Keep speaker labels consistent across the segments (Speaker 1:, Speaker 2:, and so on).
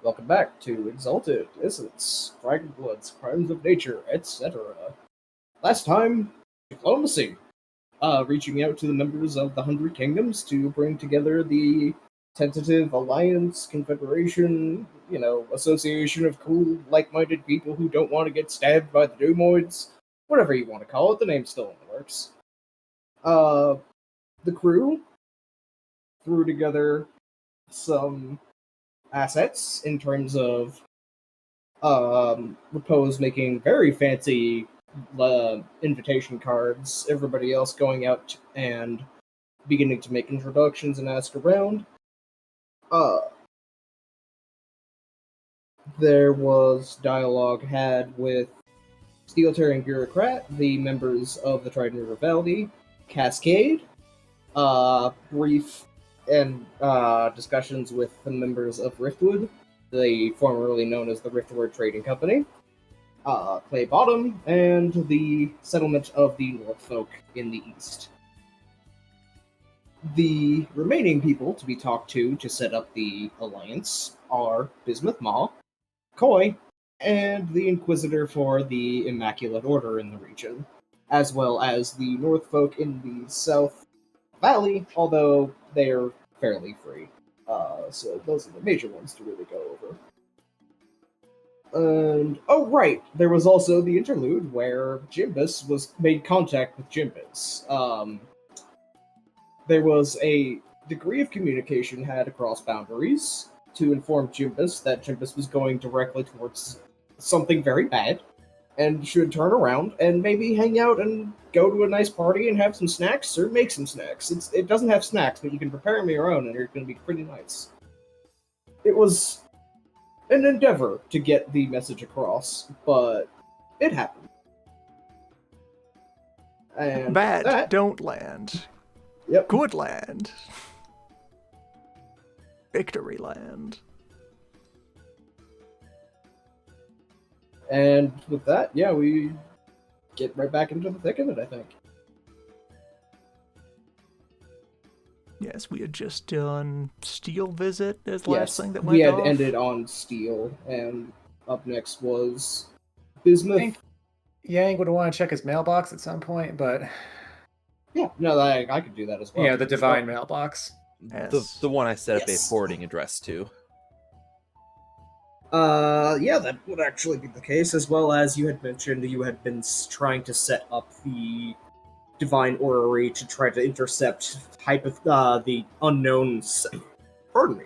Speaker 1: Welcome back to Exalted Essence, Dragon Bloods, Crimes of Nature, etc. Last time, diplomacy. Reaching out to the members of the Hundred Kingdoms to bring together the tentative alliance, confederation, association of cool, like-minded people who don't want to get stabbed by the Doomoids. Whatever you want to call it, the name's still in the works. The crew threw together some assets in terms of Repose making very fancy invitation cards, everybody else going out and beginning to make introductions and ask around. There was dialogue had with Steel-Tearing Bureaucrat, the members of the Trident River Valley, Cascade, brief and discussions with the members of Riftwood, the formerly known as the Riftwood Trading Company, Clay Bottom, and the settlement of the Northfolk in the east. The remaining people to be talked to set up the alliance are Bismuth Maw, Koi, and the Inquisitor for the Immaculate Order in the region, as well as the Northfolk in the South Valley, although they are fairly free. So those are the major ones to really go over. And oh right, there was also the interlude where Jimbus made contact with Jimbus. There was a degree of communication had across boundaries to inform Jimbus that Jimbus was going directly towards something very bad and should turn around and maybe hang out and go to a nice party and have some snacks or make some snacks. It doesn't have snacks, but you can prepare them your own and they're going to be pretty nice. It was an endeavor to get the message across, but it happened. And
Speaker 2: bad don't land.
Speaker 1: Yep.
Speaker 2: Good land. Victory land.
Speaker 1: And with that, yeah, we get right back into the thick of it, I think.
Speaker 2: Yes, we had just done Steel Visit as last thing that went
Speaker 1: we had
Speaker 2: off.
Speaker 1: Ended on Steel, and up next was Bismuth.
Speaker 3: I think Yang would want to check his mailbox at some point, but...
Speaker 1: Yeah, no, I could do that as well.
Speaker 3: Yeah, the Divine mailbox.
Speaker 4: Yes. The one I set up a forwarding address to.
Speaker 1: Yeah, that would actually be the case, as well as you had mentioned you had been trying to set up the Divine Orrery to try to intercept the unknown,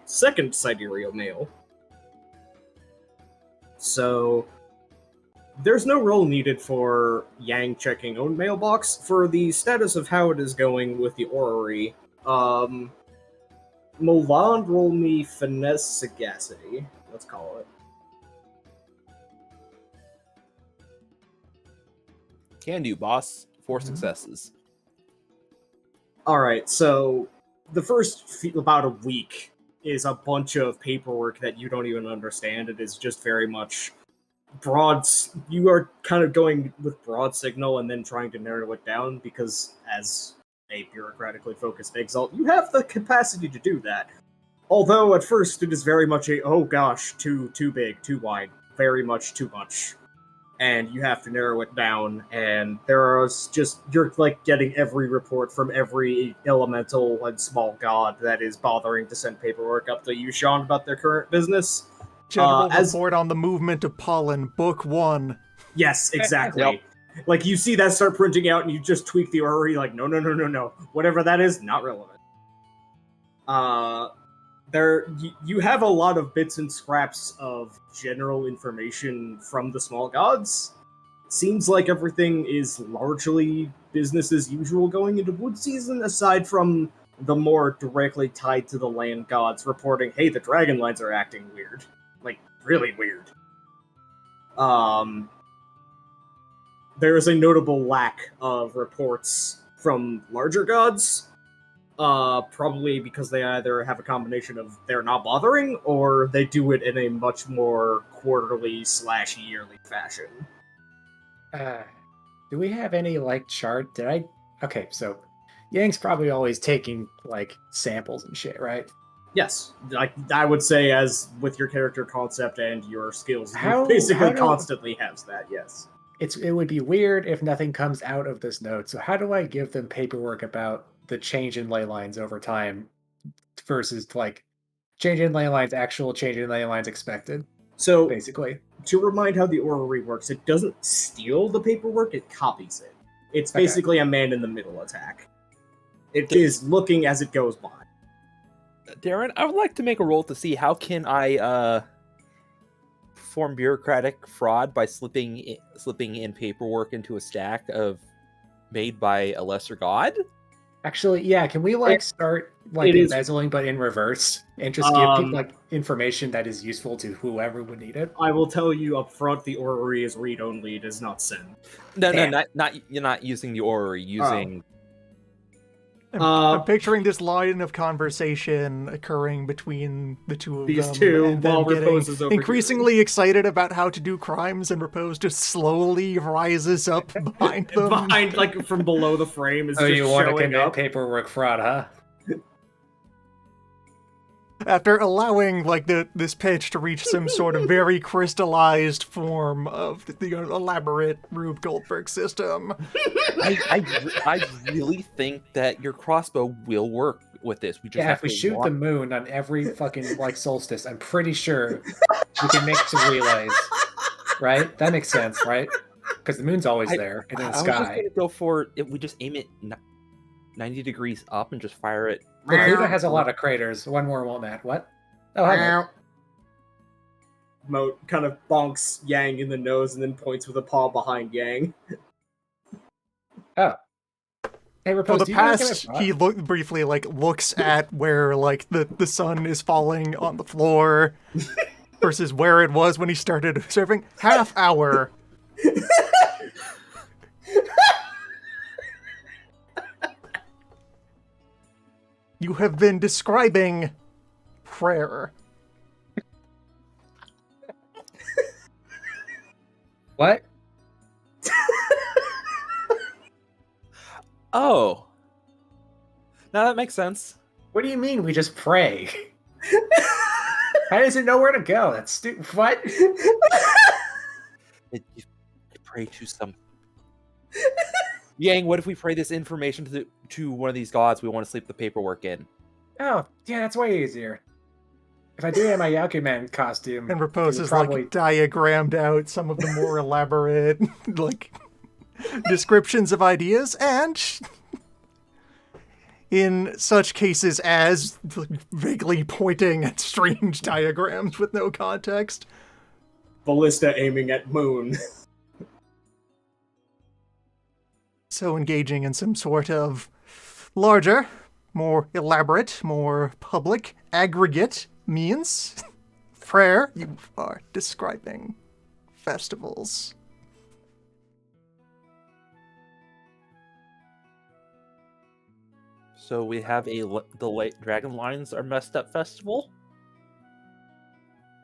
Speaker 1: second sidereal mail. So, there's no role needed for Yang checking own mailbox. For the status of how it is going with the Orrery, Moland, roll me Finesse Sagacity, let's call it.
Speaker 4: Can do, boss. 4 successes.
Speaker 1: Alright, so the first about a week is a bunch of paperwork that you don't even understand. It is just very much you are kind of going with broad signal and then trying to narrow it down because as a bureaucratically focused Exalt, you have the capacity to do that. Although at first it is very much oh gosh, too big, too wide, very much too much. And you have to narrow it down, and you're like getting every report from every elemental and small god that is bothering to send paperwork up to you, Sean, about their current business.
Speaker 2: General report on the movement of pollen, book 1.
Speaker 1: Yes, exactly.
Speaker 4: Yep.
Speaker 1: Like, you see that start printing out, and you just tweak the orrery, like, no. Whatever that is, not relevant. You have a lot of bits and scraps of general information from the small gods. Seems like everything is largely business as usual going into wood season, aside from the more directly tied to the land gods reporting, hey, the dragon lines are acting weird. Like, really weird. There is a notable lack of reports from larger gods, probably because they either have a combination of they're not bothering, or they do it in a much more quarterly/yearly fashion.
Speaker 3: Do we have any, chart? Okay, so Yang's probably always taking, samples and shit, right?
Speaker 1: Yes, I would say, as with your character concept and your skills,
Speaker 3: How-
Speaker 1: you basically
Speaker 3: how do-
Speaker 1: constantly have that. Yes.
Speaker 3: It would be weird if nothing comes out of this note. So how do I give them paperwork about the change in ley lines over time versus like change in ley lines, actual change in ley lines expected,
Speaker 1: So
Speaker 3: basically?
Speaker 1: to remind how the orrery works, it doesn't steal the paperwork; it copies it. It's
Speaker 3: Okay.
Speaker 1: basically a man-in-the-middle attack. It is looking as it goes by.
Speaker 4: Darren, I would like to make a roll to see how can I perform bureaucratic fraud by slipping in paperwork into a stack made by a lesser god.
Speaker 3: Actually, yeah. Can we start
Speaker 1: it is-
Speaker 3: embezzling but in reverse and just give people information that is useful to whoever would need it?
Speaker 1: I will tell you up front: the orrery is read only; it is not send.
Speaker 4: No,
Speaker 3: Damn.
Speaker 4: not you're not using the orrery. Using
Speaker 2: I'm picturing this line of conversation occurring between the two of
Speaker 1: These
Speaker 2: them,
Speaker 1: two,
Speaker 2: and them
Speaker 1: while
Speaker 2: getting
Speaker 1: Repose is over here.
Speaker 2: increasingly excited about how to do crimes, and Repose just slowly rises up behind them.
Speaker 1: Behind, like from below the frame, is
Speaker 3: Oh,
Speaker 1: just
Speaker 3: you want to
Speaker 1: showing
Speaker 3: commit
Speaker 1: up.
Speaker 3: paperwork fraud, huh?
Speaker 2: After allowing this pitch to reach some sort of very crystallized form of the elaborate Rube Goldberg system.
Speaker 4: I really think that your crossbow will work with this. We just
Speaker 3: Yeah,
Speaker 4: have
Speaker 3: if we
Speaker 4: to
Speaker 3: shoot the moon on every fucking solstice, I'm pretty sure we can make some relays. Right? That makes sense, right? Because the moon's always there in the
Speaker 4: I was just
Speaker 3: sky.
Speaker 4: gonna go for it. We just aim it 90 degrees up and just fire it.
Speaker 3: Look, Luna has a lot of craters. One more won't matter. What? Oh, hi.
Speaker 1: Moat kind of bonks Yang in the nose and then points with a paw behind Yang.
Speaker 3: Oh. Hey, Repose,
Speaker 2: For the
Speaker 3: do you guys
Speaker 2: past,
Speaker 3: have a-
Speaker 2: he briefly looks at where the sun is falling on the floor versus where it was when he started observing. Half hour. You have been describing prayer.
Speaker 3: What?
Speaker 4: Oh, now that makes sense.
Speaker 3: What do you mean we just pray? How does it know where to go? That's stupid. What?
Speaker 4: You pray to some. Yang, what if we pray this information to one of these gods we want to sleep the paperwork in?
Speaker 3: Oh, yeah, that's way easier. If I do it in my Yakuman costume,
Speaker 2: And Repose
Speaker 3: it would
Speaker 2: has
Speaker 3: probably...
Speaker 2: diagrammed out some of the more elaborate descriptions of ideas, and in such cases as vaguely pointing at strange diagrams with no context.
Speaker 1: Ballista aiming at moon.
Speaker 2: So engaging in some sort of larger, more elaborate, more public, aggregate means. Prayer, you are describing festivals.
Speaker 4: So we have the late Dragon Lines are messed up festival.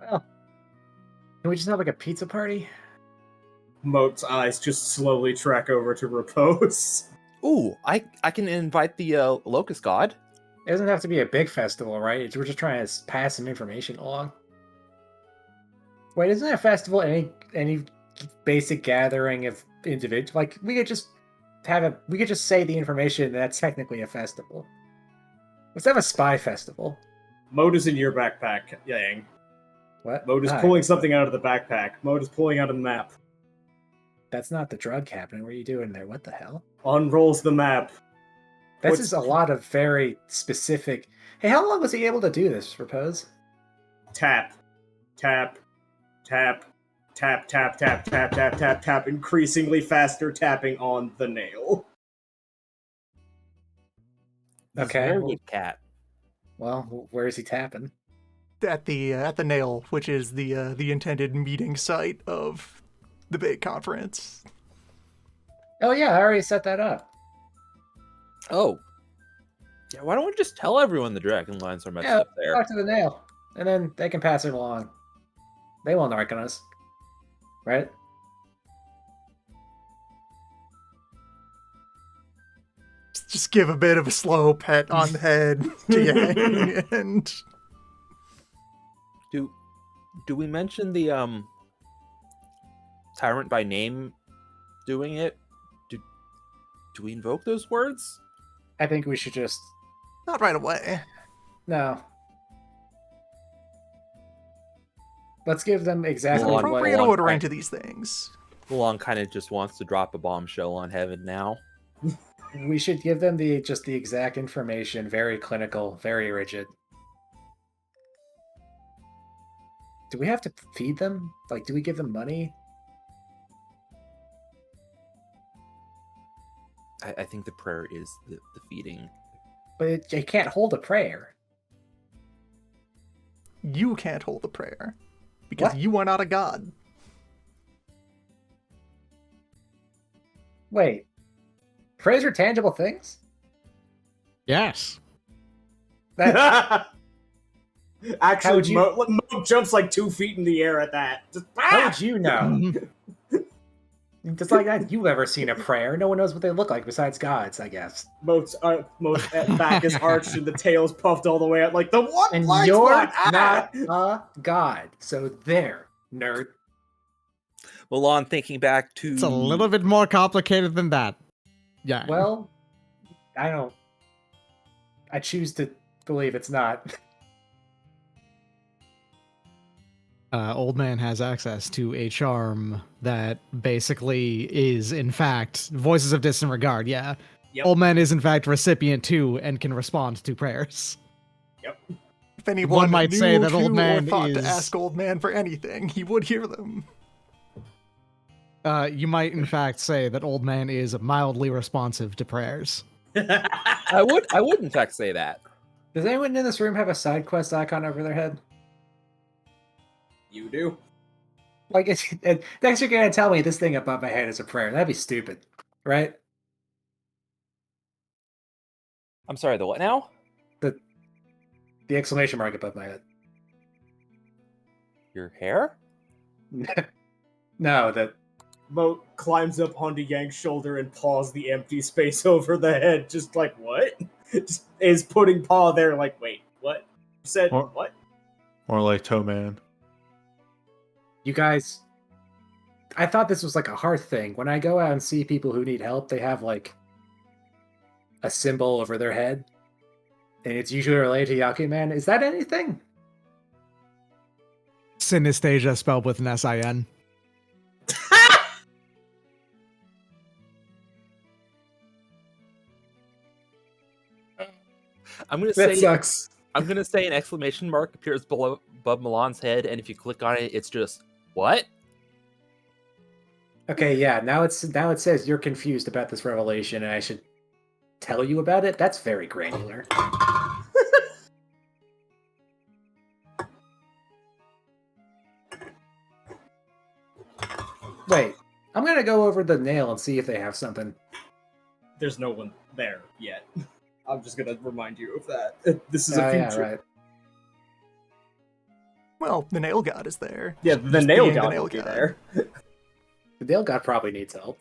Speaker 3: Well, can we just have a pizza party?
Speaker 1: Moat's eyes just slowly track over to Repose.
Speaker 4: Ooh, I can invite the Locust God.
Speaker 3: It doesn't have to be a big festival, right? We're just trying to pass some information along. Wait, isn't a festival any basic gathering of individuals? Like, we could just say the information that's technically a festival. Let's have a spy festival.
Speaker 1: Moat is in your backpack, Yang.
Speaker 3: What?
Speaker 1: Moat is
Speaker 3: Hi.
Speaker 1: pulling something out of the backpack. Moat is pulling out a map.
Speaker 3: That's not the drug cabinet. What are you doing there? What the hell?
Speaker 1: Unrolls the map.
Speaker 3: This is a lot of very specific... Hey, how long was he able to do this, Repose?
Speaker 1: Tap. Tap. Tap. Tap, tap, tap, tap, tap, tap, tap. Increasingly faster tapping on the nail.
Speaker 4: He's
Speaker 3: Okay.
Speaker 4: a very good cat.
Speaker 3: Well, where is he tapping?
Speaker 2: At the nail, which is the intended meeting site of the big conference.
Speaker 3: Oh yeah, I already set that up.
Speaker 4: Oh. Yeah, why don't we just tell everyone the Dragon Lines are messed
Speaker 3: Yeah,
Speaker 4: up there?
Speaker 3: talk to the nail, and then they can pass it along. They won't narc on us, right?
Speaker 2: Just give a bit of a slow pet on the head to Yang, and
Speaker 4: Do we mention the tyrant by name doing it? Do we invoke those words?
Speaker 3: I think we should just
Speaker 2: Not right away.
Speaker 3: no. Let's give them exactly
Speaker 4: Well,
Speaker 3: what
Speaker 2: Appropriate
Speaker 4: on,
Speaker 2: ordering
Speaker 4: right.
Speaker 2: to these things.
Speaker 4: Long kind of just wants to drop a bombshell on Heaven now.
Speaker 3: we should give them the exact information, very clinical, very rigid. Do we have to feed them? Like, do we give them money?
Speaker 4: I think the prayer is the feeding.
Speaker 3: But it can't hold a prayer.
Speaker 2: You can't hold a prayer. Because
Speaker 3: What?
Speaker 2: you are not a god.
Speaker 3: Wait. Prayers are tangible things?
Speaker 5: Yes.
Speaker 3: That,
Speaker 1: Actually,
Speaker 3: would you-
Speaker 1: Mo jumps like 2 feet in the air at that. Just,
Speaker 3: how would you know? Just like that, you've ever seen a prayer. No one knows what they look like besides gods, I guess.
Speaker 1: Mo's back is arched and the tail's puffed all the way out like the one
Speaker 3: And
Speaker 1: blind
Speaker 3: you're
Speaker 1: spot.
Speaker 3: not a god. So there, nerd.
Speaker 4: Milan thinking back to
Speaker 5: It's a little bit more complicated than that. Yeah.
Speaker 3: Well, I choose to believe it's not.
Speaker 5: Old man has access to a charm that basically is, in fact, voices of distant regard. Yeah.
Speaker 1: Yep.
Speaker 5: Old man is, in fact, recipient to and can respond to prayers.
Speaker 2: If anyone
Speaker 5: One might
Speaker 2: knew
Speaker 5: say that
Speaker 2: to
Speaker 5: old man
Speaker 2: or thought
Speaker 5: is-
Speaker 2: to ask old man for anything, he would hear them.
Speaker 5: You might, in fact, say that old man is mildly responsive to prayers.
Speaker 4: I would in fact say that.
Speaker 3: Does anyone in this room have a side quest icon over their head?
Speaker 1: You do.
Speaker 3: Like, next you're gonna tell me this thing above my head is a prayer. That'd be stupid, right?
Speaker 4: I'm sorry, the what now?
Speaker 3: The exclamation mark above my head.
Speaker 4: Your hair?
Speaker 3: No, that
Speaker 1: Mo climbs up onto Yang's shoulder and paws the empty space over the head, just like, what? Just is putting paw there like, wait, what? You said
Speaker 6: Or-
Speaker 1: what?
Speaker 6: More like Toe Man.
Speaker 3: you guys. I thought this was like a hearth thing. When I go out and see people who need help, they have like a symbol over their head, and it's usually related to Yaku Man. Is that anything?
Speaker 5: Synesthesia spelled with an S-I-N.
Speaker 4: I'm gonna
Speaker 3: That
Speaker 4: say
Speaker 3: sucks.
Speaker 4: I'm gonna say an exclamation mark appears above Milan's head, and if you click on it, it's just what?
Speaker 3: Okay, yeah. Now it says you're confused about this revelation, and I should tell you about it. That's very granular. Wait, I'm gonna go over the nail and see if they have something.
Speaker 1: There's no one there yet. I'm just gonna remind you of that. This is
Speaker 3: Oh,
Speaker 1: a
Speaker 3: yeah,
Speaker 1: future.
Speaker 3: right.
Speaker 2: Well, the nail god is there.
Speaker 1: Yeah, the
Speaker 2: Just
Speaker 1: nail
Speaker 2: being the
Speaker 1: god
Speaker 2: nail
Speaker 1: will be
Speaker 2: god.
Speaker 1: there.
Speaker 3: The nail god probably needs help.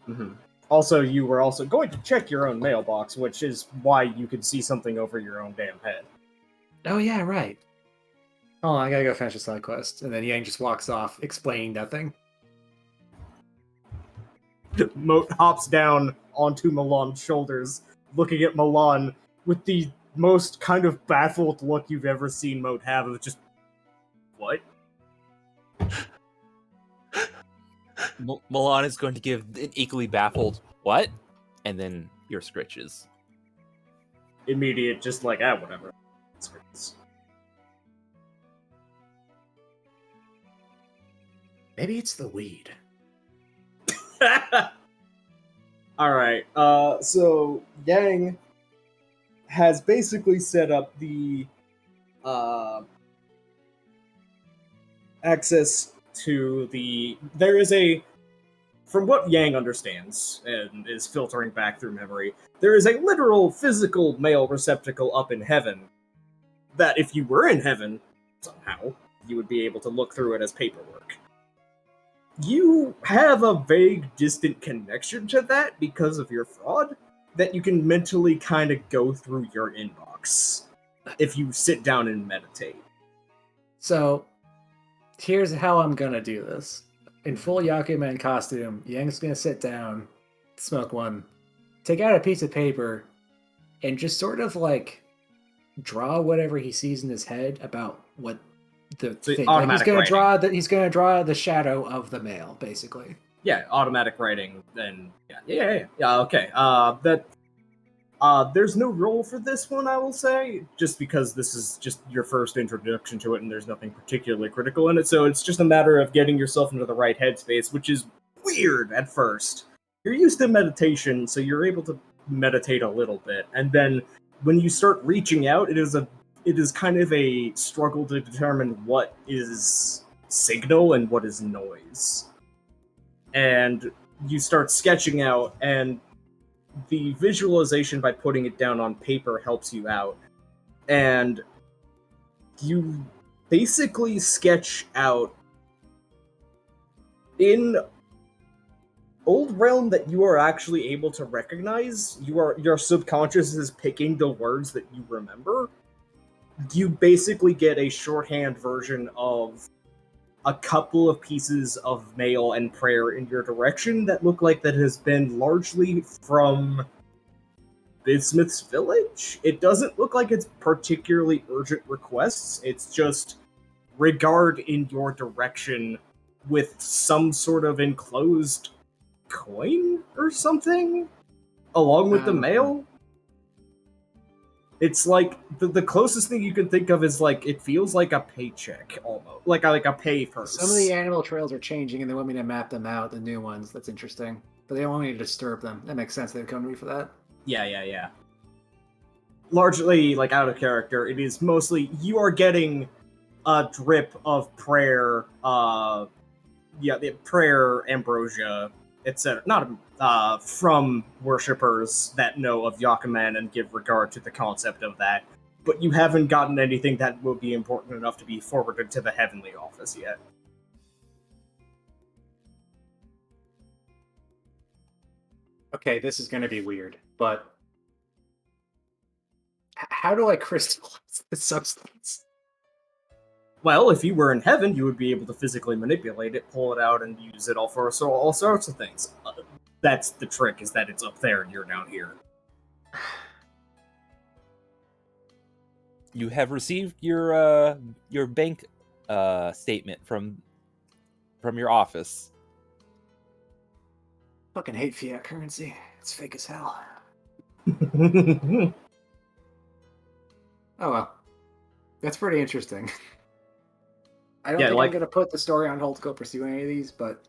Speaker 1: Mhm. Also, you were also going to check your own mailbox, which is why you could see something over your own damn head.
Speaker 3: Oh yeah, right. Hold on, I gotta go finish the side quest, and then Yang just walks off, explaining nothing.
Speaker 1: Moat hops down onto Milan's shoulders, looking at Milan with the most kind of baffled look you've ever seen Moat have of just, what?
Speaker 4: Milan is going to give an equally baffled what, and then your scritches.
Speaker 1: Immediate, just like, whatever.
Speaker 3: Maybe it's the weed.
Speaker 1: Alright, so Yang has basically set up the access to the. There is a. From what Yang understands and is filtering back through memory, there is a literal physical mail receptacle up in heaven that if you were in heaven, somehow, you would be able to look through it as paperwork. You have a vague, distant connection to that because of your fraud that you can mentally kind of go through your inbox if you sit down and meditate.
Speaker 3: So, here's how I'm gonna do this. In full Yakuman costume, Yang's gonna sit down, smoke one, take out a piece of paper, and just sort of like draw whatever he sees in his head about what the
Speaker 1: So
Speaker 3: thing.
Speaker 1: automatic
Speaker 3: He's gonna draw the shadow of the male, basically.
Speaker 1: Yeah, automatic writing. Then yeah. Okay. There's no role for this one, I will say, just because this is just your first introduction to it, and there's nothing particularly critical in it. So it's just a matter of getting yourself into the right headspace, which is weird at first. You're used to meditation, so you're able to meditate a little bit, and then when you start reaching out, it is kind of a struggle to determine what is signal and what is noise. And you start sketching out, and the visualization by putting it down on paper helps you out. And you basically sketch out in old realm that you are actually able to recognize. Your subconscious is picking the words that you remember. You basically get a shorthand version of a couple of pieces of mail and prayer in your direction that look like that has been largely from Bismuth's village. It doesn't look like it's particularly urgent requests. It's just regard in your direction with some sort of enclosed coin or something along with the mail. It's like the closest thing you can think of is like it feels like a paycheck almost, like a pay purse.
Speaker 3: Some of the animal trails are changing, and they want me to map them out. The new ones. That's interesting, but they don't want me to disturb them. That makes sense. They've come to me for that.
Speaker 1: Yeah. Largely, like, out of character, it is mostly you are getting a drip of prayer, the prayer ambrosia, etc. Not from worshippers that know of Yakuman and give regard to the concept of that, but you haven't gotten anything that will be important enough to be forwarded to the Heavenly Office yet.
Speaker 3: Okay, this is going to be weird, but how do I crystallize the substance?
Speaker 1: Well, if you were in heaven, you would be able to physically manipulate it, pull it out, and use it all for all sorts of things. That's the trick, is that it's up there and you're down here.
Speaker 4: You have received your bank statement from your office.
Speaker 3: Fucking hate fiat currency. It's fake as hell. Oh well. That's pretty interesting. I don't think I'm going to put the story on hold to go pursue any of these, but...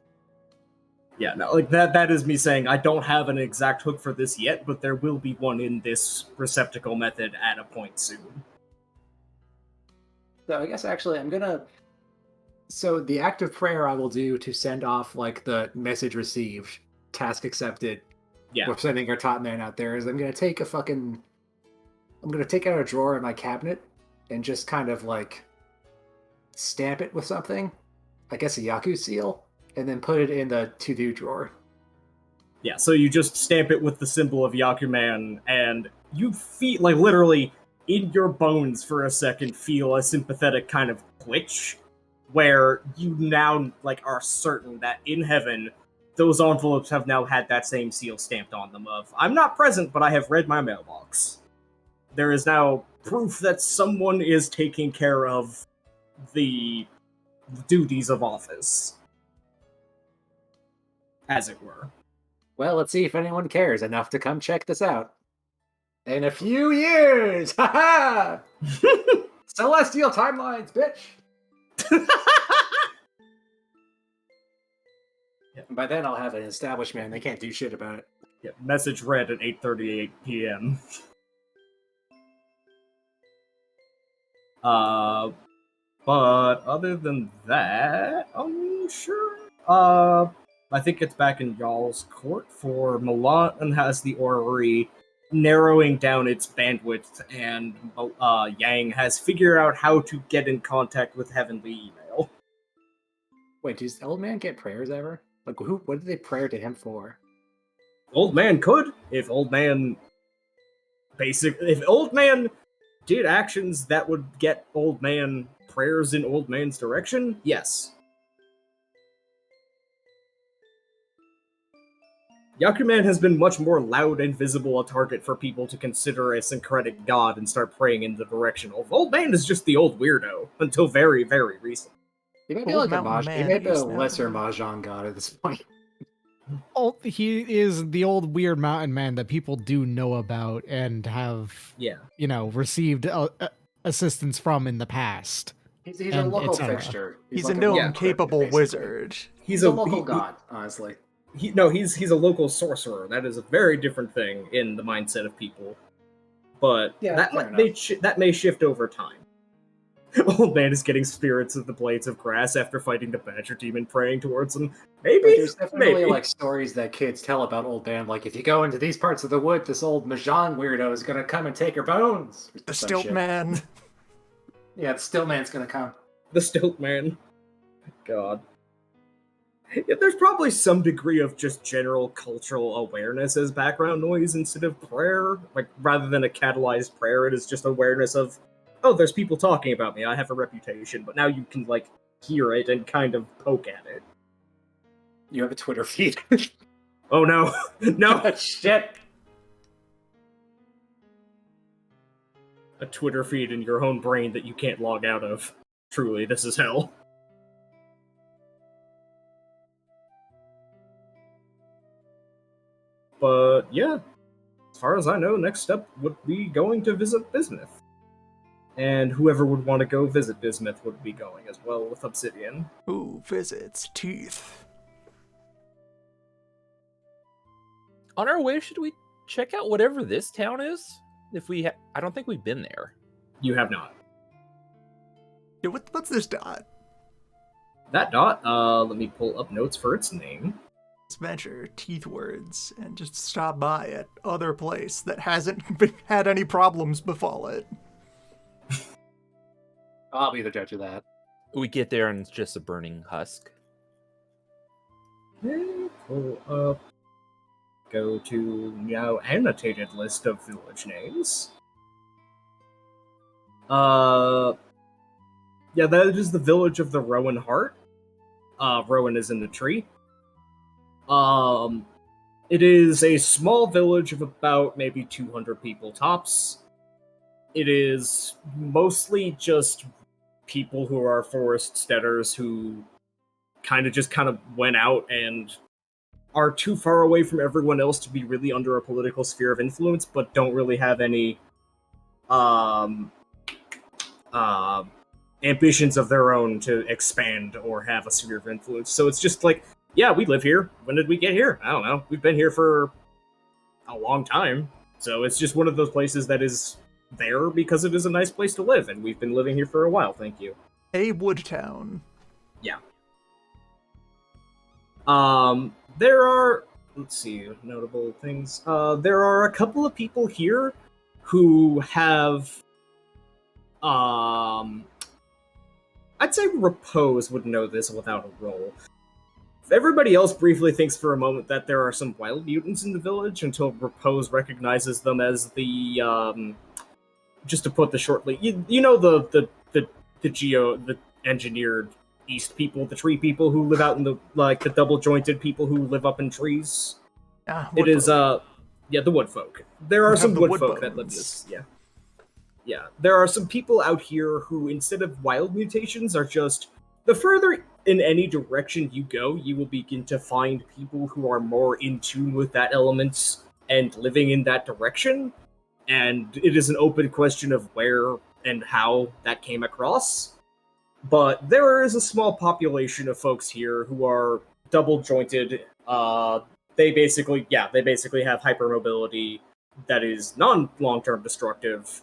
Speaker 1: Yeah, no, like that is me saying I don't have an exact hook for this yet, but there will be one in this receptacle method at a point soon.
Speaker 3: So I guess actually I'm going to... So the act of prayer I will do to send off, like, the message received, task accepted, we're sending our top man out there, is I'm going to take I'm going to take out a drawer in my cabinet and just kind of, like, stamp it with something, I guess a Yaku seal, and then put it in the to-do drawer.
Speaker 1: Yeah, so you just stamp it with the symbol of Yakuman, and you feel, like, literally, in your bones for a second, feel a sympathetic kind of twitch, where you now, like, are certain that in heaven, those envelopes have now had that same seal stamped on them of, I'm not present, but I have read my mailbox. There is now proof that someone is taking care of the duties of office, as it were.
Speaker 3: Well, let's see if anyone cares enough to come check this out. In a few years! Ha ha! Celestial timelines, bitch! And by then I'll have an establishment and they can't do shit about it.
Speaker 1: Yeah, message read at 8:38 p.m. But other than that, I'm sure. I think it's back in y'all's court for Milan has the orrery narrowing down its bandwidth, and Yang has figured out how to get in contact with Heavenly Email.
Speaker 3: Wait, does Old Man get prayers ever? Like, what did they pray to him for?
Speaker 1: Old Man could, if Old Man did actions that would get Old Man prayers in Old Man's direction? Yes. Yakuman has been much more loud and visible a target for people to consider a syncretic god and start praying in the direction of Old Man is just the old weirdo, until very, very recent.
Speaker 3: He might be
Speaker 2: Old
Speaker 3: like a
Speaker 2: Mountain
Speaker 3: he
Speaker 2: Man
Speaker 3: might be a
Speaker 2: is now-
Speaker 3: lesser Mahjong god at this point.
Speaker 5: Oh, he is the old weird mountain man that people do know about and have,
Speaker 1: Yeah.
Speaker 5: received assistance from in the past.
Speaker 3: He's a
Speaker 5: And
Speaker 3: local
Speaker 5: et cetera.
Speaker 3: fixture.
Speaker 2: He's
Speaker 3: like
Speaker 2: a known
Speaker 1: Yeah.
Speaker 2: capable
Speaker 3: basically.
Speaker 2: wizard.
Speaker 3: He's a local god, honestly.
Speaker 1: He's a local sorcerer. That is a very different thing in the mindset of people. But
Speaker 3: Yeah,
Speaker 1: that
Speaker 3: fair
Speaker 1: that may shift over time. Old Man is getting spirits of the blades of grass after fighting the badger demon praying towards him. Maybe?
Speaker 3: But there's definitely
Speaker 1: Maybe.
Speaker 3: like stories that kids tell about Old Man, like if you go into these parts of the wood, this old Mahjong weirdo is gonna come and take your bones.
Speaker 2: The
Speaker 3: Some
Speaker 2: Stilt
Speaker 3: shit.
Speaker 2: Man.
Speaker 3: Yeah, the Still Man's gonna come.
Speaker 1: The Stilt Man. God. Yeah, there's probably some degree of just general cultural awareness as background noise instead of prayer. Like, rather than a catalyzed prayer, it is just awareness of, oh, there's people talking about me, I have a reputation, but now you can, like, hear it and kind of poke at it.
Speaker 3: You have a Twitter feed.
Speaker 1: Oh no. No!
Speaker 3: Shit.
Speaker 1: A Twitter feed in your own brain that you can't log out of. Truly, this is hell. But yeah, as far as I know, next step would be going to visit Bismuth. And whoever would want to go visit Bismuth would be going as well with Obsidian.
Speaker 2: Who visits Teeth?
Speaker 4: On our way, should we check out whatever this town is? If we, I don't think we've been there.
Speaker 1: You have not.
Speaker 2: Yeah, what's this dot?
Speaker 1: That dot, let me pull up notes for its name.
Speaker 2: Let's venture Teethwards and just stop by at other place that hasn't had any problems befall it.
Speaker 3: I'll be the judge of that.
Speaker 4: We get there and it's just a burning husk.
Speaker 1: Okay, pull up. Go to now annotated list of village names. Yeah, that is the village of the Rowan Heart. Rowan is in the tree. It is a small village of about maybe 200 people tops. It is mostly just people who are forest steaders who kind of went out and are too far away from everyone else to be really under a political sphere of influence, but don't really have any ambitions of their own to expand or have a sphere of influence. So it's just like, yeah, we live here. When did we get here? I don't know. We've been here for a long time. So it's just one of those places that is there because it is a nice place to live, and we've been living here for a while, thank you.
Speaker 2: A Woodtown.
Speaker 1: Yeah. There are, let's see, notable things. There are a couple of people here who have, I'd say Repose would know this without a roll. Everybody else briefly thinks for a moment that there are some wild mutants in the village until Repose recognizes them as the, just to put this shortly, you know the engineered east people, the tree people who live out in the, like, the double-jointed people who live up in trees? It is, the wood folk. There are some wood folk that live in this, yeah. Yeah, there are some people out here who, instead of wild mutations, are just, the further in any direction you go, you will begin to find people who are more in tune with that element and living in that direction, and it is an open question of where and how that came across. But there is a small population of folks here who are double-jointed. They basically have hypermobility that is non-long-term destructive,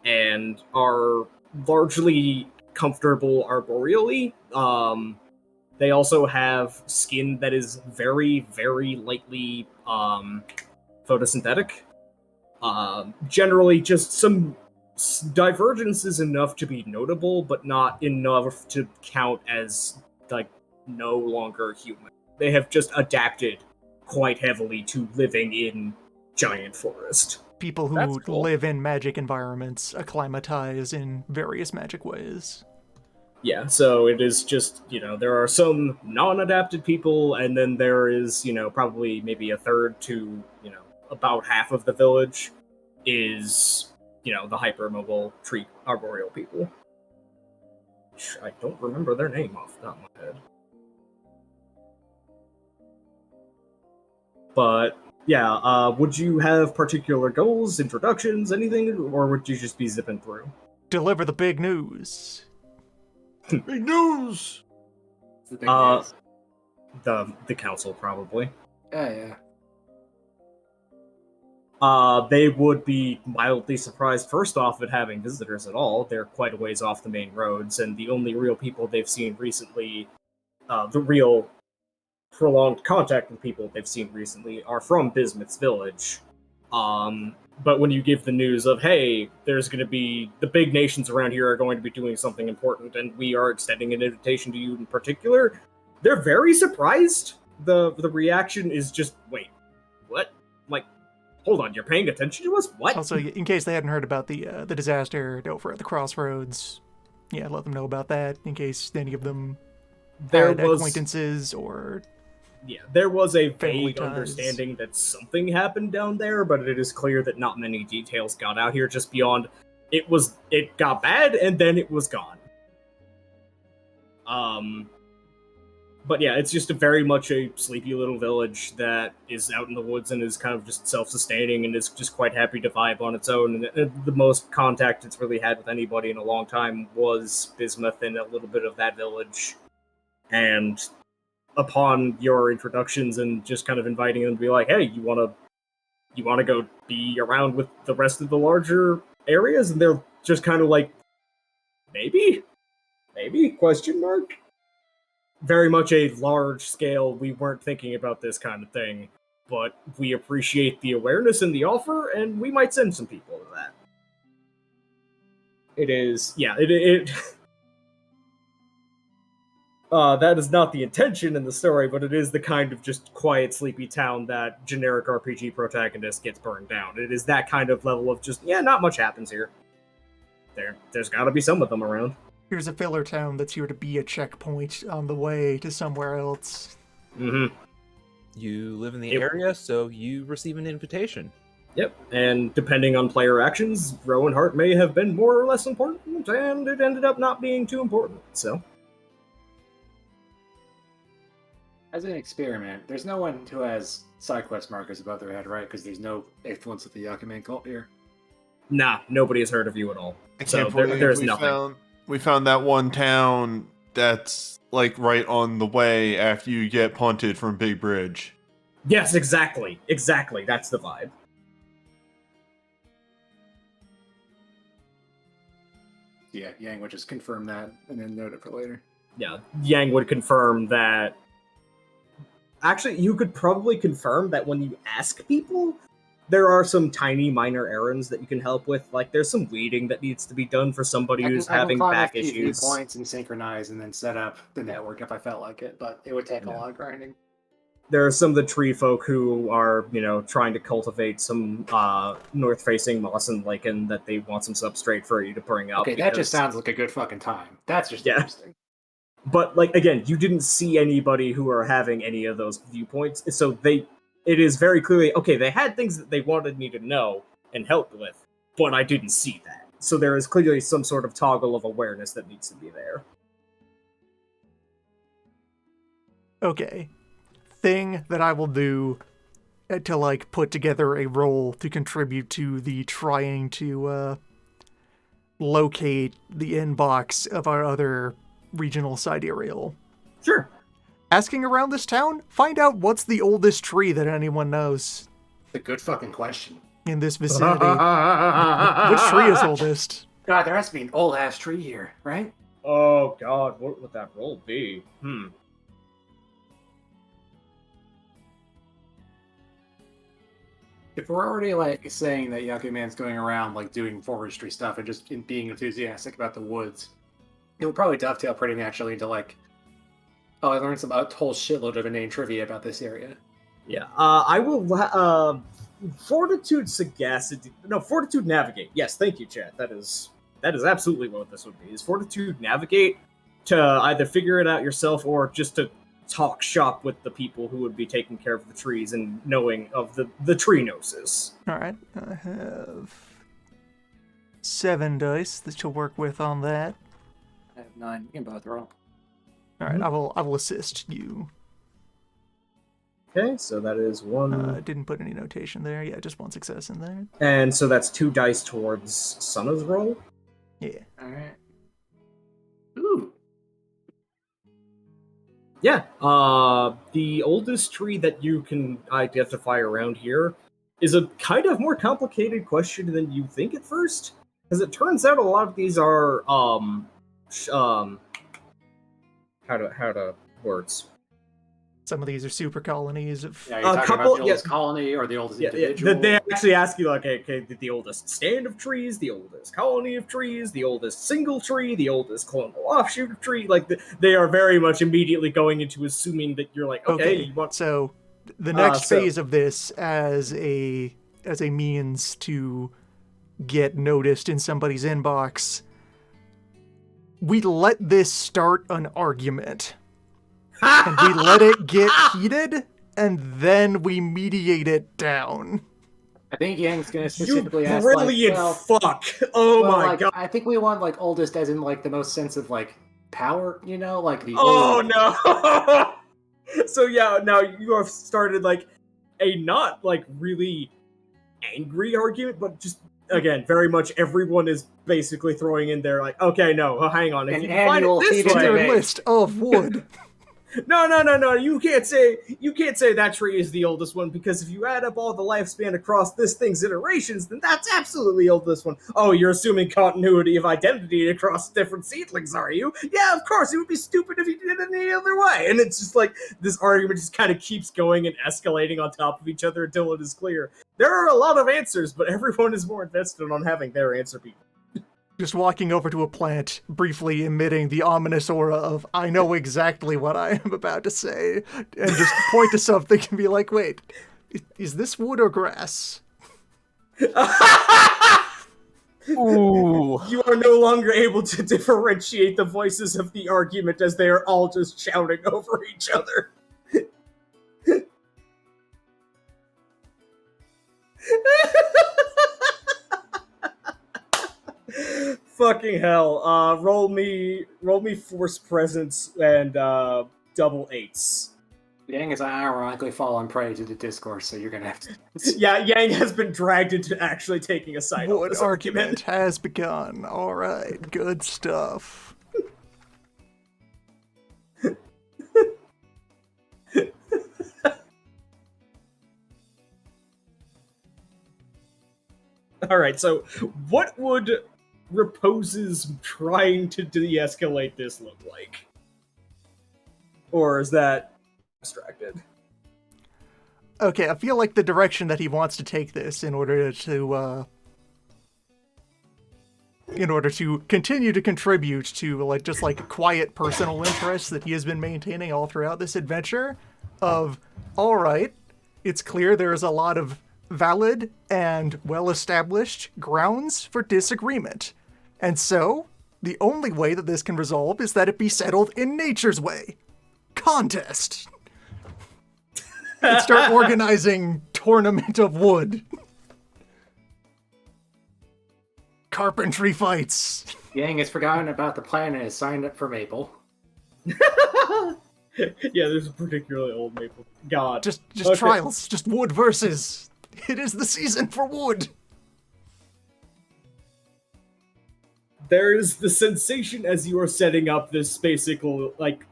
Speaker 1: and are largely comfortable arboreally. They also have skin that is very, very lightly photosynthetic. Generally, just some divergences enough to be notable, but not enough to count as, like, no longer human. They have just adapted quite heavily to living in giant forest.
Speaker 2: People who
Speaker 4: That's cool.
Speaker 2: live in magic environments acclimatize in various magic ways.
Speaker 1: Yeah, so it is just, there are some non-adapted people, and then there is, probably maybe a third to, about half of the village is, the hypermobile tree arboreal people. I don't remember their name off the top of my head. But, yeah, would you have particular goals, introductions, anything, or would you just be zipping through?
Speaker 2: Deliver the big news.
Speaker 6: Big news!
Speaker 3: It's the big
Speaker 1: Uh,
Speaker 3: news.
Speaker 1: The council, probably.
Speaker 3: Yeah.
Speaker 1: They would be mildly surprised, first off, at having visitors at all. They're quite a ways off the main roads, and the only real people they've seen recently, the real prolonged contact with people they've seen recently, are from Bismuth's village. But when you give the news of, hey, there's going to be, the big nations around here are going to be doing something important, and we are extending an invitation to you in particular, they're very surprised. The reaction is just, wait, what? Like, hold on, you're paying attention to us? What?
Speaker 2: Also, in case they hadn't heard about the disaster over at the crossroads, yeah, let them know about that in case any of them had acquaintances or
Speaker 1: there was a
Speaker 2: family
Speaker 1: vague
Speaker 2: ties.
Speaker 1: understanding that something happened down there, but it is clear that not many details got out here, just beyond it got bad and then it was gone. But yeah, it's just very much a sleepy little village that is out in the woods and is kind of just self-sustaining and is just quite happy to vibe on its own. And the most contact it's really had with anybody in a long time was Bismuth and a little bit of that village. And upon your introductions and just kind of inviting them to be like, hey, you want to go be around with the rest of the larger areas? And they're just kind of like, maybe? Question mark? Very much a large scale, we weren't thinking about this kind of thing, but we appreciate the awareness and the offer, and we might send some people to that. It is, yeah, that is not the intention in the story, but it is the kind of just quiet, sleepy town that generic RPG protagonist gets burned down. It is that kind of level of just, yeah, not much happens here. There's gotta be some of them around.
Speaker 2: Here's a filler town that's here to be a checkpoint on the way to somewhere else.
Speaker 1: Mm-hmm.
Speaker 4: You live in the area, so you receive an invitation.
Speaker 1: Yep, and depending on player actions, Rowan Hart may have been more or less important, and it ended up not being too important, so.
Speaker 3: As an experiment, there's no one who has side quest markers above their head, right? Because there's no influence of the Yakuman cult here.
Speaker 1: Nah, nobody has heard of you at all.
Speaker 6: I
Speaker 1: So
Speaker 6: can't believe
Speaker 1: there's
Speaker 6: we
Speaker 1: nothing.
Speaker 6: we found that one town that's like right on the way after you get punted from Big Bridge.
Speaker 1: Yes, exactly. That's the vibe.
Speaker 3: Yeah, Yang would just confirm that and then note it for later.
Speaker 1: Yeah, Yang would confirm that. Actually, you could probably confirm that when you ask people, there are some tiny minor errands that you can help with. Like, there's some weeding that needs to be done for somebody who's having back issues.
Speaker 3: Points and synchronize and then set up the network if I felt like it, but it would take a lot of grinding.
Speaker 1: There are some of the tree folk who are, trying to cultivate some north-facing moss and lichen that they want some substrate for you to bring up.
Speaker 3: Okay, that just sounds like a good fucking time. That's just interesting.
Speaker 1: But, again, you didn't see anybody who are having any of those viewpoints, so it is very clearly, okay, they had things that they wanted me to know and help with, but I didn't see that. So there is clearly some sort of toggle of awareness that needs to be there.
Speaker 2: Okay. Thing that I will do to, put together a role to contribute to the trying to, locate the inbox of our other regional sidereal.
Speaker 1: Sure.
Speaker 2: Asking around this town, find out what's the oldest tree that anyone knows.
Speaker 3: It's a good fucking question.
Speaker 2: In this vicinity. Which tree is oldest?
Speaker 3: God, there has to be an old ass tree here, right?
Speaker 1: Oh god, what would that roll be?
Speaker 3: If we're already saying that Yakuman's going around doing forestry stuff and just being enthusiastic about the woods, it would probably dovetail pretty naturally into oh, I learned a whole shitload of inane trivia about this area.
Speaker 1: Yeah, I will fortitude sagacity. No, fortitude navigate. Yes, thank you, chat. That is absolutely what this would be. Is fortitude navigate to either figure it out yourself or just to talk shop with the people who would be taking care of the trees and knowing of the tree gnosis.
Speaker 2: All right, I have 7 dice that you'll work with on that.
Speaker 7: I have 9. You can both roll.
Speaker 2: All right, I will assist you.
Speaker 1: Okay, so that is 1.
Speaker 2: Didn't put any notation there. Yeah, just 1 success in there.
Speaker 1: And so that's 2 dice towards Sana's roll.
Speaker 2: Yeah.
Speaker 7: All right. Ooh.
Speaker 1: Yeah, the oldest tree that you can identify around here is a kind of more complicated question than you think at first, because it turns out a lot of these are how to words.
Speaker 2: Some of these are super colonies of.
Speaker 7: Yeah, you're talking about the oldest colony or the oldest individual.
Speaker 1: They actually ask you, like, okay, the oldest stand of trees, the oldest colony of trees, the oldest single tree, the oldest colonial offshoot of tree. Like, they are very much immediately going into assuming that you're like, okay. You want...
Speaker 2: So the next phase of this as a means to get noticed in somebody's inbox, we let this start an argument. And we let it get heated, and then we mediate it down.
Speaker 7: I think Yang's gonna specifically ask,
Speaker 1: brilliant fuck! Oh my god!
Speaker 7: I think we want like oldest as in like the most sense of like power, you know, like the.
Speaker 1: Oh no! So yeah, now you have started like a not like really angry argument, but just again, very much everyone is basically throwing in there like, okay, no, hang on, if you can find it this way,
Speaker 2: your list of wood.
Speaker 1: No. You can't say that tree is the oldest one, because if you add up all the lifespan across this thing's iterations, then that's absolutely the oldest one. Oh, you're assuming continuity of identity across different seedlings, are you? Yeah, of course. It would be stupid if you did it any other way. And it's just like this argument just kind of keeps going and escalating on top of each other until it is clear. There are a lot of answers, but everyone is more invested on having their answer be.
Speaker 2: Just walking over to a plant, briefly emitting the ominous aura of, I know exactly what I am about to say, and just point to something and be like, wait, is this wood or grass?
Speaker 1: Ooh. You are no longer able to differentiate the voices of the argument as they are all just shouting over each other. Fucking hell. Roll me force presence and double 8s.
Speaker 7: Yang is ironically fallen prey to the discourse, so you're gonna have to.
Speaker 1: Yeah, Yang has been dragged into actually taking a side.
Speaker 2: Wood argument has begun. All right, good stuff.
Speaker 1: All right, so what would Repose's trying to de-escalate this look like? Or is that abstracted?
Speaker 2: Okay, I feel like the direction that he wants to take this in order to continue to contribute to like just like quiet personal interests that he has been maintaining all throughout this adventure of, all right, it's clear there is a lot of valid and well-established grounds for disagreement. And so, the only way that this can resolve is that it be settled in nature's way. Contest. And start organizing tournament of wood. Carpentry fights.
Speaker 7: Yang has forgotten about the plan and has signed up for Maple.
Speaker 1: Yeah, there's a particularly old Maple. God.
Speaker 2: Just okay. Trials. Just wood versus. It is the season for wood.
Speaker 1: There is the sensation as you are setting up this basically, like,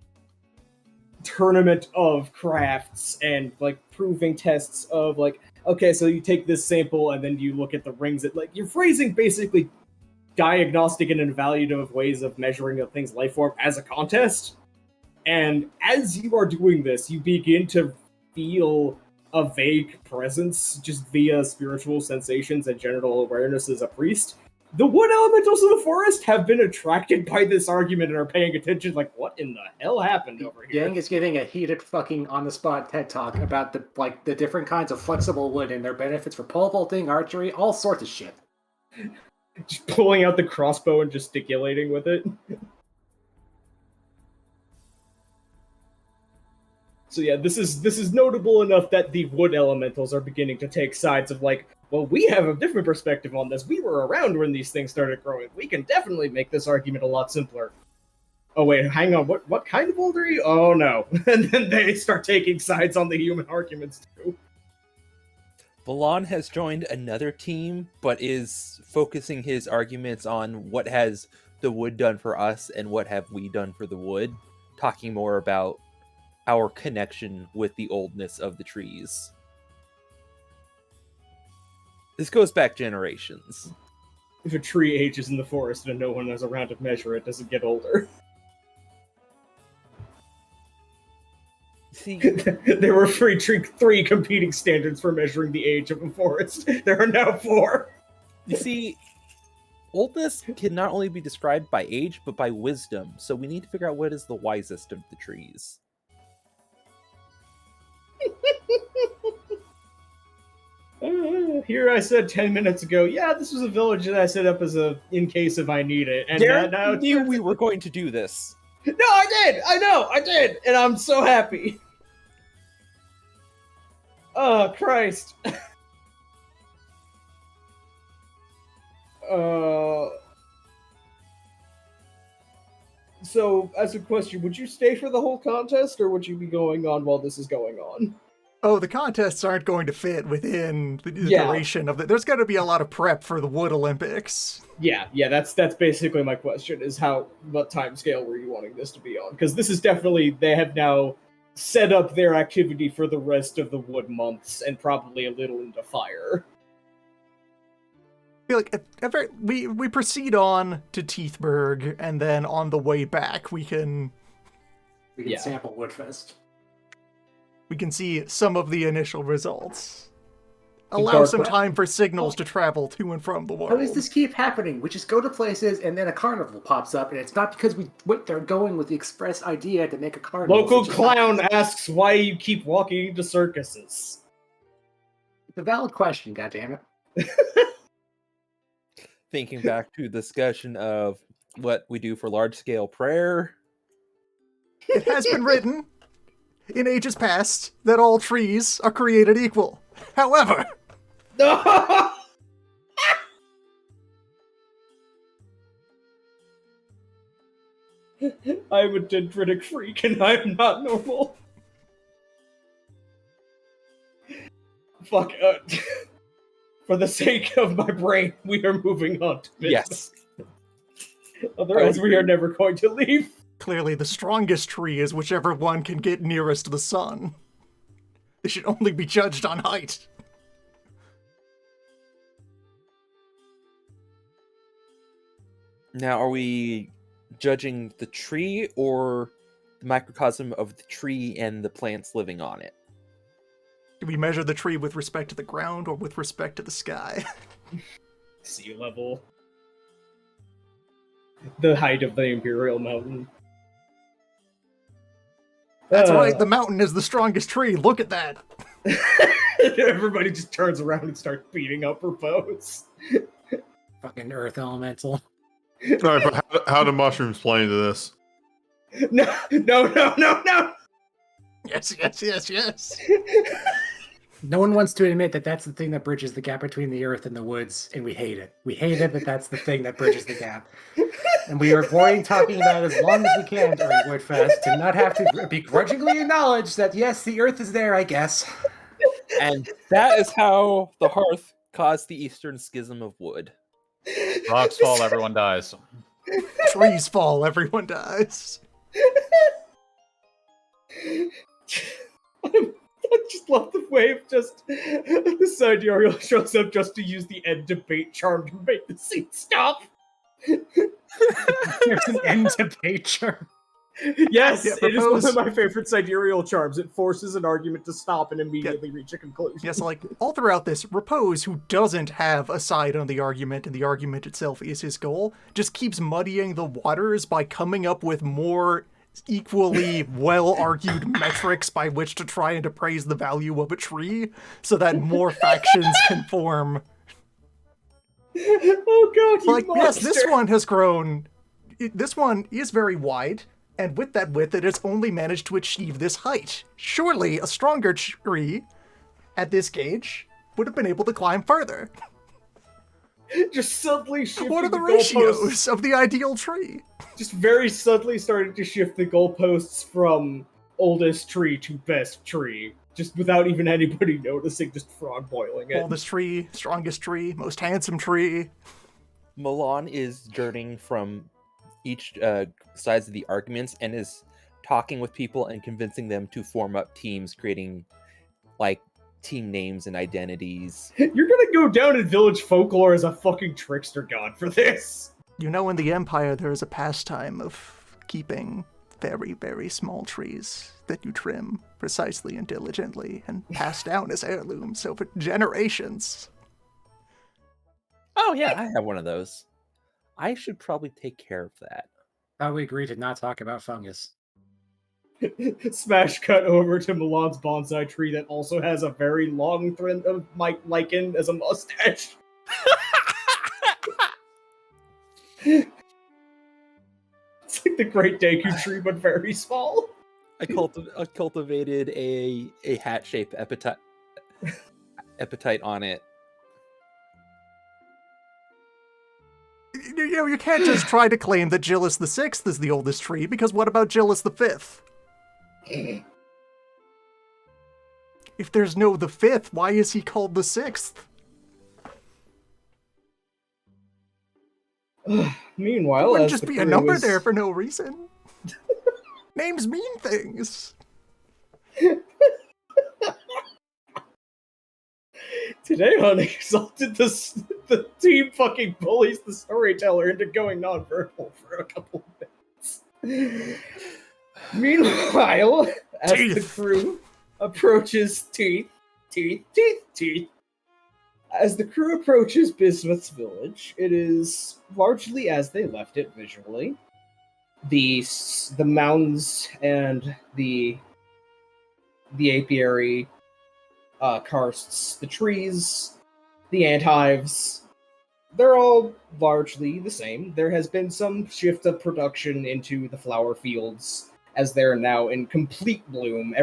Speaker 1: tournament of crafts and, like, proving tests of, like, okay, so you take this sample and then you look at the rings. Like, you're phrasing basically diagnostic and evaluative ways of measuring a thing's life form as a contest. And as you are doing this, you begin to feel a vague presence just via spiritual sensations and general awareness as a priest. The wood elementals of the forest have been attracted by this argument and are paying attention, like, what in the hell happened over here?
Speaker 7: Yang is giving a heated fucking on-the-spot TED Talk about the different kinds of flexible wood and their benefits for pole vaulting, archery, all sorts of shit.
Speaker 1: Just pulling out the crossbow and gesticulating with it. So yeah, this is notable enough that the wood elementals are beginning to take sides of like, well, we have a different perspective on this. We were around when these things started growing. We can definitely make this argument a lot simpler. Oh wait, hang on. What kind of old are you? Oh no. And then they start taking sides on the human arguments too.
Speaker 4: Valon has joined another team, but is focusing his arguments on what has the wood done for us and what have we done for the wood, talking more about our connection with the oldness of the trees. This goes back generations.
Speaker 1: If a tree ages in the forest and no one is around to measure it, does it get older?
Speaker 4: See,
Speaker 1: There were three competing standards for measuring the age of a forest. There are now 4.
Speaker 4: you see, oldness can not only be described by age, but by wisdom. So we need to figure out what is the wisest of the trees.
Speaker 1: Here I said 10 minutes ago, yeah, this was a village that I set up as a in case if I need it. And
Speaker 4: Darren
Speaker 1: now
Speaker 4: knew we were going to do this.
Speaker 1: No, I did! I know, I did! And I'm so happy. Oh, Christ. So, as a question, would you stay for the whole contest, or would you be going on while this is going on?
Speaker 2: Oh, the contests aren't going to fit within the
Speaker 1: Yeah.
Speaker 2: duration of it. There's got to be a lot of prep for the Wood Olympics.
Speaker 1: Yeah, that's basically my question, is what time scale were you wanting this to be on? Because this is definitely, they have now set up their activity for the rest of the wood months, and probably a little into fire.
Speaker 2: I feel like we proceed on to Teethburg, and then on the way back we can
Speaker 1: Yeah.
Speaker 7: sample Woodfest.
Speaker 2: see some of the initial results.
Speaker 1: The
Speaker 2: Allow
Speaker 1: dark
Speaker 2: some
Speaker 1: web.
Speaker 2: time for signals to travel to and from the world.
Speaker 7: How does this keep happening? We just go to places and then a carnival pops up, and it's not because they're going with the express idea to make a carnival.
Speaker 1: Local
Speaker 7: It's just
Speaker 1: clown asks why you keep walking into circuses.
Speaker 7: It's a valid question, goddammit.
Speaker 4: Thinking back to the discussion of what we do for large-scale prayer.
Speaker 2: It has been written in ages past that all trees are created equal. However,
Speaker 1: I'm a dendritic freak and I'm not normal. Fuck. For the sake of my brain, we are moving on to business.
Speaker 4: Yes.
Speaker 1: Otherwise, we are never going to leave.
Speaker 2: clearly the strongest tree is whichever one can get nearest the sun. They should only be judged on height.
Speaker 4: Now, are we judging the tree or the microcosm of the tree and the plants living on it?
Speaker 2: Do we measure the tree with respect to the ground or with respect to the sky?
Speaker 1: Sea level. The height of the Imperial Mountain.
Speaker 2: That's right, the mountain is the strongest tree. Look at that.
Speaker 1: Everybody just turns around and starts beating up her bows.
Speaker 3: Fucking earth elemental.
Speaker 6: All right, but how do mushrooms play into this?
Speaker 1: No.
Speaker 2: Yes.
Speaker 3: No one wants to admit that that's the thing that bridges the gap between the earth and the woods, and we hate it. We hate it that that's the thing that bridges the gap. And we are avoiding talking about it as long as we can during Woodfest to not have to begrudgingly acknowledge that, yes, the earth is there, I guess.
Speaker 4: And that is how the hearth caused the Eastern Schism of wood.
Speaker 8: Rocks fall, everyone dies.
Speaker 2: Trees fall, everyone dies.
Speaker 1: I just love the way of just the sidereal shows up just to use the end debate charm to make the scene stop.
Speaker 3: There's an end debate charm.
Speaker 1: Yes,
Speaker 2: Yeah,
Speaker 1: it is one
Speaker 2: propose-
Speaker 1: of my favorite sidereal charms. It forces an argument to stop and immediately reach a conclusion.
Speaker 2: Yes, like, all throughout this, Repose, who doesn't have a side on the argument, and the argument itself is his goal, just keeps muddying the waters by coming up with more equally well-argued metrics by which to try and appraise the value of a tree, so that more factions can form.
Speaker 1: Oh god, you
Speaker 2: Like,
Speaker 1: monster.
Speaker 2: yes, this one has grown. This one is very wide, And with that width, it has only managed to achieve this height. Surely a stronger tree at this gauge would have been able to climb further.
Speaker 1: Just suddenly shifting
Speaker 2: What are the
Speaker 1: goalposts.
Speaker 2: ratios of the ideal tree?
Speaker 1: Just very subtly starting to shift the goalposts from oldest tree to best tree. Just without even anybody noticing, just frog boiling it.
Speaker 2: Oldest tree, strongest tree, most handsome tree.
Speaker 4: Milan is journeying from each sides of the arguments and is talking with people and convincing them to form up teams, creating like team names and identities.
Speaker 1: You're gonna go down in village folklore as a fucking trickster god for this.
Speaker 2: You know, in the Empire, there is a pastime of keeping very, very small trees that you trim precisely and diligently and pass down as heirlooms over generations.
Speaker 4: Oh yeah, I have one of those. I should probably take care of that.
Speaker 3: How we agree to not talk about fungus.
Speaker 1: Smash cut over to Milan's bonsai tree that also has a very long thread of lichen as a mustache. It's like the Great Deku tree, but very small.
Speaker 4: I cultivated a hat-shaped epitite on it.
Speaker 2: You know, you can't just try to claim that Gillis the Sixth is the oldest tree, because what about Gillis the Fifth? If there's no the Fifth, why is he called the Sixth?
Speaker 1: Meanwhile,
Speaker 2: It wouldn't
Speaker 1: as
Speaker 2: just
Speaker 1: the
Speaker 2: be a
Speaker 1: crew
Speaker 2: number
Speaker 1: is-
Speaker 2: there for no reason. Names mean things.
Speaker 1: Today on Exalted, the team fucking bullies the storyteller into going nonverbal for a couple of minutes. Meanwhile, as the
Speaker 2: Teeth.
Speaker 1: crew approaches teeth. As the crew approaches Bismuth's village, it is largely as they left it visually. The mounds and the apiary karsts, the trees, the ant hives, they're all largely the same. There has been some shift of production into the flower fields as they're now in complete bloom.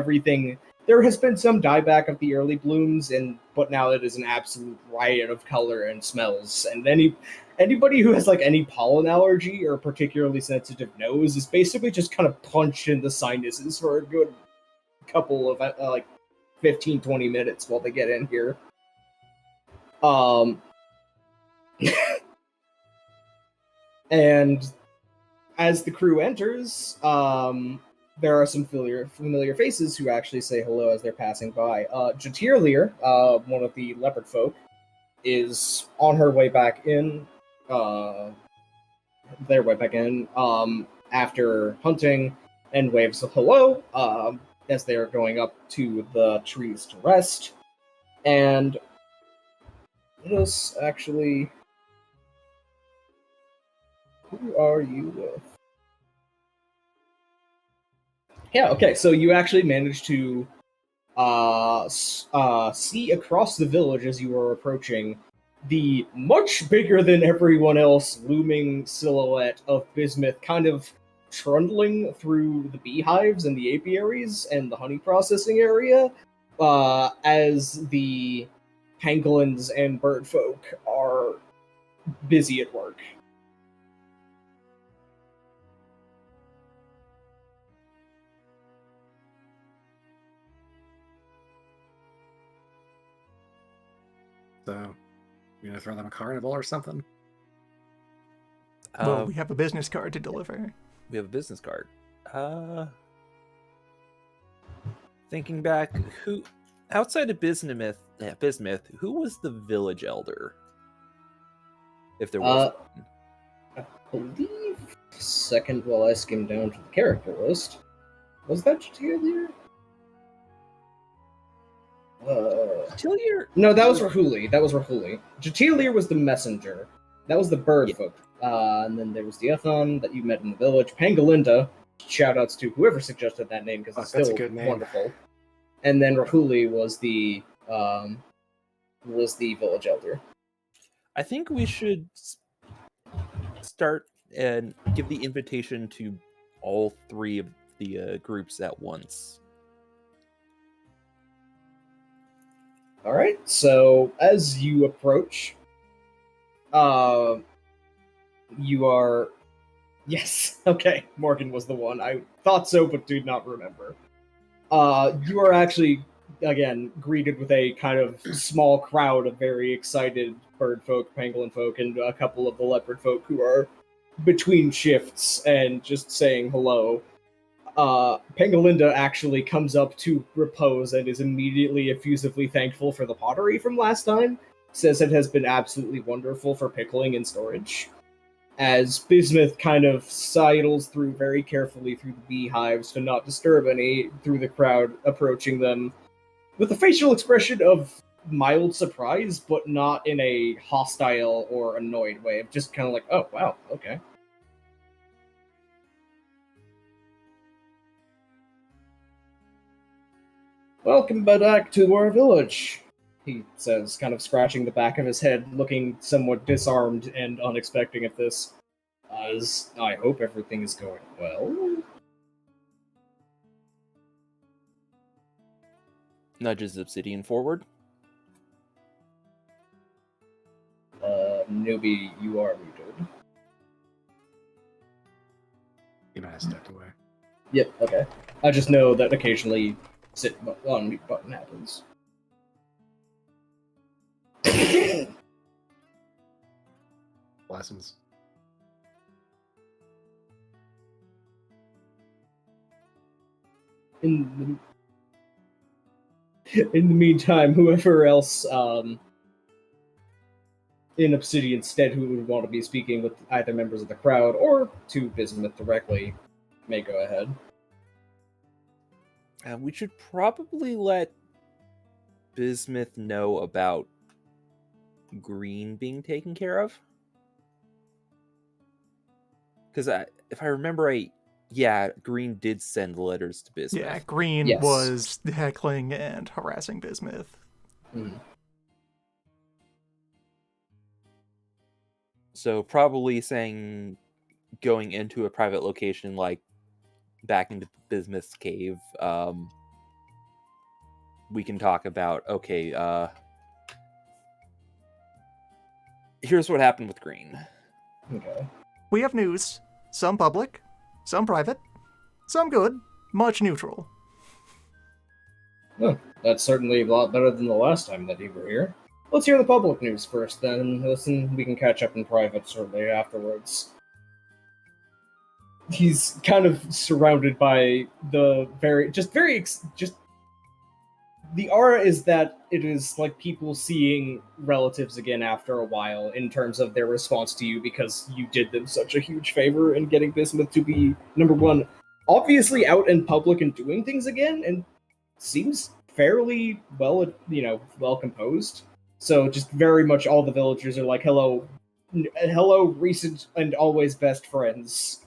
Speaker 1: There has been some dieback of the early blooms, but now it is an absolute riot of color and smells. And anybody who has like any pollen allergy or particularly sensitive nose is basically just kind of punched in the sinuses for a good couple of 15-20 minutes while they get in here. And as the crew enters, there are some familiar faces who actually say hello as they're passing by. Jatirlir, one of the leopard folk, is on her way back in. Their way back in after hunting and waves a hello as they are going up to the trees to rest. And this actually, who are you with? Yeah, okay, so you actually managed to see across the village as you are approaching the much bigger than everyone else looming silhouette of Bismuth kind of trundling through the beehives and the apiaries and the honey processing area as the pangolins and bird folk are busy at work.
Speaker 3: So, you gonna throw them a carnival or something?
Speaker 2: Well, we have a business card to deliver.
Speaker 4: We have a business card. Thinking back, who outside of Bismuth, who was the village elder? If there was one.
Speaker 1: I believe second while I skim down to the character list. Was that Jatirlir?
Speaker 4: Jatirlir?
Speaker 1: No, that was Rahuli. Jatirlir was the messenger. That was the bird
Speaker 4: Yeah.
Speaker 1: folk. And then there was the Ethon that you met in the village. Pangalinda. Shoutouts to whoever suggested that name because it's
Speaker 3: that's a
Speaker 1: still
Speaker 3: good name.
Speaker 1: wonderful. And then Rahuli was the village elder.
Speaker 4: I think we should start and give the invitation to all three of the groups at once.
Speaker 1: All right. So as you approach, you are. Yes. Okay. Morgan was the one. I thought so, but did not remember. You are actually again greeted with a kind of small crowd of very excited bird folk, pangolin folk, and a couple of the leopard folk who are between shifts and just saying hello. Pangalinda actually comes up to repose and is immediately effusively thankful for the pottery from last time. Says it has been absolutely wonderful for pickling and storage. As Bismuth kind of sidles through very carefully through the beehives to not disturb any through the crowd approaching them with a facial expression of mild surprise, but not in a hostile or annoyed way. Just kind of like, oh, wow, okay. Welcome back to our village, he says, kind of scratching the back of his head, looking somewhat disarmed and unexpecting at this. As I hope everything is going well.
Speaker 4: Nudges Obsidian forward.
Speaker 1: Newbie, you are muted.
Speaker 3: You might have stepped away.
Speaker 1: Yep, okay. I just know that occasionally on mute button happens.
Speaker 3: Lessons.
Speaker 1: In the meantime, whoever else in Obsidian's stead who would want to be speaking with either members of the crowd or to Bismuth directly may go ahead.
Speaker 4: We should probably let Bismuth know about Green being taken care of. Because if I remember right, yeah, Green did send letters to Bismuth.
Speaker 2: Yeah, Green
Speaker 1: Yes.
Speaker 2: was heckling and harassing Bismuth.
Speaker 1: Mm.
Speaker 4: So probably saying going into a private location like back into Bismuth's cave, we can talk about, okay, here's what happened with Green.
Speaker 1: Okay.
Speaker 2: We have news. Some public, some private, some good, much neutral.
Speaker 1: Oh, that's certainly a lot better than the last time that you were here. Let's hear the public news first, then. Listen, we can catch up in private shortly afterwards. He's kind of surrounded by the the aura is that it is like people seeing relatives again after a while in terms of their response to you because you did them such a huge favor in getting Bismuth to be, number one, obviously out in public and doing things again, and seems fairly well composed. So just very much all the villagers are like, hello, recent and always best friends.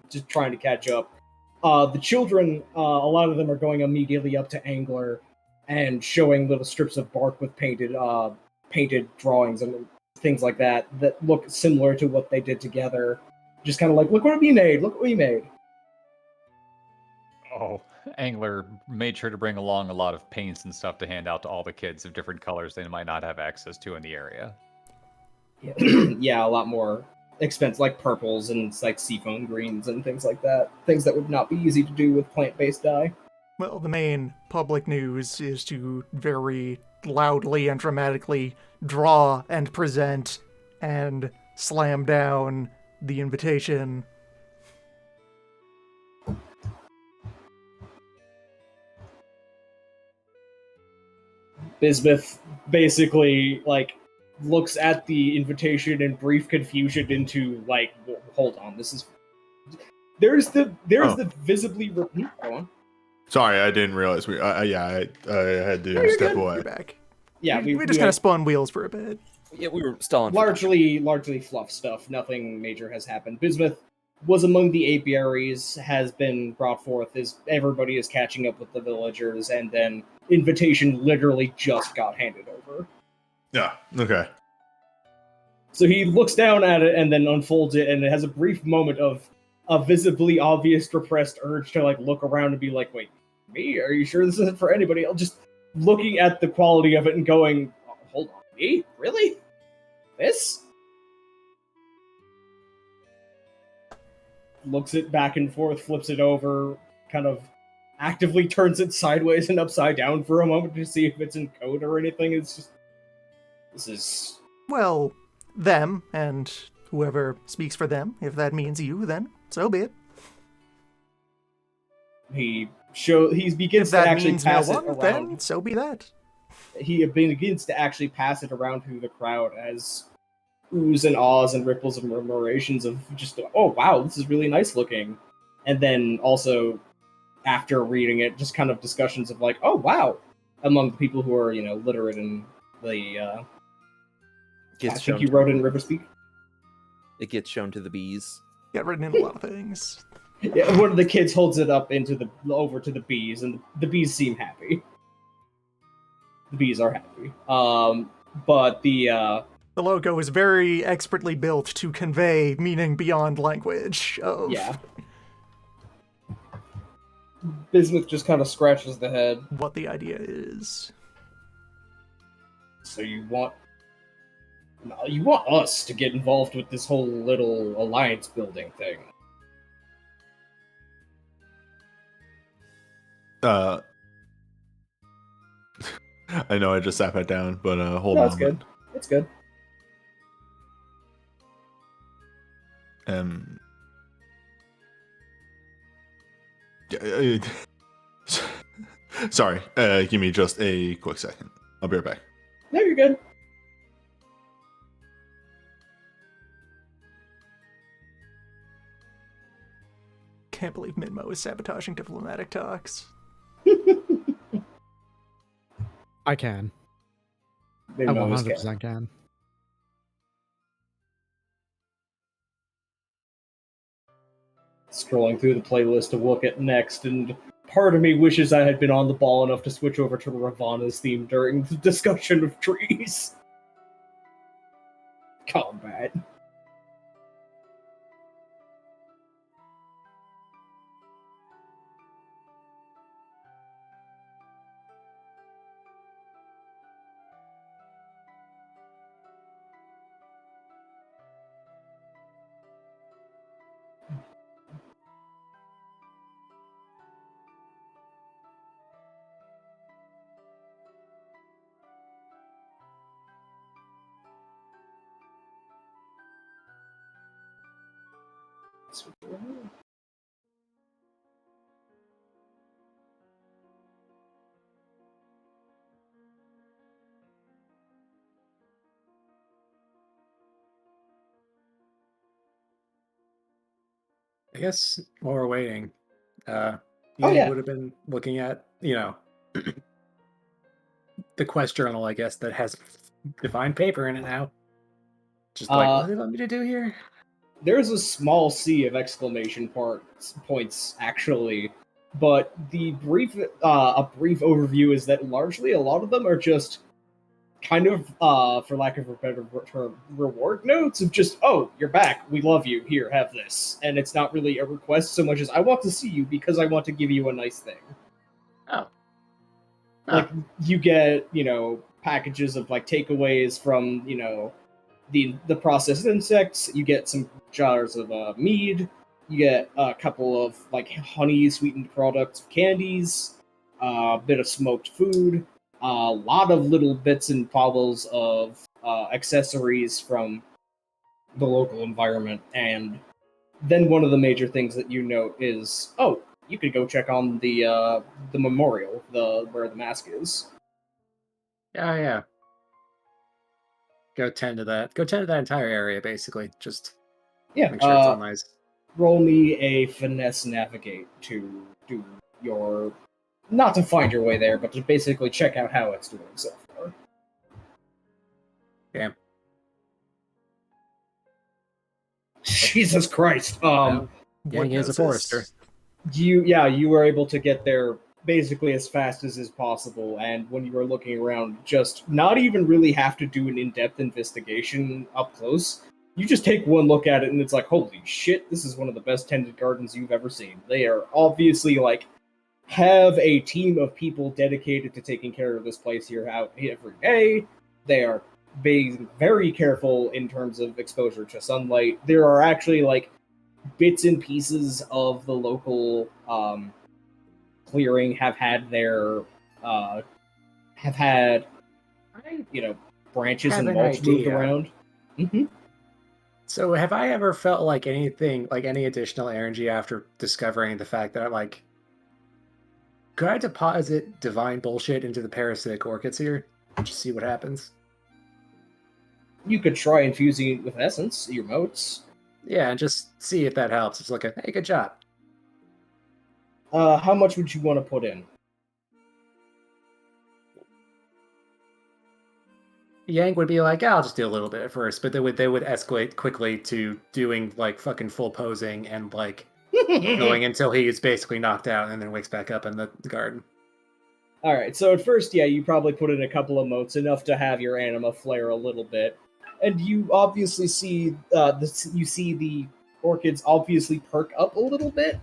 Speaker 1: Just trying to catch up. The children, a lot of them are going immediately up to Angler and showing little strips of bark with painted drawings and things like that look similar to what they did together. Just kind of like, look what we made, look what we made.
Speaker 8: Oh, Angler made sure to bring along a lot of paints and stuff to hand out to all the kids of different colors they might not have access to in the area.
Speaker 1: Yeah, a lot more expensive, like purples and like seafoam greens and things like that. Things that would not be easy to do with plant-based dye.
Speaker 2: Well, the main public news is to very loudly and dramatically draw and present and slam down the invitation.
Speaker 1: Bismuth basically looks at the invitation in brief confusion into hold on, this is there's the visibly go on.
Speaker 6: Sorry, I didn't realize I had to step away.
Speaker 2: You're back.
Speaker 1: Yeah,
Speaker 2: we just kind of spun wheels for a bit.
Speaker 4: Yeah, we were stalling.
Speaker 1: Largely fluff stuff. Nothing major has happened. Bismuth was among the apiaries, has been brought forth as everybody is catching up with the villagers, and then invitation literally just got handed over.
Speaker 6: Yeah, okay.
Speaker 1: So he looks down at it and then unfolds it, and it has a brief moment of a visibly obvious repressed urge to like look around and be like, wait, me? Are you sure this isn't for anybody else? Just looking at the quality of it and going, oh, hold on, me? Really? This? Looks it back and forth, flips it over, kind of actively turns it sideways and upside down for a moment to see if it's in code or anything. It's just, this is...
Speaker 2: Well, them, and whoever speaks for them, if that means you, then so be it.
Speaker 1: He
Speaker 2: If
Speaker 1: begins to
Speaker 2: that
Speaker 1: actually
Speaker 2: means no
Speaker 1: pass it
Speaker 2: one,
Speaker 1: around.
Speaker 2: then so be that.
Speaker 1: He begins to actually pass it around through the crowd as oohs and ahs and ripples and murmurations of just, oh wow, this is really nice looking. And then also, after reading it, just kind of discussions of like, oh wow, among the people who are, literate in the, I
Speaker 4: Gets
Speaker 1: think
Speaker 4: shown
Speaker 1: you
Speaker 4: to
Speaker 1: wrote it in Riverspeak.
Speaker 4: It gets shown to the bees.
Speaker 2: Get written in a lot of things.
Speaker 1: Yeah, one of the kids holds it up over to the bees, and the bees seem happy. The bees are happy. But the
Speaker 2: logo is very expertly built to convey meaning beyond language.
Speaker 1: yeah. Bismuth just kind of scratches the head.
Speaker 2: What the idea is.
Speaker 1: So you want us to get involved with this whole little alliance building thing?
Speaker 6: I know I just sat back down, but hold
Speaker 1: No,
Speaker 6: on.
Speaker 1: that's good. It's good.
Speaker 6: Yeah, sorry, give me just a quick second. I'll be right back.
Speaker 1: No, you're good.
Speaker 2: Can't believe Minmo is sabotaging diplomatic talks.
Speaker 5: I can. I
Speaker 1: Minmo is
Speaker 5: 100% can.
Speaker 1: scrolling through the playlist to look at next, and part of me wishes I had been on the ball enough to switch over to Ravana's theme during the discussion of trees. Combat.
Speaker 3: I guess while we're waiting,
Speaker 1: Oh,
Speaker 3: you
Speaker 1: yeah.
Speaker 3: would have been looking at, the quest journal, I guess, that has defined paper in it now. Just like, what do they want me to do here?
Speaker 1: There's a small sea of exclamation points, actually, but a brief overview is that largely a lot of them are just kind of, for lack of a better term, reward notes of just, oh, you're back, we love you, here, have this. And it's not really a request so much as, I want to see you because I want to give you a nice thing.
Speaker 3: Oh.
Speaker 1: Like, you get, packages of, like, takeaways from, the processed insects, you get some jars of mead, you get a couple of, like, honey-sweetened products, candies, a bit of smoked food, a lot of little bits and baubles of accessories from the local environment, and then one of the major things that you note is, oh, you could go check on the memorial, where the mask is.
Speaker 3: Yeah. Go tend to that. Go tend to that entire area, basically. Just
Speaker 1: Yeah,
Speaker 3: make sure it's all nice.
Speaker 1: roll me a finesse navigate to do your, not to find your way there, but to basically check out how it's doing so far.
Speaker 3: Damn.
Speaker 1: Jesus Christ.
Speaker 3: Yang is a forester.
Speaker 1: You were able to get there basically as fast as is possible, and when you were looking around, just not even really have to do an in-depth investigation up close. You just take one look at it and it's like, holy shit, this is one of the best tended gardens you've ever seen. They are obviously like have a team of people dedicated to taking care of this place here out every day. They are being very careful in terms of exposure to sunlight. There are actually like bits and pieces of the local clearing have had their have had
Speaker 3: I
Speaker 1: branches
Speaker 3: have
Speaker 1: and
Speaker 3: an
Speaker 1: mulch moved
Speaker 3: idea.
Speaker 1: around. Mm-hmm.
Speaker 3: So have I ever felt like anything, like any additional energy after discovering the fact that I'm like, could I deposit divine bullshit into the parasitic orchids here? Just see what happens.
Speaker 1: You could try infusing it with essence, your motes.
Speaker 3: Yeah, and just see if that helps. It's like a, hey, good job.
Speaker 1: How much would you want to put in?
Speaker 3: Yang would be like, I'll just do a little bit at first, but they would escalate quickly to doing like fucking full posing and like going until he is basically knocked out and then wakes back up in the garden.
Speaker 1: All right, so at first, yeah, you probably put in a couple of motes, enough to have your anima flare a little bit, and you obviously see you see the orchids obviously perk up a little bit.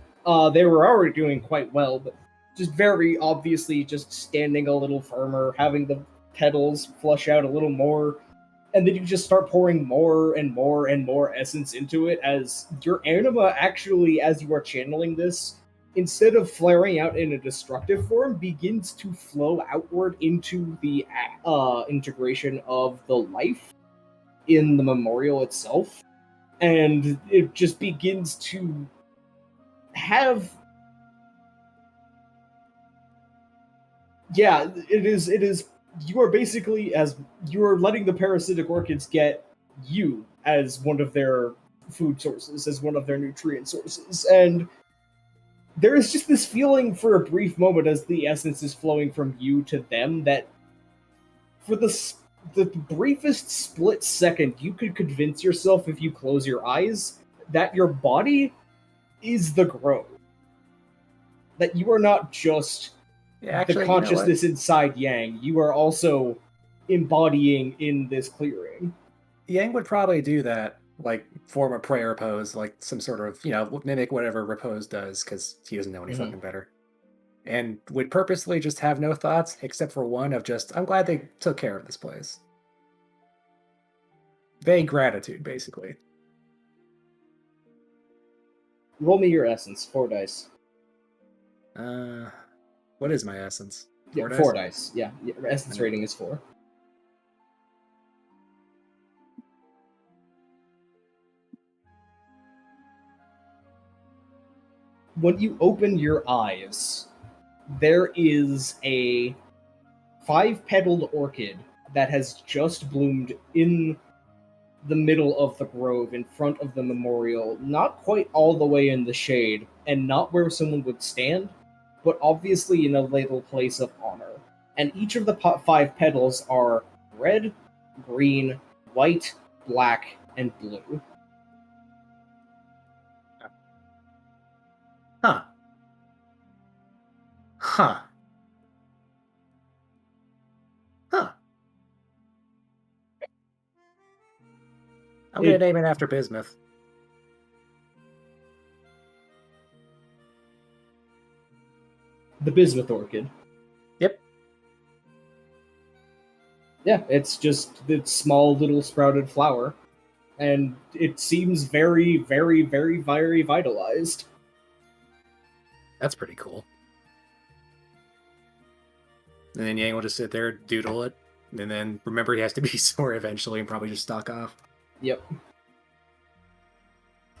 Speaker 1: They were already doing quite well, but just very obviously just standing a little firmer, having the petals flush out a little more, and then you just start pouring more and more and more essence into it as your anima actually, as you are channeling this, instead of flaring out in a destructive form, begins to flow outward into the integration of the life in the memorial itself. And it just begins to have. Yeah, it is. You are basically, as you are letting the parasitic orchids get you as one of their food sources, as one of their nutrient sources. And there is just this feeling for a brief moment as the essence is flowing from you to them that for the briefest split second, you could convince yourself, if you close your eyes, that your body is the grove. That you are not just
Speaker 3: Yeah, actually,
Speaker 1: the consciousness inside Yang, you are also embodying in this clearing.
Speaker 3: Yang would probably do that, like form a prayer pose, like some sort of, mimic whatever repose does, because he doesn't know any fucking better. And would purposely just have no thoughts, except for one of just, I'm glad they took care of this place. Vague gratitude, basically.
Speaker 1: Roll me your essence, 4 dice.
Speaker 3: What is my essence?
Speaker 1: Yeah, 4 dice. Yeah, your essence rating is 4. When you open your eyes, there is a 5-petaled orchid that has just bloomed in the middle of the grove in front of the memorial, not quite all the way in the shade, and not where someone would stand, but obviously in a little place of honor. And each of the 5 petals are red, green, white, black, and blue.
Speaker 3: Huh. Huh. Huh. I'm going to name it after Bismuth.
Speaker 1: The bismuth orchid.
Speaker 3: Yep.
Speaker 1: Yeah, it's just the small little sprouted flower. And it seems very, very, very, very vitalized.
Speaker 3: That's pretty cool. And then Yang will just sit there, doodle it, and then remember he has to be sore eventually and probably just stalk off.
Speaker 1: Yep.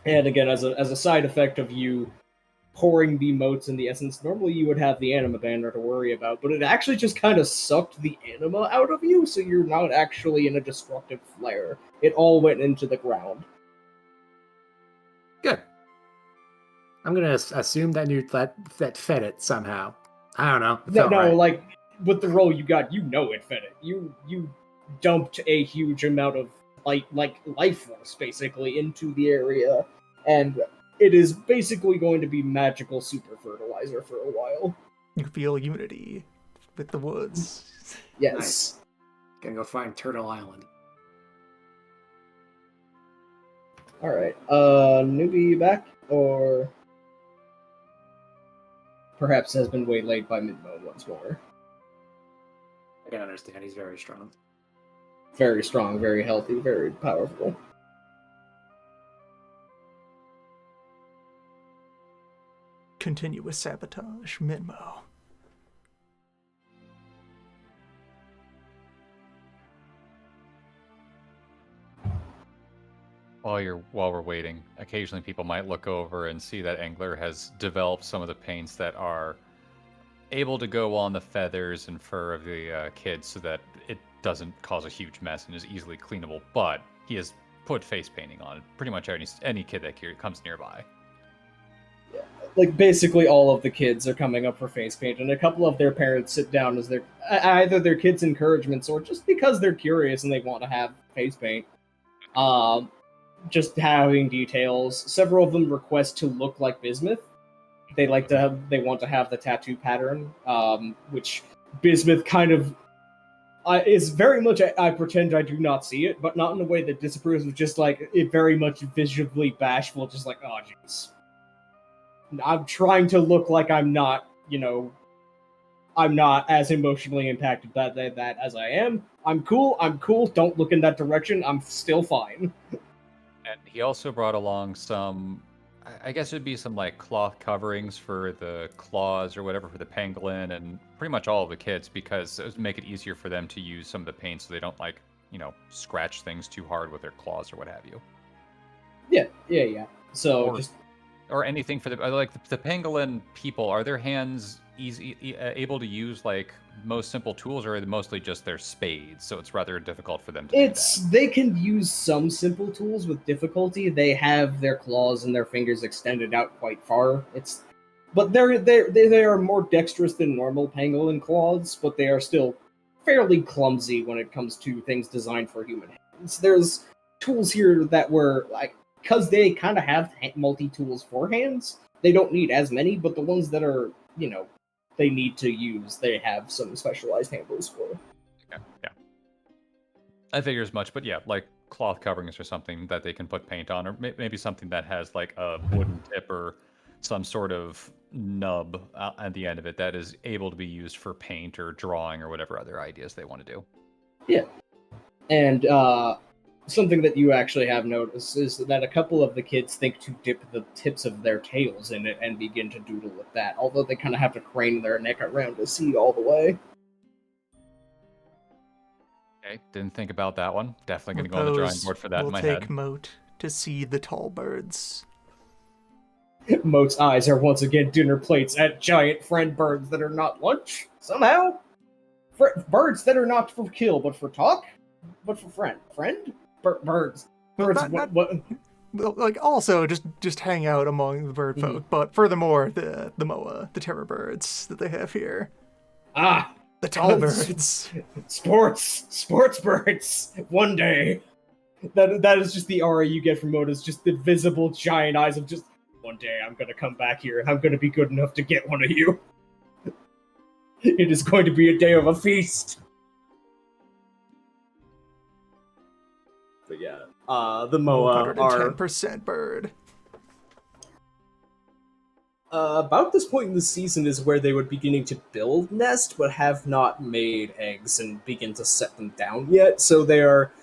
Speaker 1: And again, as a side effect of you pouring the motes and the essence, normally you would have the anima banner to worry about, but it actually just kind of sucked the anima out of you, so you're not actually in a destructive flare. It all went into the ground.
Speaker 3: Good. I'm gonna assume that fed it somehow. I don't know. It felt right.
Speaker 1: Like with the roll you got, it fed it. You dumped a huge amount of life force basically into the area, and it is basically going to be magical super fertilizer for a while.
Speaker 2: You feel unity with the woods.
Speaker 1: Yes.
Speaker 3: Nice. Gonna go find Turtle Island.
Speaker 1: All right. Newbie, you back, or perhaps has been waylaid by Midmo once more.
Speaker 7: I can understand. He's very strong.
Speaker 1: Very strong, very healthy, very powerful.
Speaker 2: Continuous sabotage, Minmo.
Speaker 8: While we're waiting, occasionally people might look over and see that Angler has developed some of the paints that are able to go on the feathers and fur of the kids, so that it doesn't cause a huge mess and is easily cleanable. But he has put face painting on pretty much any kid that comes nearby.
Speaker 1: Like, basically all of the kids are coming up for face paint, and a couple of their parents sit down as either their kids' encouragements or just because they're curious and they want to have face paint. Just having details. Several of them request to look like Bismuth. They want to have the tattoo pattern, which Bismuth kind of is very much. I pretend I do not see it, but not in a way that disapproves. Of just like it, very much visibly bashful. Just like, oh jeez, I'm trying to look like I'm not, I'm not as emotionally impacted by that as I am. I'm cool. Don't look in that direction. I'm still fine.
Speaker 8: And he also brought along some, I guess it'd be some like cloth coverings for the claws or whatever for the pangolin and pretty much all of the kids, because it would make it easier for them to use some of the paint so they don't scratch things too hard with their claws or what have you.
Speaker 1: Yeah. So
Speaker 8: or anything for the pangolin people. Are their hands able to use like most simple tools, or are they mostly just their spades? So it's rather difficult for them to do that.
Speaker 1: They can use some simple tools with difficulty. They have their claws and their fingers extended out quite far. But they are more dexterous than normal pangolin claws, but they are still fairly clumsy when it comes to things designed for human hands. There's tools here that were like, because they kind of have multi-tools for hands, they don't need as many, but the ones that are, they need to use, they have some specialized handles for.
Speaker 8: Yeah. I figure as much, but yeah, like cloth coverings or something that they can put paint on, or maybe something that has like a wooden tip or some sort of nub at the end of it that is able to be used for paint or drawing or whatever other ideas they want to do.
Speaker 1: Yeah. And something that you actually have noticed is that a couple of the kids think to dip the tips of their tails in it and begin to doodle with that, although they kind of have to crane their neck around to see all the way.
Speaker 8: Okay, didn't think about that one. Definitely going to go on the drawing board for that in my head.
Speaker 2: We'll take Moat to see the tall birds.
Speaker 1: Moat's eyes are once again dinner plates at giant friend birds that are not lunch, somehow. Birds that are not for kill, but for talk? But for friend? Birds. Birds, what?
Speaker 2: Like, also, just hang out among the bird folk, but furthermore, the moa, the terror birds that they have here.
Speaker 1: Ah!
Speaker 2: The tall birds.
Speaker 1: Sports birds! One day. That is just the aura you get from Mota's, just the visible giant eyes of just, one day I'm gonna come back here and I'm gonna be good enough to get one of you. It is going to be a day of a feast. But yeah, the moa are
Speaker 2: 110% bird.
Speaker 1: About this point in the season is where they were beginning to build nest, but have not made eggs and begin to set them down yet. So they are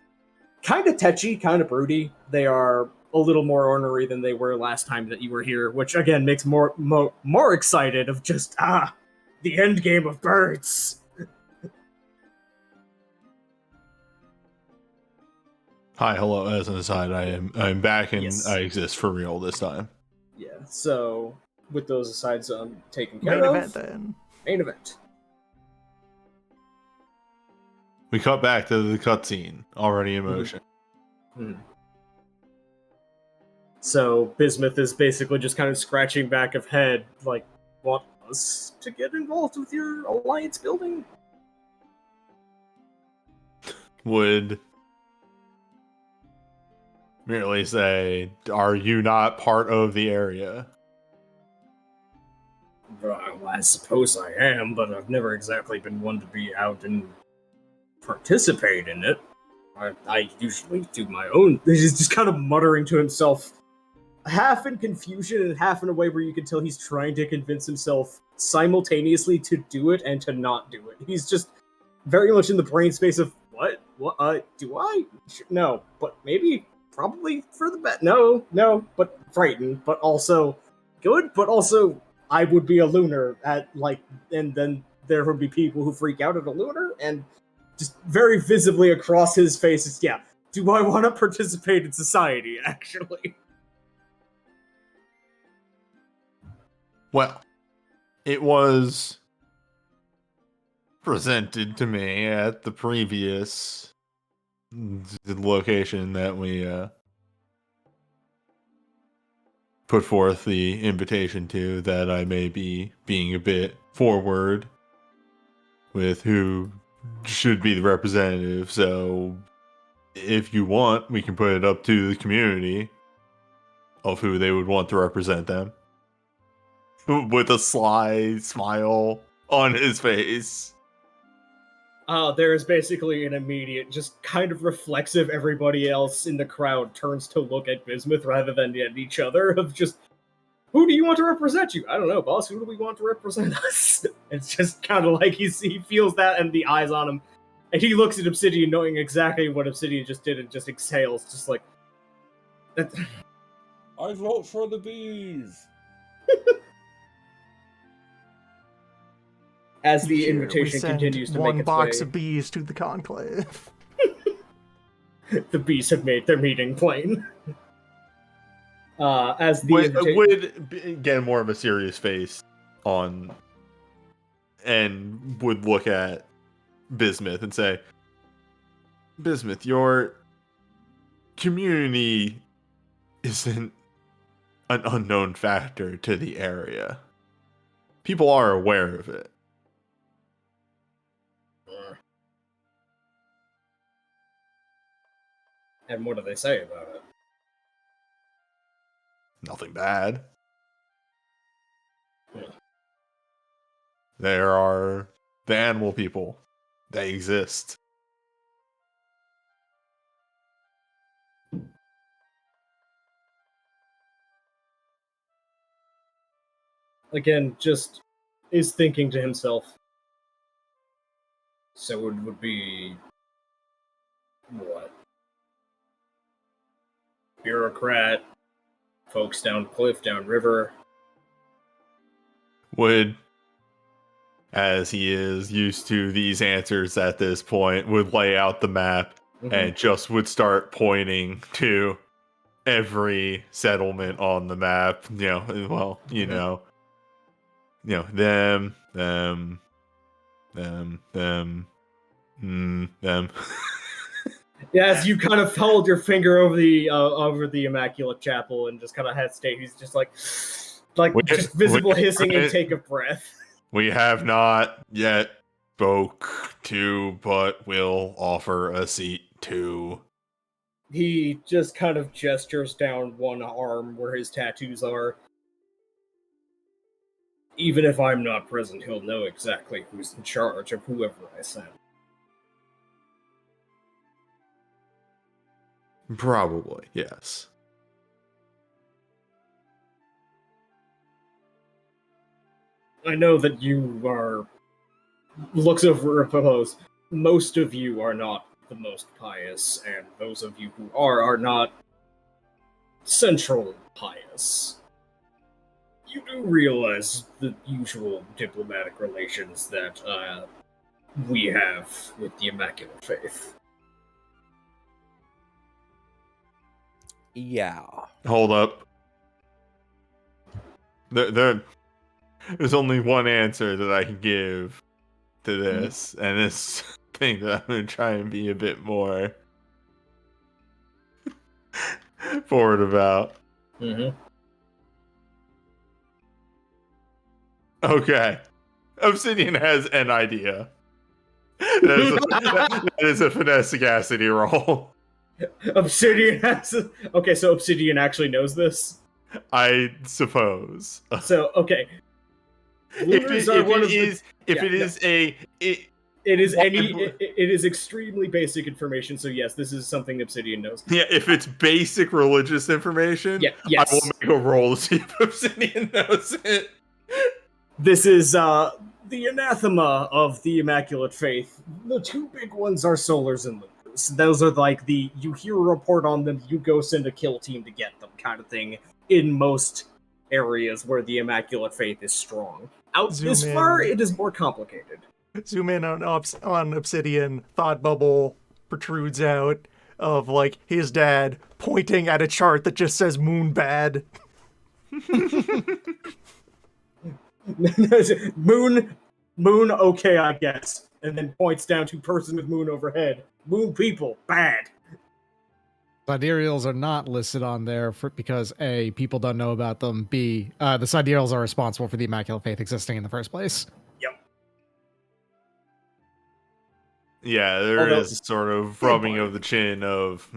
Speaker 1: kind of tetchy, kind of broody. They are a little more ornery than they were last time that you were here, which again makes more excited of just the end game of birds.
Speaker 6: Hi, hello. As an aside, I'm back and
Speaker 1: Yes.
Speaker 6: I exist for real this time.
Speaker 1: Yeah. So with those asides taken care
Speaker 2: Main
Speaker 1: of,
Speaker 2: event then.
Speaker 1: main event.
Speaker 6: We cut back to the cutscene already in motion.
Speaker 1: So Bismuth is basically just kind of scratching back of head, like, want us to get involved with your alliance building?
Speaker 6: Would merely say, are you not part of the area?
Speaker 1: Well, I suppose I am, but I've never exactly been one to be out and participate in it. I usually do my own. He's just kind of muttering to himself, half in confusion and half in a way where you can tell he's trying to convince himself simultaneously to do it and to not do it. He's just very much in the brain space of, what? Do I? No, but maybe, probably for the best. No, but frightened, but also good, but also I would be a lunar and then there would be people who freak out at a lunar, and just very visibly across his face is, yeah, do I want to participate in society, actually?
Speaker 6: Well, it was presented to me at the previous location that we put forth the invitation to, that I may be being a bit forward with who should be the representative. So if you want, we can put it up to the community of who they would want to represent them. With a sly smile on his face.
Speaker 1: There is basically an immediate, just kind of reflexive, everybody else in the crowd turns to look at Bismuth rather than at each other, of just, who do you want to represent you? I don't know, boss, who do we want to represent us? It's just kind of like he feels that and the eyes on him, and he looks at Obsidian knowing exactly what Obsidian just did and just exhales, just like,
Speaker 9: I vote for the bees!
Speaker 1: As the
Speaker 2: Here,
Speaker 1: invitation
Speaker 2: we send
Speaker 1: continues to
Speaker 2: one
Speaker 1: make its
Speaker 2: box
Speaker 1: way,
Speaker 2: of bees to the conclave.
Speaker 1: the bees have made their meeting plain. As the
Speaker 6: would get more of a serious face on, and would look at Bismuth and say, Bismuth, your community isn't an unknown factor to the area. People are aware of it.
Speaker 1: And what do they say about it?
Speaker 6: Nothing bad.
Speaker 1: Yeah.
Speaker 6: There are the animal people. They exist.
Speaker 1: Again, just is thinking to himself. So it would be what? Bureaucrat, folks down cliff, down river.
Speaker 6: Would, as he is used to these answers at this point, would lay out the map and just would start pointing to every settlement on the map. Them.
Speaker 1: Yeah, as you kind of hold your finger over the Immaculate Chapel and just kind of hesitate, he's just like just visible hissing and take a breath.
Speaker 6: We have not yet spoke to, but will offer a seat to.
Speaker 1: He just kind of gestures down one arm where his tattoos are. Even if I'm not present, he'll know exactly who's in charge of whoever I send.
Speaker 6: Probably, yes.
Speaker 1: I know that you are... Looks over at Popos. Most of you are not the most pious, and those of you who are not central pious. You do realize the usual diplomatic relations that we have with the Immaculate Faith.
Speaker 4: Yeah.
Speaker 6: Hold up. There's only one answer that I can give to this, and this thing that I'm going to try and be a bit more forward about. Okay. Obsidian has an idea. That is a finesse sagacity roll.
Speaker 1: Obsidian has... Okay, so Obsidian actually knows this?
Speaker 6: I suppose.
Speaker 1: So, okay. It is extremely basic information, so yes, this is something Obsidian knows.
Speaker 6: Yeah, if it's basic religious information,
Speaker 1: Yeah, yes.
Speaker 6: I will make a roll to see if Obsidian knows it.
Speaker 1: This is the anathema of the Immaculate Faith. The two big ones are Solars and Lupus. Those are like you hear a report on them, you go send a kill team to get them kind of thing in most areas where the Immaculate Faith is strong. Out this far, it is more complicated.
Speaker 2: Zoom in on Obsidian, thought bubble protrudes out of like his dad pointing at a chart that just says moon bad.
Speaker 1: moon, okay, I guess. And then points down to person with moon overhead. Moon people, bad.
Speaker 5: Sidereals are not listed on there because A, people don't know about them. B, the Sidereals are responsible for the Immaculate Faith existing in the first place.
Speaker 1: Yep.
Speaker 6: Yeah, there is sort of rubbing of the chin of.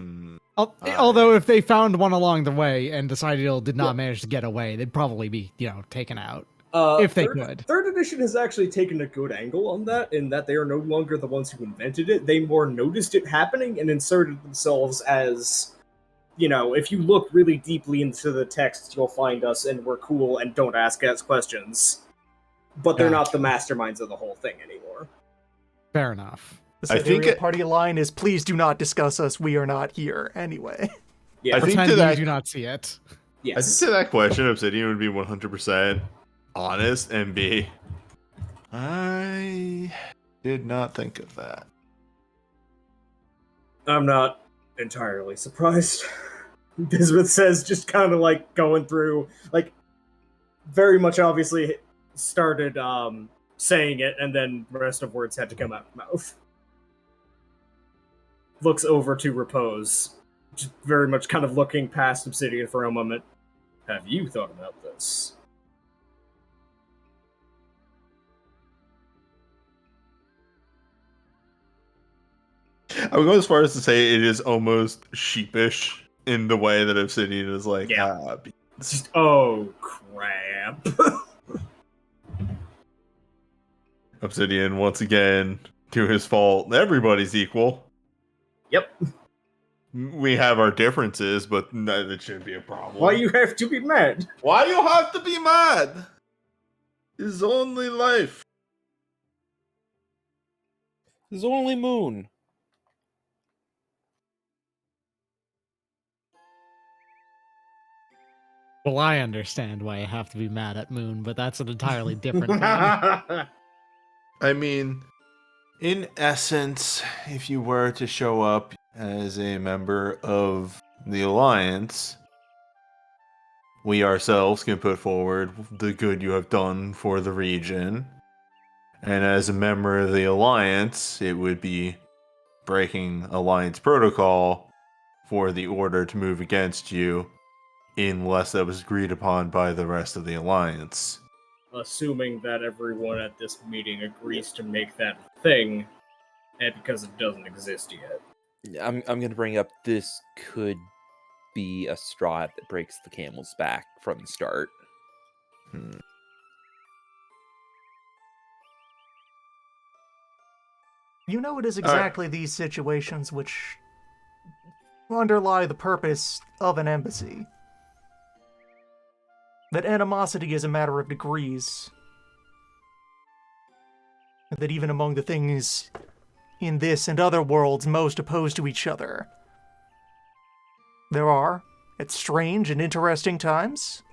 Speaker 5: Although if they found one along the way and the Sidereal did not manage to get away, they'd probably be, taken out. If they could.
Speaker 1: Third edition has actually taken a good angle on that, in that they are no longer the ones who invented it. They more noticed it happening and inserted themselves as, if you look really deeply into the text, you'll find us and we're cool and don't ask us questions. But they're not the masterminds of the whole thing anymore.
Speaker 5: Fair enough.
Speaker 2: The Sidereal party line is, please do not discuss us, we are not here anyway.
Speaker 5: Yeah, pretend you do not see it.
Speaker 1: Yes.
Speaker 6: I think to that question, Obsidian would be 100% honest and be, I did not think of that.
Speaker 1: I'm not entirely surprised. Bismuth says, just kind of like going through, like, very much obviously started saying it, and then the rest of words had to come out of mouth. Looks over to Repose, just very much kind of looking past Obsidian for a moment. Have you thought about this?
Speaker 6: I would go as far as to say it is almost sheepish in the way that Obsidian is like,
Speaker 1: Just, oh, crap.
Speaker 6: Obsidian, once again, to his fault, everybody's equal.
Speaker 1: Yep.
Speaker 6: We have our differences, but that shouldn't be a problem.
Speaker 1: Why you have to be mad?
Speaker 6: Why you have to be mad? It's only life.
Speaker 4: It's only moon.
Speaker 5: Well, I understand why you have to be mad at Moon, but that's an entirely different thing.
Speaker 6: I mean, in essence, if you were to show up as a member of the Alliance, we ourselves can put forward the good you have done for the region. And as a member of the Alliance, it would be breaking Alliance protocol for the Order to move against you, unless that was agreed upon by the rest of the Alliance.
Speaker 1: Assuming that everyone at this meeting agrees to make that thing, and because it doesn't exist yet.
Speaker 4: I'm going to bring up this could be a straw that breaks the camel's back from the start.
Speaker 2: It is exactly these situations which underlie the purpose of an embassy. That animosity is a matter of degrees. That even among the things in this and other worlds most opposed to each other, there are, at strange and interesting times,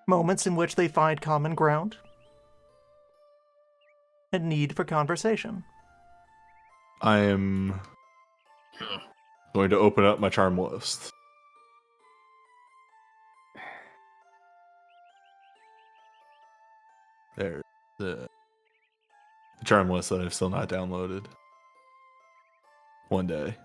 Speaker 2: moments in which they find common ground and need for conversation.
Speaker 6: I am going to open up my charm list. There's the charm list that I've still not downloaded. One day.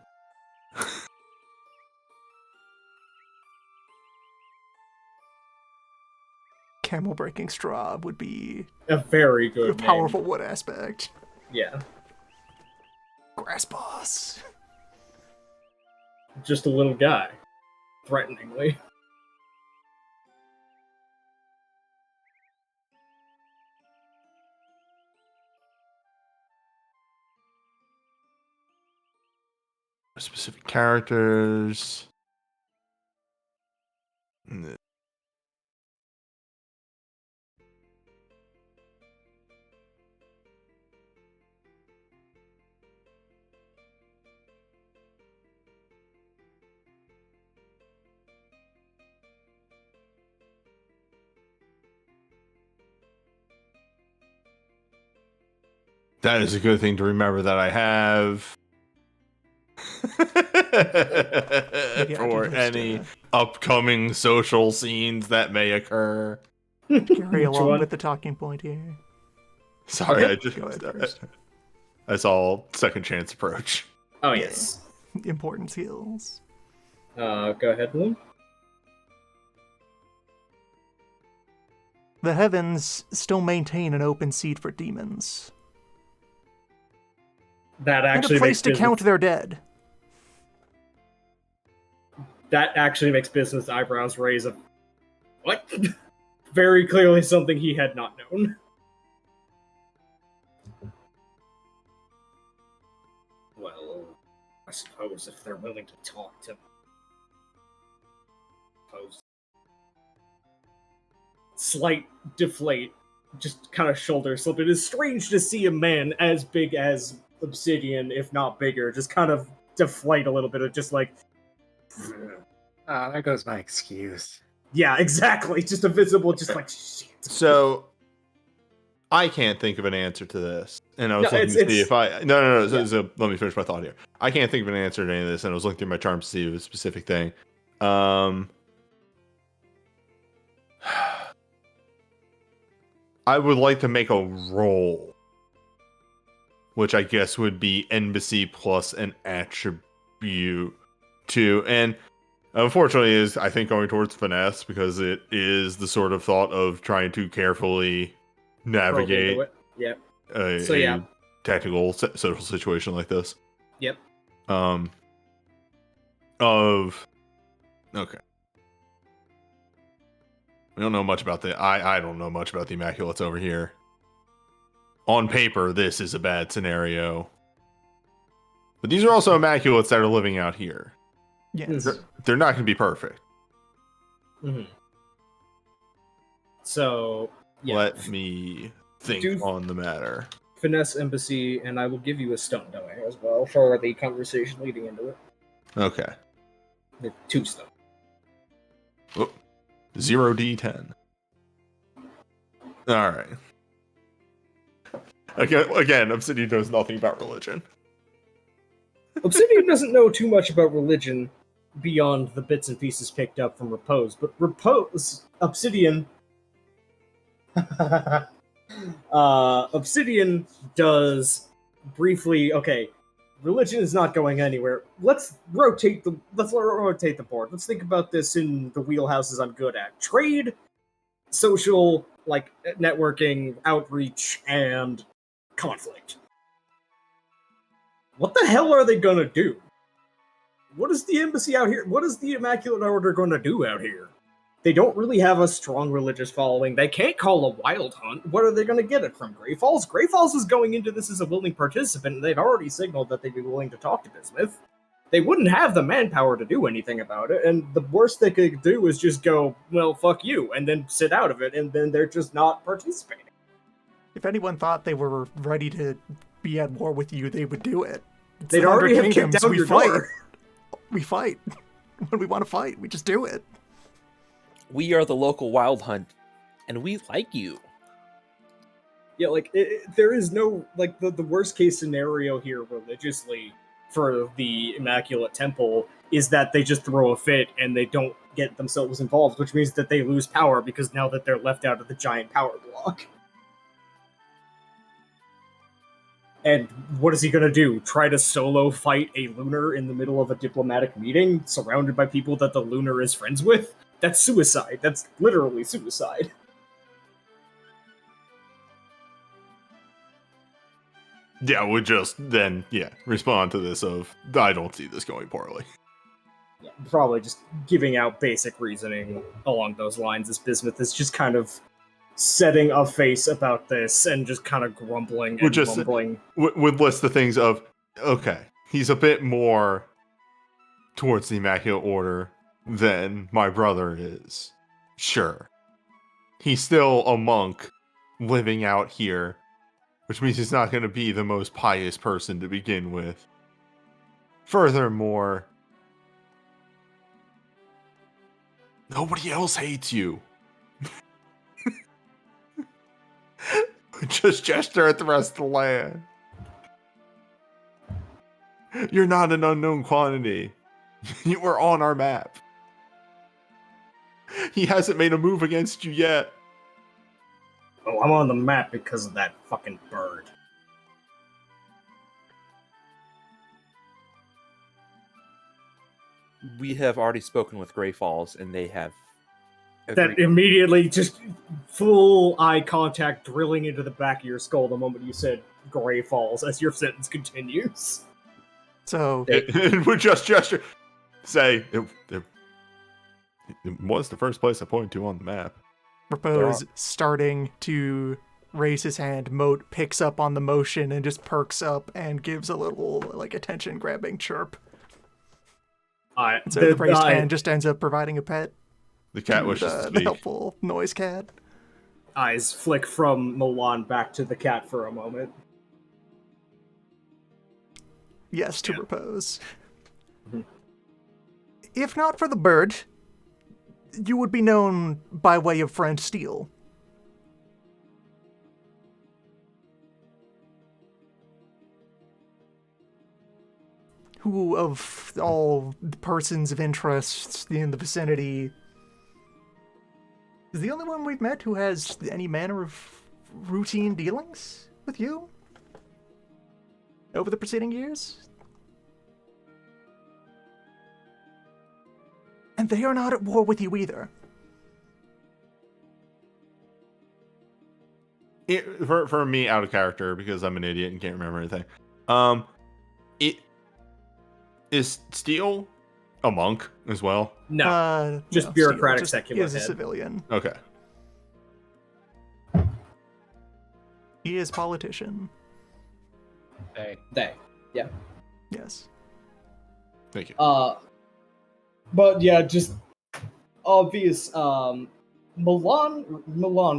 Speaker 2: Camel breaking straw would be
Speaker 1: a very good
Speaker 2: a powerful wood aspect.
Speaker 1: Yeah.
Speaker 2: Grass boss.
Speaker 1: Just a little guy. Threateningly.
Speaker 6: specific characters. That is a good thing to remember that I have. For any upcoming social scenes that may occur.
Speaker 2: Carry along
Speaker 1: one?
Speaker 2: with the talking point here.
Speaker 6: Sorry,
Speaker 1: Okay.
Speaker 6: I just
Speaker 2: Go ahead first.
Speaker 6: I saw second chance approach.
Speaker 1: Oh,
Speaker 2: Yeah.
Speaker 1: yes.
Speaker 2: Important skills.
Speaker 1: Go ahead, Bloom.
Speaker 2: The heavens still maintain an open seat for demons.
Speaker 1: That
Speaker 2: And
Speaker 1: actually
Speaker 2: a place
Speaker 1: makes
Speaker 2: to
Speaker 1: business,
Speaker 2: count their dead.
Speaker 1: that actually makes business eyebrows raise a what? Very clearly something he had not known. Well, I suppose if they're willing to talk to suppose. Slight deflate, just kind of shoulder slip. It is strange to see a man as big as Obsidian, if not bigger, just kind of deflate a little bit of just like
Speaker 3: Ah, there goes my excuse.
Speaker 1: yeah, exactly. Just a visible, just like shit.
Speaker 6: So I can't think of an answer to this. And I was
Speaker 1: No,
Speaker 6: looking to see
Speaker 1: it's-
Speaker 6: if I no.
Speaker 1: yeah.
Speaker 6: So let me finish my thought here. I can't think of an answer to any of this, and I was looking through my charms to see if it was a specific thing. I would like to make a roll, which I guess would be embassy plus an attribute to, and unfortunately is I think going towards finesse because it is the sort of thought of trying to carefully navigate
Speaker 1: Roll into it. Yep.
Speaker 6: a,
Speaker 1: So, yeah.
Speaker 6: a tactical social situation like this.
Speaker 1: Yep.
Speaker 6: Okay. We don't know much about I don't know much about the Immaculates over here. On paper, this is a bad scenario. But these are also Immaculates that are living out here.
Speaker 2: Yes.
Speaker 6: They're not going to be perfect.
Speaker 1: Mm-hmm. So, yeah.
Speaker 6: Let me think on the matter.
Speaker 1: Finesse embassy, and I will give you a stone die as well for the conversation leading into it.
Speaker 6: Okay.
Speaker 1: The 2 stone.
Speaker 6: Oh, 0d10. All right. Again, Obsidian knows nothing about religion.
Speaker 1: Obsidian doesn't know too much about religion beyond the bits and pieces picked up from Repose, but Obsidian Obsidian does briefly. Okay, religion is not going anywhere. Let's rotate the board. Let's think about this in the wheelhouses I'm good at: trade, social, like networking, outreach, and conflict. What the hell are they gonna do? What is the embassy out here? What is the Immaculate Order gonna do out here? They don't really have a strong religious following. They can't call a wild hunt. What are they going to get it from? Grey Falls? Grey Falls is going into this as a willing participant, and they've already signaled that they'd be willing to talk to Bismuth. They wouldn't have the manpower to do anything about it, and the worst they could do is just go, well, fuck you, and then sit out of it, and then they're just not participating.
Speaker 2: If anyone thought they were ready to be at war with you, they would do it. It's
Speaker 1: They'd
Speaker 2: the
Speaker 1: already
Speaker 2: 100
Speaker 1: have kicked
Speaker 2: Kingdoms,
Speaker 1: down
Speaker 2: we
Speaker 1: your
Speaker 2: fight.
Speaker 1: door.
Speaker 2: We fight. When we want to fight, we just do it.
Speaker 4: We are the local wild hunt, and we like you.
Speaker 1: Yeah, like, there is no, like, the worst case scenario here religiously for the Immaculate Temple is that they just throw a fit and they don't get themselves involved, which means that they lose power because now that they're left out of the giant power block. And what is he gonna do? Try to solo fight a Lunar in the middle of a diplomatic meeting, surrounded by people that the Lunar is friends with? That's suicide. That's literally suicide.
Speaker 6: Yeah, we'll just then, respond to this of, I don't see this going poorly.
Speaker 1: Yeah, probably just giving out basic reasoning along those lines as Bismuth is just kind of setting a face about this and just kind of grumbling and mumbling.
Speaker 6: Would list the things of, okay, he's a bit more towards the Immaculate Order than my brother is. Sure. He's still a monk living out here, which means he's not going to be the most pious person to begin with. Furthermore, nobody else hates you. Just gesture at the rest of the land. You're not an unknown quantity. You were on our map. He hasn't made a move against you yet.
Speaker 1: Oh, I'm on the map because of that fucking bird.
Speaker 4: We have already spoken with Grey Falls, and they have
Speaker 1: That
Speaker 4: agreed.
Speaker 1: immediately just full eye contact drilling into the back of your skull the moment you said Grey Falls as your sentence continues.
Speaker 2: So
Speaker 6: And would just gesture. Say, it was the first place I pointed to on the map.
Speaker 2: Propose starting to raise his hand. Moat picks up on the motion and just perks up and gives a little like attention grabbing chirp. So the raised hand just ends up providing a pet.
Speaker 6: The cat
Speaker 2: to
Speaker 6: wishes to
Speaker 2: the
Speaker 6: speak.
Speaker 2: helpful noise cat.
Speaker 1: Eyes flick from Milan back to the cat for a moment.
Speaker 2: Yes, to propose.
Speaker 1: Mhm.
Speaker 2: If not for the bird, you would be known by way of friend Steele. Who, of all persons of interest in the vicinity, is the only one we've met who has any manner of routine dealings with you over the preceding years. And they are not at war with you either.
Speaker 6: For me, out of character, because I'm an idiot and can't remember anything. It is Steele a monk as well?
Speaker 1: No, just
Speaker 2: no,
Speaker 1: bureaucratic
Speaker 2: Steele
Speaker 1: secular
Speaker 2: is a
Speaker 1: head.
Speaker 2: civilian.
Speaker 6: Okay.
Speaker 2: He is politician.
Speaker 8: Hey.
Speaker 1: They. Yeah.
Speaker 2: Yes.
Speaker 6: Thank you.
Speaker 1: But yeah, just obvious. Milan,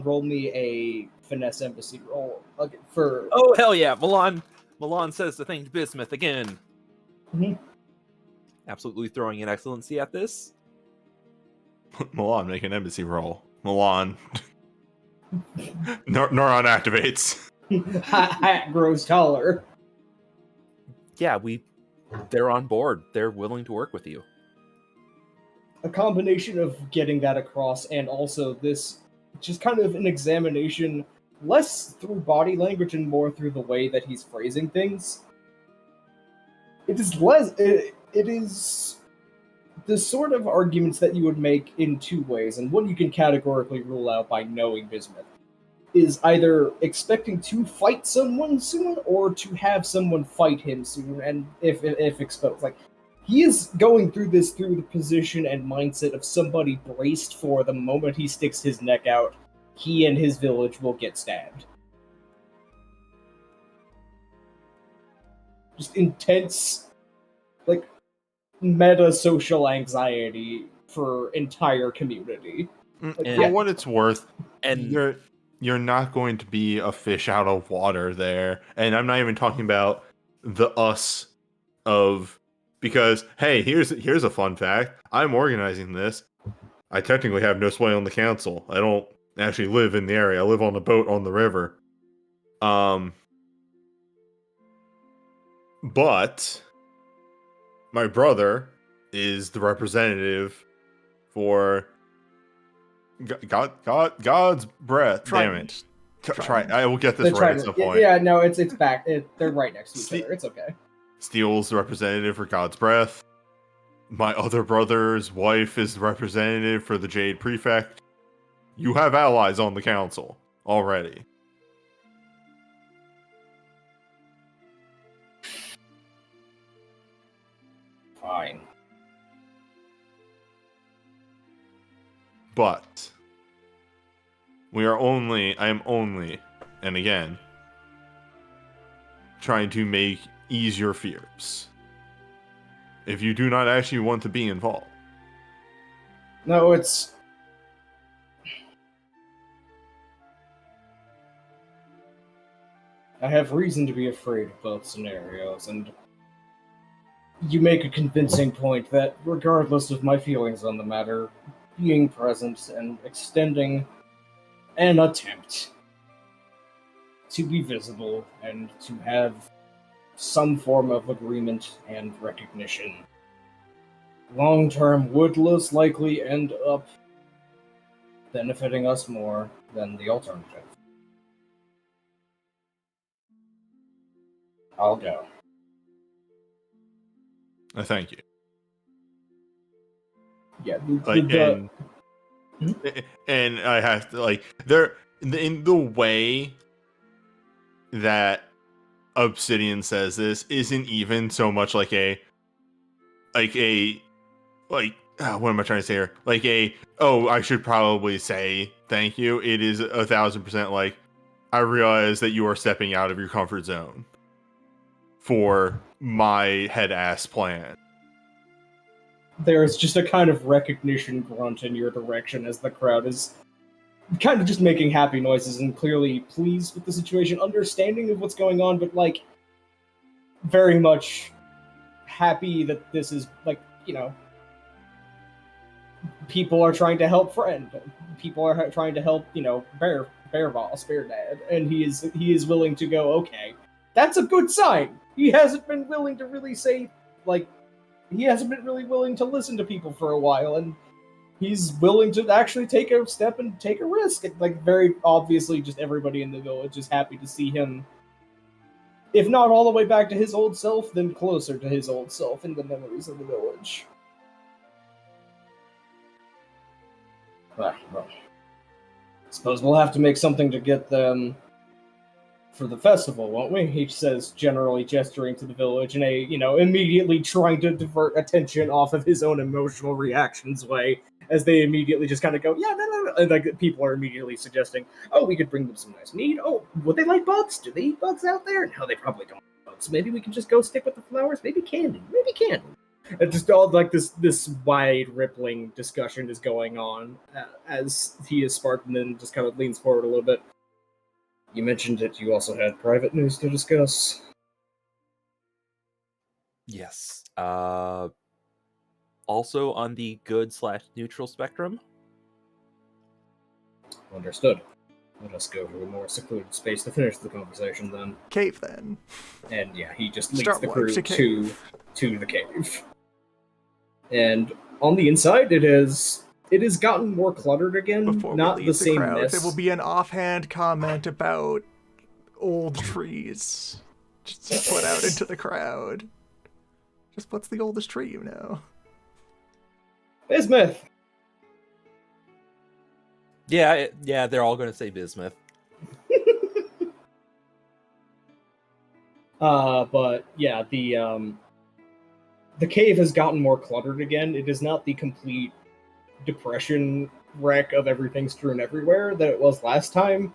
Speaker 1: roll me a finesse embassy roll for.
Speaker 4: Oh hell yeah, Milan says the thing to Bismuth again.
Speaker 1: Mhm.
Speaker 4: Absolutely throwing an excellency at this.
Speaker 6: Milan, make an embassy roll. Milan. Neuron activates.
Speaker 1: Hat grows taller.
Speaker 4: Yeah, they're on board. They're willing to work with you.
Speaker 1: A combination of getting that across and also this just kind of an examination, less through body language and more through the way that he's phrasing things. It is the sort of arguments that you would make in two ways, and one you can categorically rule out by knowing Bismuth, is either expecting to fight someone soon or to have someone fight him soon, and if exposed. Like, he is going through this through the position and mindset of somebody braced for the moment he sticks his neck out, he and his village will get stabbed. Just intense, like, meta-social anxiety for entire community.
Speaker 6: For what it's worth,
Speaker 4: And
Speaker 6: you're not going to be a fish out of water there. And I'm not even talking about the us of, because, hey, here's a fun fact. I'm organizing this. I technically have no sway on the council. I don't actually live in the area. I live on a boat on the river. But my brother is the representative for God's breath.
Speaker 2: Trident.
Speaker 6: Damn it. Try. I will get this right at some point.
Speaker 1: Yeah, no, it's back. They're right next to each other. It's okay.
Speaker 6: Steele's the representative for God's breath. My other brother's wife is the representative for the Jade Prefect. You have allies on the council already.
Speaker 1: Fine.
Speaker 6: But I am only, and again, trying to ease your fears. if you do not actually want to be involved.
Speaker 1: No, it's... I have reason to be afraid of both scenarios, and you make a convincing point that, regardless of my feelings on the matter, being present and extending an attempt to be visible and to have some form of agreement and recognition long term would most likely end up benefiting us more than the alternative. I'll go.
Speaker 6: I thank you.
Speaker 1: Yeah,
Speaker 6: And I have to there in the way that Obsidian says this isn't even so much like what am I trying to say here? I should probably say thank you. It is 1,000% like, I realize that you are stepping out of your comfort zone for my head ass plan.
Speaker 1: There's just a kind of recognition grunt in your direction as the crowd is kind of just making happy noises and clearly pleased with the situation, understanding of what's going on, but very much happy that this is people are trying to help friend. People are trying to help, Bear Boss, Bear Dad, and he is willing to go, okay, that's a good sign. He hasn't been willing to really say, he hasn't been really willing to listen to people for a while, and he's willing to actually take a step and take a risk. And, very obviously, just everybody in the village is happy to see him, if not all the way back to his old self, then closer to his old self in the memories of the village. Well, suppose we'll have to make something to get them for the festival, won't we? He says, generally gesturing to the village in a, immediately trying to divert attention off of his own emotional reactions way, as they immediately just kind of go, yeah, no. And people are immediately suggesting, oh, we could bring them some nice meat. Oh, would they like bugs? Do they eat bugs out there? No, they probably don't eat bugs. Maybe we can just go stick with the flowers. Maybe candy. And just all this wide rippling discussion is going on as he is sparked, and then just kind of leans forward a little bit. You mentioned that you also had private news to discuss.
Speaker 4: Yes. Also on the good/neutral spectrum.
Speaker 1: Understood. Let us go to a more secluded space to finish the conversation then.
Speaker 2: Cave then.
Speaker 1: And yeah, he just leads
Speaker 2: Start
Speaker 1: the
Speaker 2: walk
Speaker 1: crew
Speaker 2: to
Speaker 1: to the cave. And on the inside, it has gotten more cluttered again.
Speaker 2: Before
Speaker 1: Not
Speaker 2: we
Speaker 1: the
Speaker 2: leave the
Speaker 1: same
Speaker 2: crowd,
Speaker 1: mess.
Speaker 2: there will be an offhand comment about old trees. Just put out into the crowd. Just what's the oldest tree you know?
Speaker 1: Bismuth.
Speaker 4: Yeah, they're all going to say bismuth.
Speaker 1: But yeah, the cave has gotten more cluttered again. It is not the complete depression wreck of everything strewn everywhere that it was last time.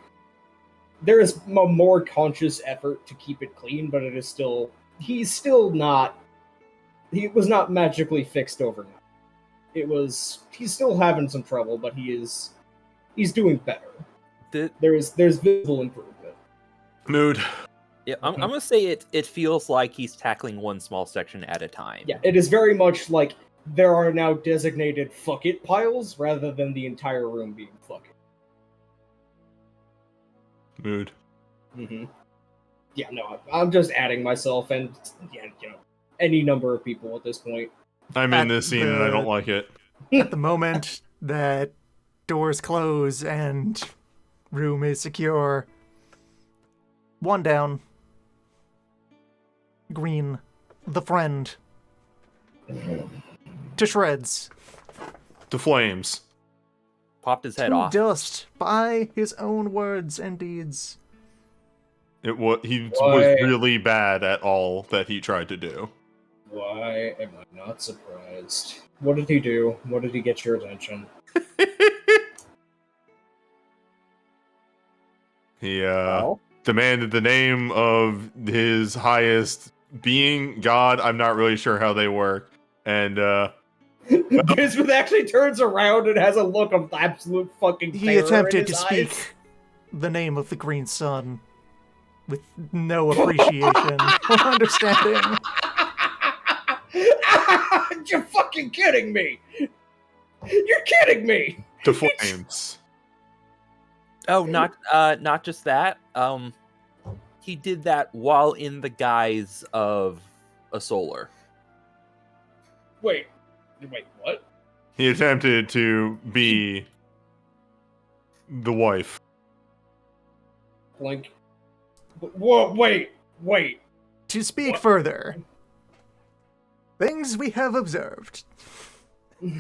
Speaker 1: There is a more conscious effort to keep it clean, but it is still... He was not magically fixed overnight. He's still having some trouble, but he's doing better. There's visible improvement.
Speaker 6: Mood.
Speaker 4: Yeah, I'm gonna say it feels like he's tackling one small section at a time.
Speaker 1: Yeah, it is very much like there are now designated fuck it piles rather than the entire room being fuck it.
Speaker 6: Mood.
Speaker 1: Mm-hmm. Yeah, no, I'm just adding myself and any number of people at this point.
Speaker 6: I'm in this scene and I don't like it.
Speaker 2: At the moment that doors close and room is secure, one down. Green, the friend, to shreds.
Speaker 6: To flames.
Speaker 4: Popped his head
Speaker 2: to
Speaker 4: off.
Speaker 2: Dust by his own words and deeds.
Speaker 6: He was really bad at all that he tried to do.
Speaker 1: Why am I not surprised? What did he do? What did he get your attention?
Speaker 6: He demanded the name of his highest being, God. I'm not really sure how they work. And
Speaker 1: Bismuth actually turns around and has a look of absolute fucking terror
Speaker 2: He attempted
Speaker 1: in
Speaker 2: to
Speaker 1: his
Speaker 2: speak
Speaker 1: eyes.
Speaker 2: the name of the Green Sun with no appreciation or understanding.
Speaker 1: You're fucking kidding me! You're kidding me!
Speaker 6: to flames.
Speaker 4: Oh, not just that. He did that while in the guise of a solar.
Speaker 1: Wait, what?
Speaker 6: He attempted to be the wife.
Speaker 1: Blink. Whoa, wait.
Speaker 2: To speak
Speaker 1: What?
Speaker 2: further, things we have observed,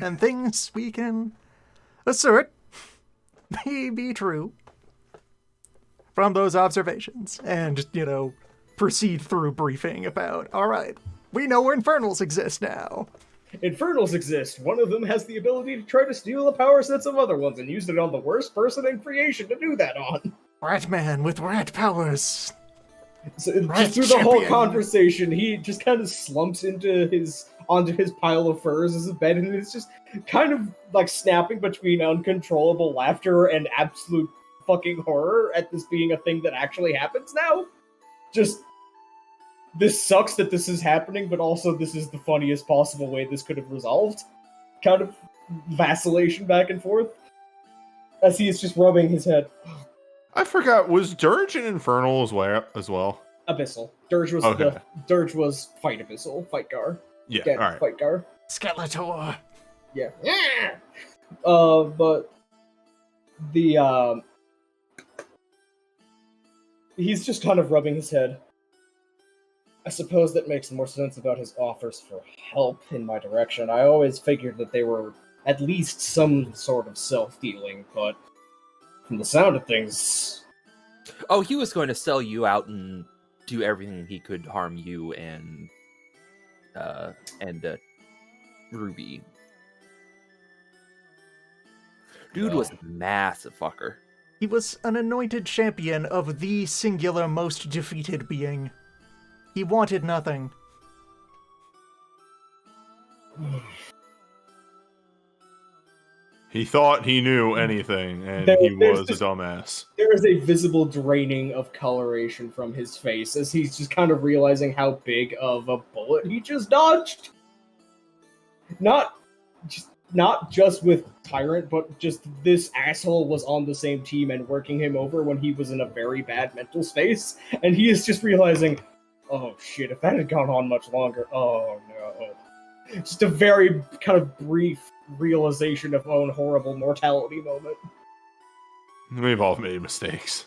Speaker 2: and things we can assert may be true from those observations, and, proceed through briefing about, alright, we know where infernals exist now.
Speaker 1: Infernals exist. One of them has the ability to try to steal the power sets of other ones and used it on the worst person in creation to do that on.
Speaker 2: Ratman with rat powers.
Speaker 1: So,
Speaker 2: Rat
Speaker 1: just through the whole
Speaker 2: champion.
Speaker 1: conversation, he just kind of slumps onto his pile of furs as a bed, and is just kind of like snapping between uncontrollable laughter and absolute fucking horror at this being a thing that actually happens now. Just, this sucks that this is happening, but also this is the funniest possible way this could have resolved. Kind of vacillation back and forth as he is just rubbing his head.
Speaker 6: I forgot, was Dirge an Infernal as well?
Speaker 1: Abyssal. Dirge was
Speaker 6: Okay.
Speaker 1: Dirge was Fight Abyssal, Fight Gar.
Speaker 6: Yeah,
Speaker 1: Get
Speaker 6: alright.
Speaker 1: Fight Gar.
Speaker 2: Skeletor.
Speaker 1: Yeah. But the he's just kind of rubbing his head. I suppose that makes more sense about his offers for help in my direction. I always figured that they were at least some sort of self-dealing, but from the sound of things...
Speaker 4: Oh, he was going to sell you out and do everything he could harm you and Ruby. Dude was a massive fucker.
Speaker 2: He was an anointed champion of the singular most defeated being. He wanted nothing.
Speaker 6: He thought he knew anything, and
Speaker 1: There-
Speaker 6: he
Speaker 1: there's
Speaker 6: was
Speaker 1: this-
Speaker 6: a dumbass.
Speaker 1: There is a visible draining of coloration from his face as he's just kind of realizing how big of a bullet he just dodged. Not just with Tyrant, but just this asshole was on the same team and working him over when he was in a very bad mental space, and he is just realizing, oh shit, if that had gone on much longer, oh no. Just a very kind of brief realization of own horrible mortality moment.
Speaker 6: We've all made mistakes.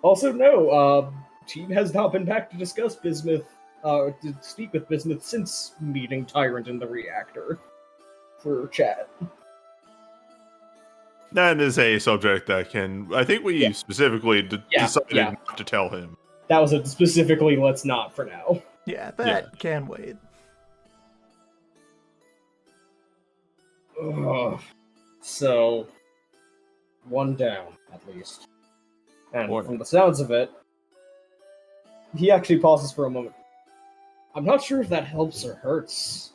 Speaker 1: Also, no, team has not been back to discuss Bismuth, to speak with Bismuth since meeting Tyrant in the reactor for chat.
Speaker 6: That is a subject that I think we specifically decided
Speaker 1: yeah.
Speaker 6: not to tell him.
Speaker 1: That was a specifically let's not for now.
Speaker 2: Yeah, that can wait.
Speaker 1: Ugh. So, one down, at least. And
Speaker 6: Boy.
Speaker 1: from the sounds of it, he actually pauses for a moment. I'm not sure if that helps or hurts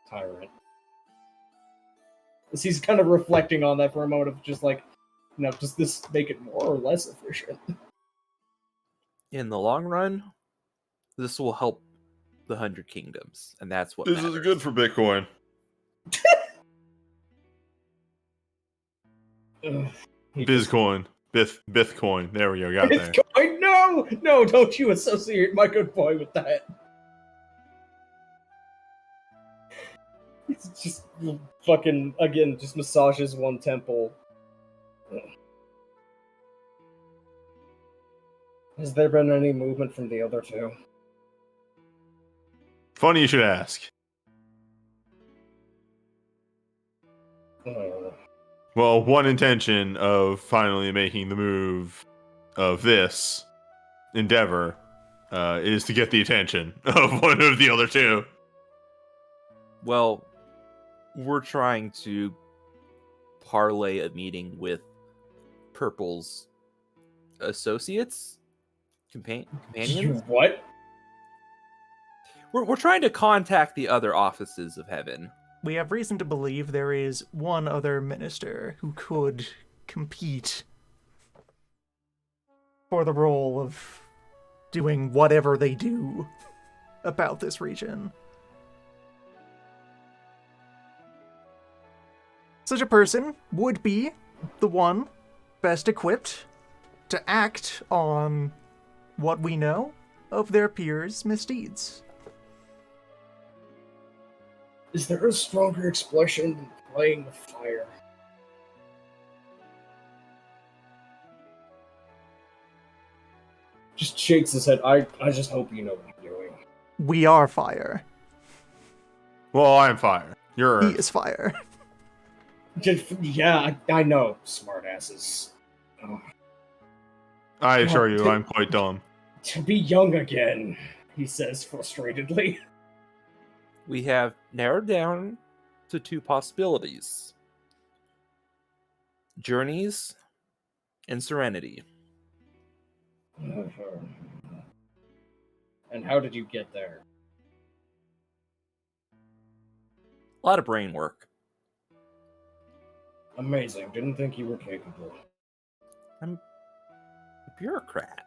Speaker 1: Tyrant. As he's kind of reflecting on that for a moment of just like, does this make it more or less efficient?
Speaker 4: In the long run, this will help the 100 Kingdoms, and that's what
Speaker 6: This
Speaker 4: matters.
Speaker 6: is good for Bitcoin.
Speaker 1: Ugh.
Speaker 6: Bizcoin. Bithcoin. There we go. Got there.
Speaker 1: Bitcoin? No, don't you associate my good boy with that. It's just fucking, again, just massages one temple. Ugh. Has there been any movement from the other two?
Speaker 6: Funny you should ask. Well, one intention of finally making the move of this endeavor is to get the attention of one of the other two.
Speaker 4: Well, we're trying to parlay a meeting with Purple's associates? Companions?
Speaker 1: What?
Speaker 4: We're trying to contact the other offices of heaven.
Speaker 2: We have reason to believe there is one other minister who could compete for the role of doing whatever they do about this region. Such a person would be the one best equipped to act on what we know of their peers' misdeeds.
Speaker 1: Is there a stronger expression than playing with fire? Just shakes his head. I just hope you know what you're doing.
Speaker 2: We are fire.
Speaker 6: Well, I'm fire. You're
Speaker 2: He
Speaker 6: Earth.
Speaker 2: is fire.
Speaker 1: Yeah, I know, smartasses. Oh,
Speaker 6: I assure you, I'm quite dumb.
Speaker 1: to be young again, he says frustratedly.
Speaker 4: We have narrowed down to 2 possibilities: journeys and serenity.
Speaker 1: And how did you get there?
Speaker 4: A lot of brain work.
Speaker 1: Amazing. Didn't think you were capable.
Speaker 4: I'm a bureaucrat.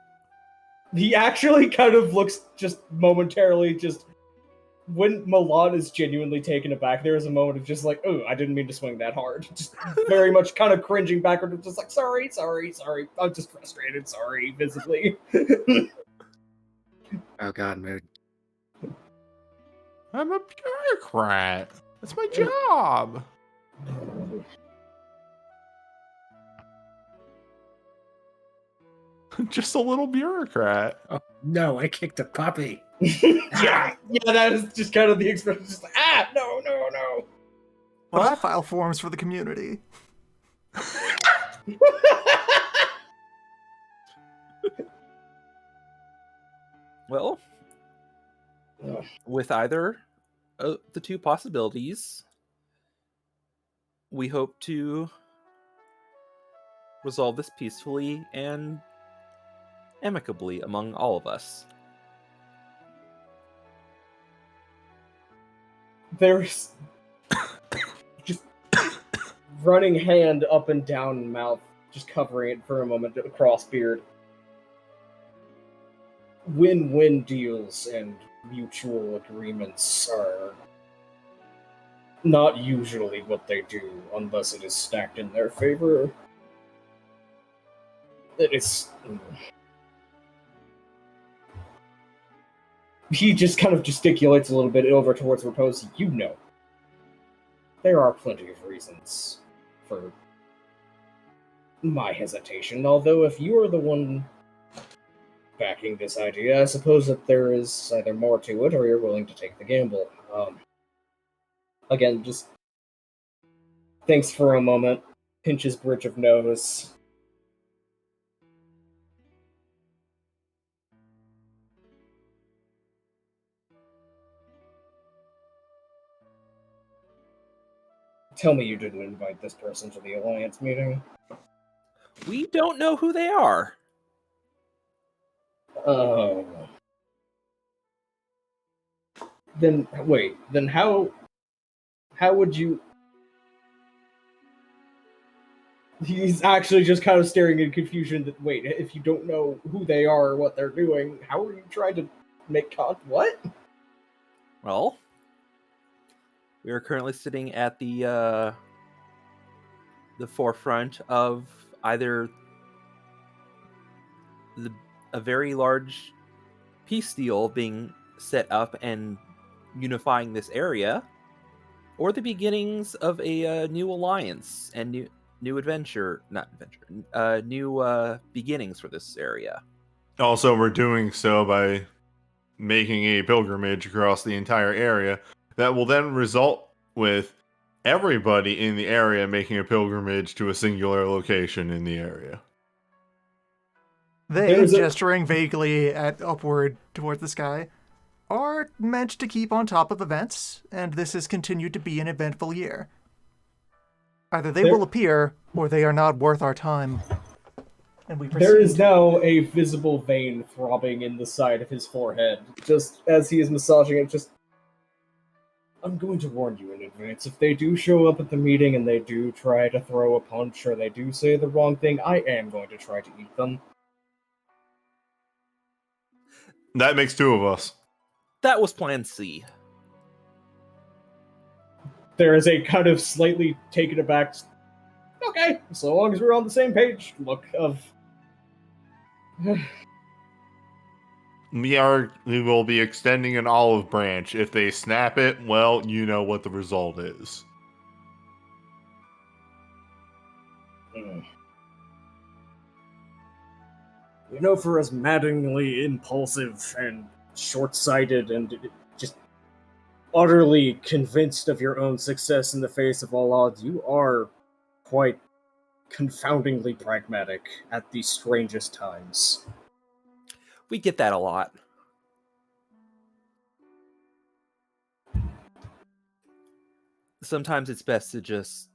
Speaker 1: He actually kind of looks just momentarily just... When Milan is genuinely taken aback, there is a moment of just like, oh, I didn't mean to swing that hard. Just very much kind of cringing backward, just like, sorry. I'm just frustrated, sorry, visibly.
Speaker 7: Oh god, mood.
Speaker 6: I'm a bureaucrat. That's my job. Just a little bureaucrat.
Speaker 7: Oh no, I kicked a puppy.
Speaker 1: yeah, that is just kind of the expression. Just like, no.
Speaker 2: But I file forms for the community.
Speaker 4: Well, with either of the 2 possibilities, we hope to resolve this peacefully and amicably among all of us.
Speaker 1: There's just running hand up and down mouth, just covering it for a moment across beard. Win-win deals and mutual agreements are not usually what they do unless it is stacked in their favor. It is... He just kind of gesticulates a little bit over towards Repose. You know, there are plenty of reasons for my hesitation, although if you are the one backing this idea, I suppose that there is either more to it or you're willing to take the gamble. Again, just thinks for a moment, pinches bridge of nose. Tell me you didn't invite this person to the Alliance meeting.
Speaker 4: We don't know who they are.
Speaker 1: Oh. Then, wait, then how would you... He's actually just kind of staring in confusion that, wait, if you don't know who they are or what they're doing, how are you trying to make what?
Speaker 4: Well, we are currently sitting at the forefront of either a very large peace deal being set up and unifying this area, or the beginnings of a new alliance and new beginnings for this area.
Speaker 6: Also, we're doing so by making a pilgrimage across the entire area that will then result with everybody in the area making a pilgrimage to a singular location in the area.
Speaker 2: They, gesturing vaguely at upward towards the sky, are meant to keep on top of events, and this has continued to be an eventful year. Either they will appear, or they are not worth our time. and we proceed.
Speaker 1: There is now a visible vein throbbing in the side of his forehead, just as he is massaging it. I'm going to warn you in advance. If they do show up at the meeting and they do try to throw a punch or they do say the wrong thing, I am going to try to eat them.
Speaker 6: That makes 2 of us.
Speaker 4: That was Plan C.
Speaker 1: There is a kind of slightly taken aback, okay, so long as we're on the same page look of...
Speaker 6: We will be extending an olive branch. If they snap it, well, you know what the result is.
Speaker 1: You know, for as maddeningly impulsive and short-sighted and just utterly convinced of your own success in the face of all odds, you are quite confoundingly pragmatic at the strangest times.
Speaker 4: We get that a lot. Sometimes it's best to just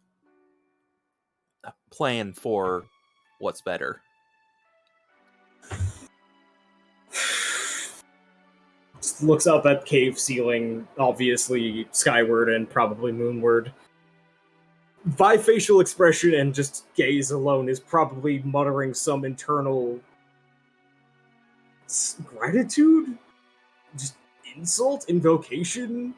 Speaker 4: plan for what's better.
Speaker 1: Just looks up at cave ceiling, obviously skyward and probably moonward. Bifacial expression and just gaze alone is probably muttering some internal gratitude, just insult, invocation,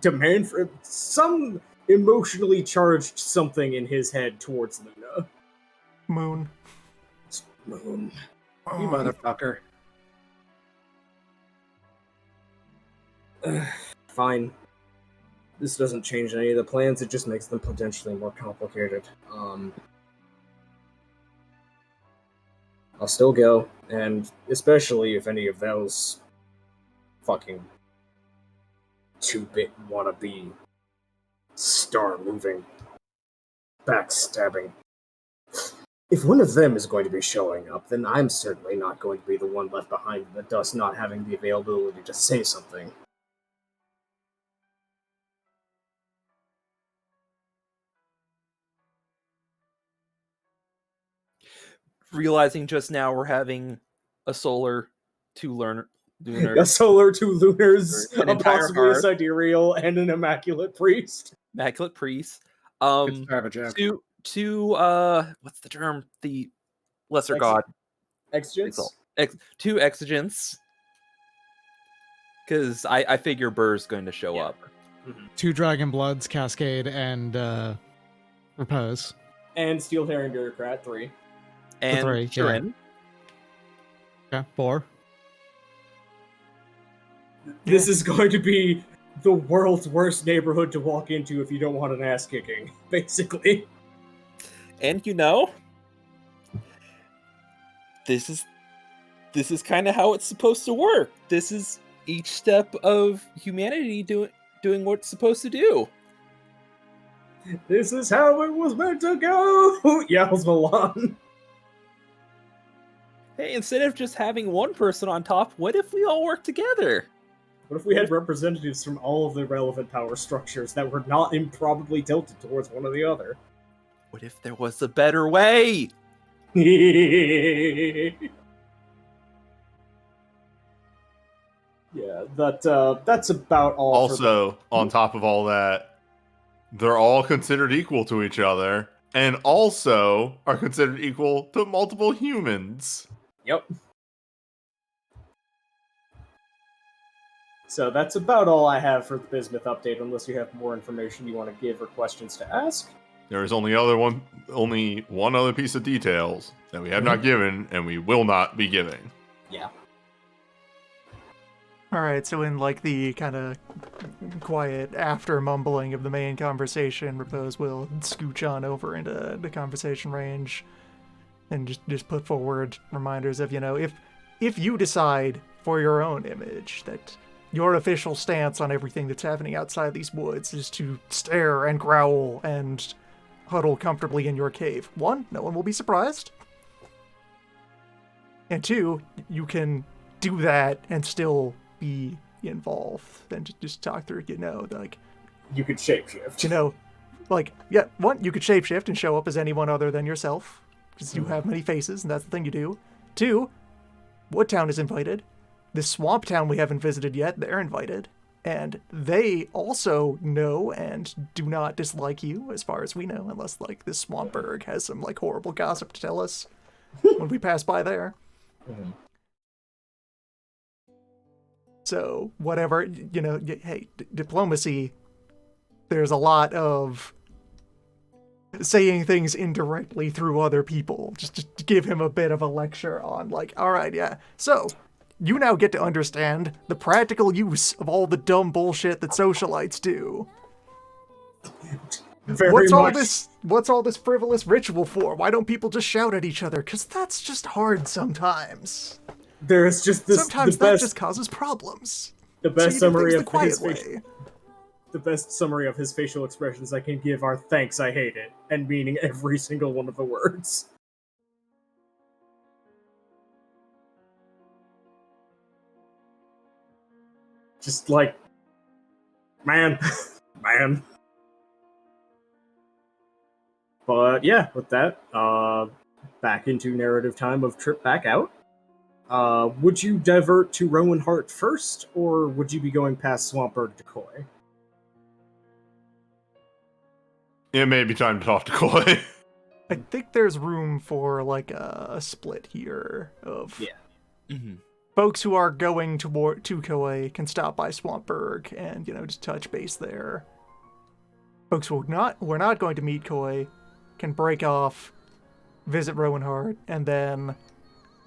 Speaker 1: demand for some emotionally charged something in his head towards Luna.
Speaker 2: Moon.
Speaker 1: It's Moon.
Speaker 3: You motherfucker.
Speaker 1: Fine. This doesn't change any of the plans, it just makes them potentially more complicated. I'll still go, and especially if any of those fucking 2-bit wannabe star-moving backstabbing. If one of them is going to be showing up, then I'm certainly not going to be the one left behind in the dust not having the availability to say something.
Speaker 4: Realizing just now we're having a solar, 2 lunar,
Speaker 1: A solar, 2 lunars,
Speaker 4: An
Speaker 1: a
Speaker 4: entire
Speaker 1: possibly a
Speaker 4: heart.
Speaker 1: sidereal, and an immaculate priest.
Speaker 4: Immaculate Priest.
Speaker 3: Good to have a joke.
Speaker 4: Two what's the term? The lesser god.
Speaker 1: Exigence?
Speaker 4: 2 exigents. Because I figure Burr's going to show up.
Speaker 5: 2 Dragon Bloods, Cascade, and Repose.
Speaker 1: And Steel Herring Bureaucrat, 3.
Speaker 4: And
Speaker 5: 3,
Speaker 4: Shirin.
Speaker 5: Okay, 4.
Speaker 1: This is going to be the world's worst neighborhood to walk into if you don't want an ass kicking, basically.
Speaker 4: And you know, this is kind of how it's supposed to work. This is each step of humanity doing what it's supposed to do.
Speaker 1: This is how it was meant to go, yells Milan.
Speaker 4: Hey, instead of just having one person on top, what if we all work together?
Speaker 1: What if we had representatives from all of the relevant power structures that were not improbably tilted towards one or the other?
Speaker 4: What if there was a better way?
Speaker 1: Yeah, that's about all.
Speaker 6: Also, on top of all that, they're all considered equal to each other, and also are considered equal to multiple humans.
Speaker 1: Yep. So that's about all I have for the Bismuth update, unless you have more information you want to give or questions to ask.
Speaker 6: There is only one other piece of details that we have not given, and we will not be giving.
Speaker 1: Yeah.
Speaker 2: Alright, so in like the kind of quiet after mumbling of the main conversation, Repose will scooch on over into the conversation range and just put forward reminders of, if you decide for your own image that your official stance on everything that's happening outside these woods is to stare and growl and huddle comfortably in your cave. 1, no one will be surprised. And 2, you can do that and still be involved. Then just talk through, like...
Speaker 1: You could shapeshift.
Speaker 2: 1, you could shapeshift and show up as anyone other than yourself. because you have many faces, and that's the thing you do. 2, Woodtown is invited. This swamp town we haven't visited yet, they're invited. And they also know and do not dislike you, as far as we know, unless, like, this Swampberg has some, like, horrible gossip to tell us when we pass by there. So, whatever, you know, hey, diplomacy, there's a lot of saying things indirectly through other people, just to give him a bit of a lecture on, like, all right, yeah, so you now get to understand the practical use of all the dumb bullshit that socialites do. What's all this frivolous ritual for? Why don't people just shout at each other? Because that's just hard sometimes.
Speaker 1: There's just this.
Speaker 2: Sometimes that just causes problems.
Speaker 1: The best summary of his
Speaker 2: way.
Speaker 1: The best summary of his facial expressions I can give are "thanks, I hate it," and meaning every single one of the words. Just like, man. But yeah, with that, back into narrative time of trip back out. Would you divert to Rowan Hart first, or would you be going past Swampberg to Koi?
Speaker 6: It may be time to talk to Koi.
Speaker 2: I think there's room for, like, a split here of...
Speaker 1: Yeah.
Speaker 2: Folks who are going to Koi can stop by Swampberg and, you know, just touch base there. Folks who are not going to meet Koi can break off, visit Rowan Hart, and then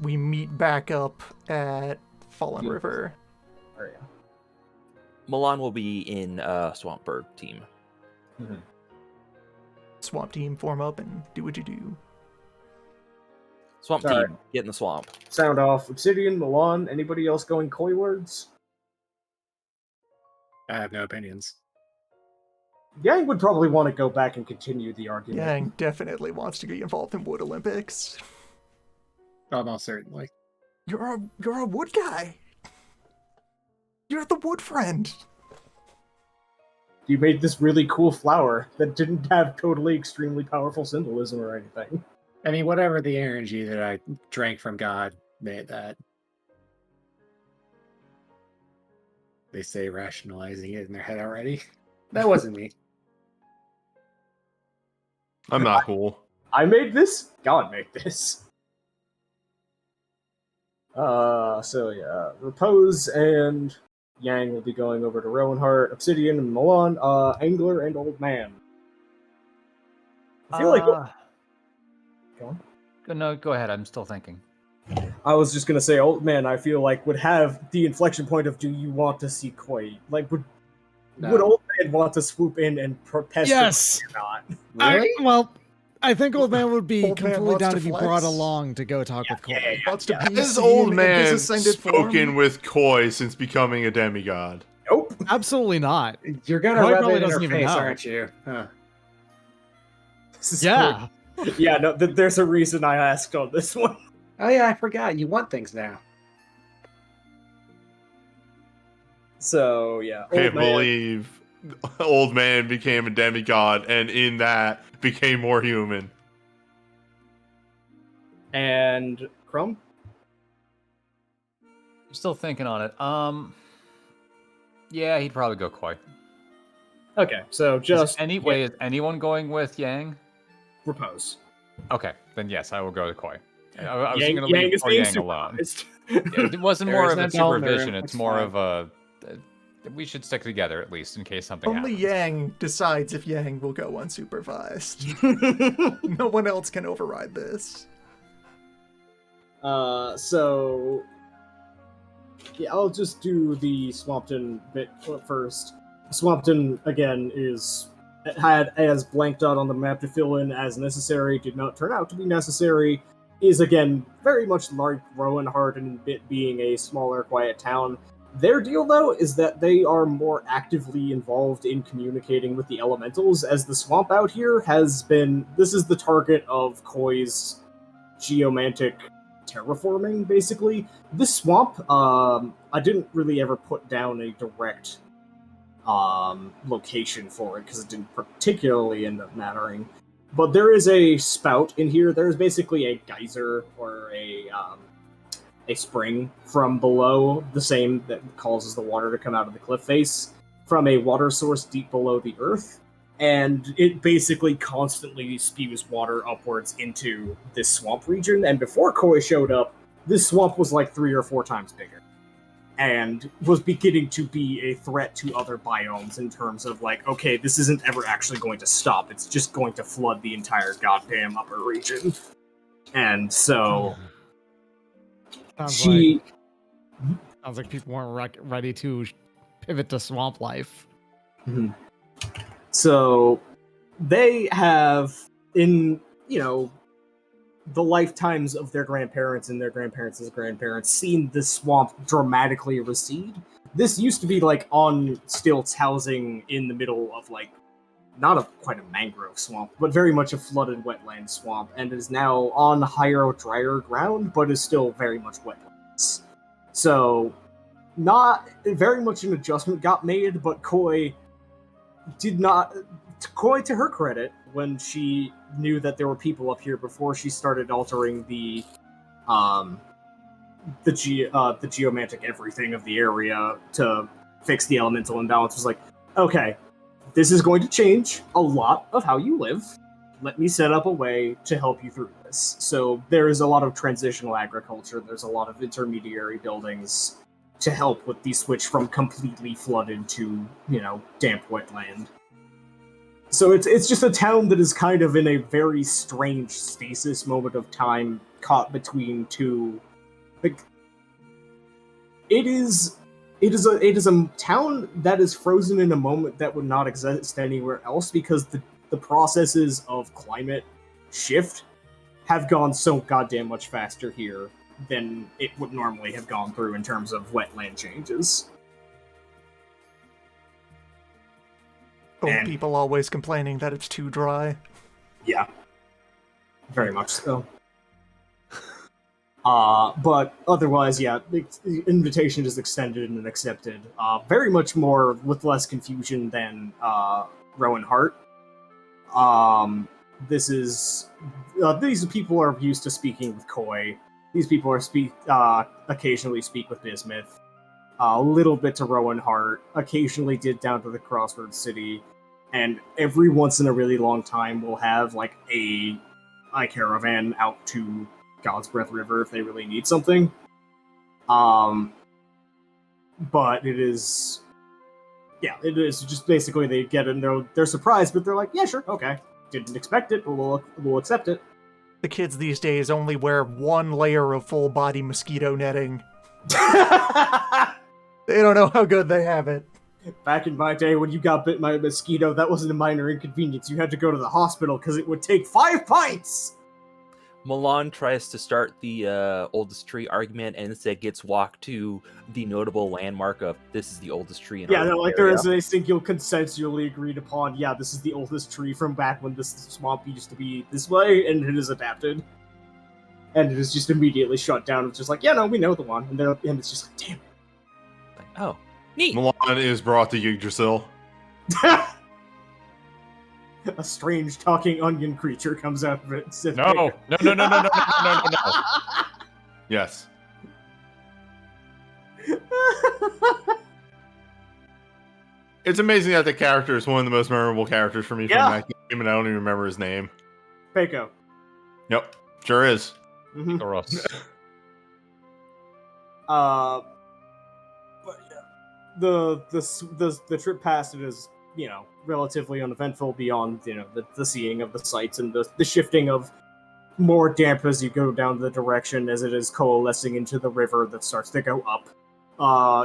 Speaker 2: we meet back up at Fallen River.
Speaker 1: Oh, yeah.
Speaker 4: Milan will be in Swampberg team.
Speaker 2: Swamp team, form up and do what you do.
Speaker 4: Swamp team, get in the swamp.
Speaker 1: Sound off. Obsidian, Milan, anybody else going Koi words?
Speaker 3: I have no opinions.
Speaker 1: Yang would probably want to go back and continue the argument.
Speaker 2: Yang definitely wants to get involved in Wood Olympics.
Speaker 3: Almost certainly.
Speaker 2: You're a wood guy. You're the wood friend.
Speaker 1: You made this really cool flower that didn't have totally extremely powerful symbolism or anything.
Speaker 3: I mean, whatever the energy that I drank from God made that. They say rationalizing it in their head already. That wasn't me.
Speaker 6: I'm not cool.
Speaker 1: I made this? God made this. So yeah, Repose and Yang will be going over to Rowan Hart, Obsidian and Milan, Angler and Old Man. I feel like... Go on.
Speaker 8: No, go ahead. I'm still thinking.
Speaker 1: I was just gonna say, Old Man, I feel like, would have the inflection point of, do you want to see Koi? Like, would Old Man want to swoop in and protest
Speaker 5: Yes!
Speaker 1: or not?
Speaker 3: Really?
Speaker 5: I think Old Man would be
Speaker 2: Old Man
Speaker 5: completely
Speaker 2: wants
Speaker 5: down
Speaker 2: to
Speaker 5: to be
Speaker 2: flex.
Speaker 5: brought along to go talk with Koi.
Speaker 2: Wants to be
Speaker 6: Has
Speaker 2: seen
Speaker 6: Old
Speaker 2: in
Speaker 6: Man
Speaker 2: his ascended
Speaker 6: spoken
Speaker 2: form.
Speaker 6: with Koi since becoming a demigod?
Speaker 1: Nope.
Speaker 5: Absolutely not.
Speaker 3: You're gonna
Speaker 5: Koi
Speaker 3: rub
Speaker 5: probably
Speaker 3: it in her
Speaker 5: doesn't even
Speaker 3: face,
Speaker 5: know.
Speaker 3: aren't you? Huh.
Speaker 1: This is
Speaker 5: Yeah.
Speaker 1: Koi. Yeah, no, there's a reason I asked on this one.
Speaker 3: Oh yeah, I forgot. You want things now.
Speaker 1: So, yeah.
Speaker 6: Can't believe Old Man became a demigod, and in that became more human.
Speaker 1: And Crumb?
Speaker 8: I'm still thinking on it. Yeah, he'd probably go Koi.
Speaker 1: Okay, so just...
Speaker 8: Is anyone going with Yang?
Speaker 1: Repose.
Speaker 8: Okay, then yes, I will go to Koi. I was
Speaker 1: Yang,
Speaker 8: going to
Speaker 1: Yang
Speaker 8: leave
Speaker 1: is
Speaker 8: poor
Speaker 1: being
Speaker 8: Yang alone.
Speaker 1: supervised.
Speaker 8: It wasn't
Speaker 3: There
Speaker 8: more
Speaker 3: is
Speaker 8: of a
Speaker 3: an adult in the
Speaker 8: supervision.
Speaker 3: room,
Speaker 8: It's
Speaker 3: it's
Speaker 8: more
Speaker 3: fine.
Speaker 8: of a... We should stick together at least in case something
Speaker 2: Only
Speaker 8: happens.
Speaker 2: Yang decides if Yang will go unsupervised. No one else can override this.
Speaker 1: So... Yeah, I'll just do the Swampton bit first. Swampton, again, had as blanked out on the map to fill in as necessary, did not turn out to be necessary, is again very much like Rowan Hart and it being a smaller, quiet town. Their deal, though, is that they are more actively involved in communicating with the elementals, as the swamp out here has been... This is the target of Koi's geomantic terraforming, basically. This swamp, I didn't really ever put down a direct location for it, because it didn't particularly end up mattering. But there is a spout in here. There's basically a geyser or a spring from below, the same that causes the water to come out of the cliff face, from a water source deep below the earth. And it basically constantly spews water upwards into this swamp region. And before Koi showed up, this swamp was like 3 or 4 times bigger. And was beginning to be a threat to other biomes in terms of like, okay, this isn't ever actually going to stop. It's just going to flood the entire goddamn upper region. And so
Speaker 5: Sounds like people weren't ready to pivot to swamp life.
Speaker 1: Mhm. So they have, in, the lifetimes of their grandparents and their grandparents' grandparents, seen this swamp dramatically recede. This used to be like on stilts housing in the middle of like, not quite a mangrove swamp, but very much a flooded wetland swamp, and is now on higher, drier ground, but is still very much wetlands. So, not very much an adjustment got made, but Koi did not. Koi, to her credit, when she knew that there were people up here before she started altering the geomantic everything of the area to fix the elemental imbalance, was like, okay, this is going to change a lot of how you live. Let me set up a way to help you through this. So there is a lot of transitional agriculture. There's a lot of intermediary buildings to help with the switch from completely flooded to, damp wetland. So it's just a town that is kind of in a very strange stasis moment of time, caught between two. Like, it is a town that is frozen in a moment that would not exist anywhere else, because the processes of climate shift have gone so goddamn much faster here than it would normally have gone through in terms of wetland changes.
Speaker 2: Old
Speaker 1: And-
Speaker 2: people always complaining that it's too dry.
Speaker 1: Yeah. Very much so. But otherwise, yeah, the invitation is extended and accepted. Very much more with less confusion than Rowan Hart. These people are used to speaking with Koi. These people are occasionally speak with Bismuth. A little bit to Rowan Hart. Occasionally did down to the Crossroads City. And every once in a really long time, we'll have like a caravan out to God's Breath River if they really need something. But it is just basically they get in, they're surprised, but they're like, yeah, sure, okay. Didn't expect it, but we'll accept it.
Speaker 2: The kids these days only wear one layer of full body mosquito netting. They don't know how good they have it.
Speaker 1: Back in my day, when you got bit by a mosquito, that wasn't a minor inconvenience. You had to go to the hospital because it would take 5 pints!
Speaker 4: Milan tries to start the oldest tree argument and instead gets walked to the notable landmark of this is the oldest tree in our area.
Speaker 1: There is a single consensually agreed upon, yeah, this is the oldest tree from back when this swamp used to be this way, and it is adapted. And it is just immediately shut down. It's just like, yeah, no, we know the one. And it's just like, damn.
Speaker 4: Like, oh, neat.
Speaker 6: Milan is brought to Yggdrasil.
Speaker 1: A strange talking onion creature comes out of it. And says,
Speaker 8: No.
Speaker 6: Yes. It's amazing that the character is one of the most memorable characters for me from that game, and I don't even remember his name.
Speaker 1: Peiko.
Speaker 6: Yep, sure is.
Speaker 1: Mm-hmm.
Speaker 8: Gross.
Speaker 1: But yeah, the trip past it is, relatively uneventful beyond, the seeing of the sights and the shifting of more damp as you go down the direction as it is coalescing into the river that starts to go up.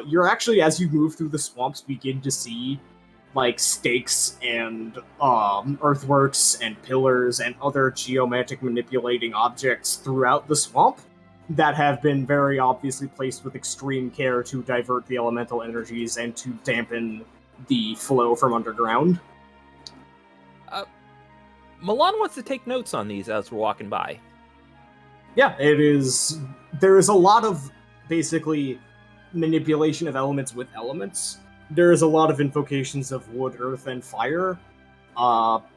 Speaker 1: You're actually, as you move through the swamps, begin to see like stakes and earthworks and pillars and other geomantic manipulating objects throughout the swamp that have been very obviously placed with extreme care to divert the elemental energies and to dampen the flow from underground.
Speaker 4: Milan wants to take notes on these as we're walking by.
Speaker 1: Yeah, there is a lot of basically manipulation of elements with elements. There is a lot of invocations of wood, earth, and fire,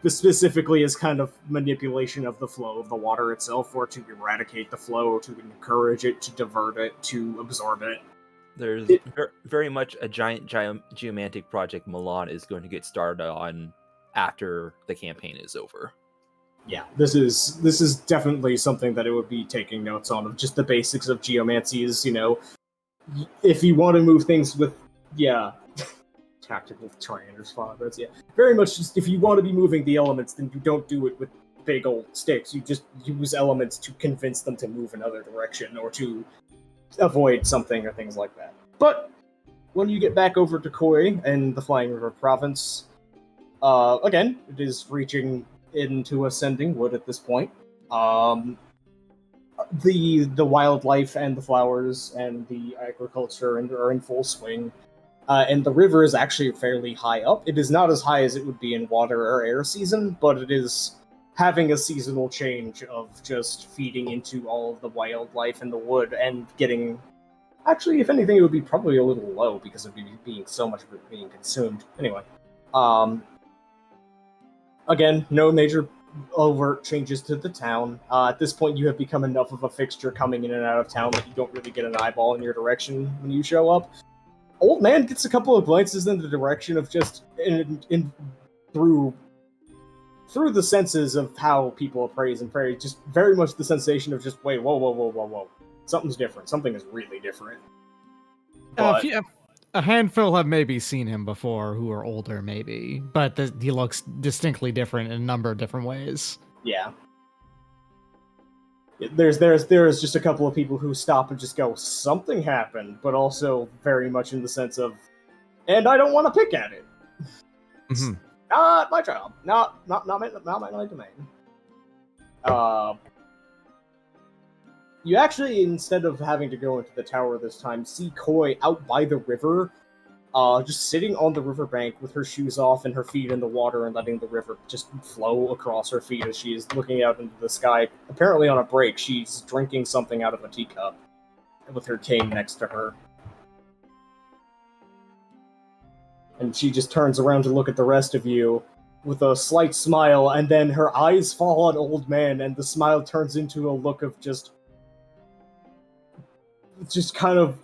Speaker 1: This specifically is kind of manipulation of the flow of the water itself, or to eradicate the flow, to encourage it, to divert it, to absorb it.
Speaker 4: There's very much a giant geomantic project Milan is going to get started on after the campaign is over.
Speaker 1: Yeah, this is definitely something that it would be taking notes on, of just the basics of geomancy. Is, if you want to move things with, tactical triangles, fathers, very much just, if you want to be moving the elements, then you don't do it with big old sticks. You just use elements to convince them to move another direction, or to avoid something, or things like that. But when you get back over to Koi and the Flying River Province, again, it is reaching into Ascending Wood at this point. The wildlife and the flowers and the agriculture are in full swing. And the river is actually fairly high up. It is not as high as it would be in water or air season, but it is having a seasonal change of just feeding into all of the wildlife in the wood and getting... Actually, if anything, it would be probably a little low because of being so much of it being consumed. Anyway. Again, no major overt changes to the town. At this point, you have become enough of a fixture coming in and out of town that you don't really get an eyeball in your direction when you show up. Old man gets a couple of glances in the direction of just through the senses of how people appraise and pray, just very much the sensation of just, wait, whoa. Something's different. Something is really different. But,
Speaker 5: a handful have maybe seen him before who are older, maybe, but he looks distinctly different in a number of different ways.
Speaker 1: Yeah. There's just a couple of people who stop and just go, something happened, but also very much in the sense of, and I don't want to pick at it.
Speaker 5: Mm-hmm.
Speaker 1: Not my job. Not my domain. You actually, instead of having to go into the tower this time, see Koi out by the river, just sitting on the riverbank with her shoes off and her feet in the water and letting the river just flow across her feet as she is looking out into the sky. Apparently on a break, she's drinking something out of a teacup with her cane next to her. And she just turns around to look at the rest of you with a slight smile, and then her eyes fall on Old Man, and the smile turns into a look of just kind of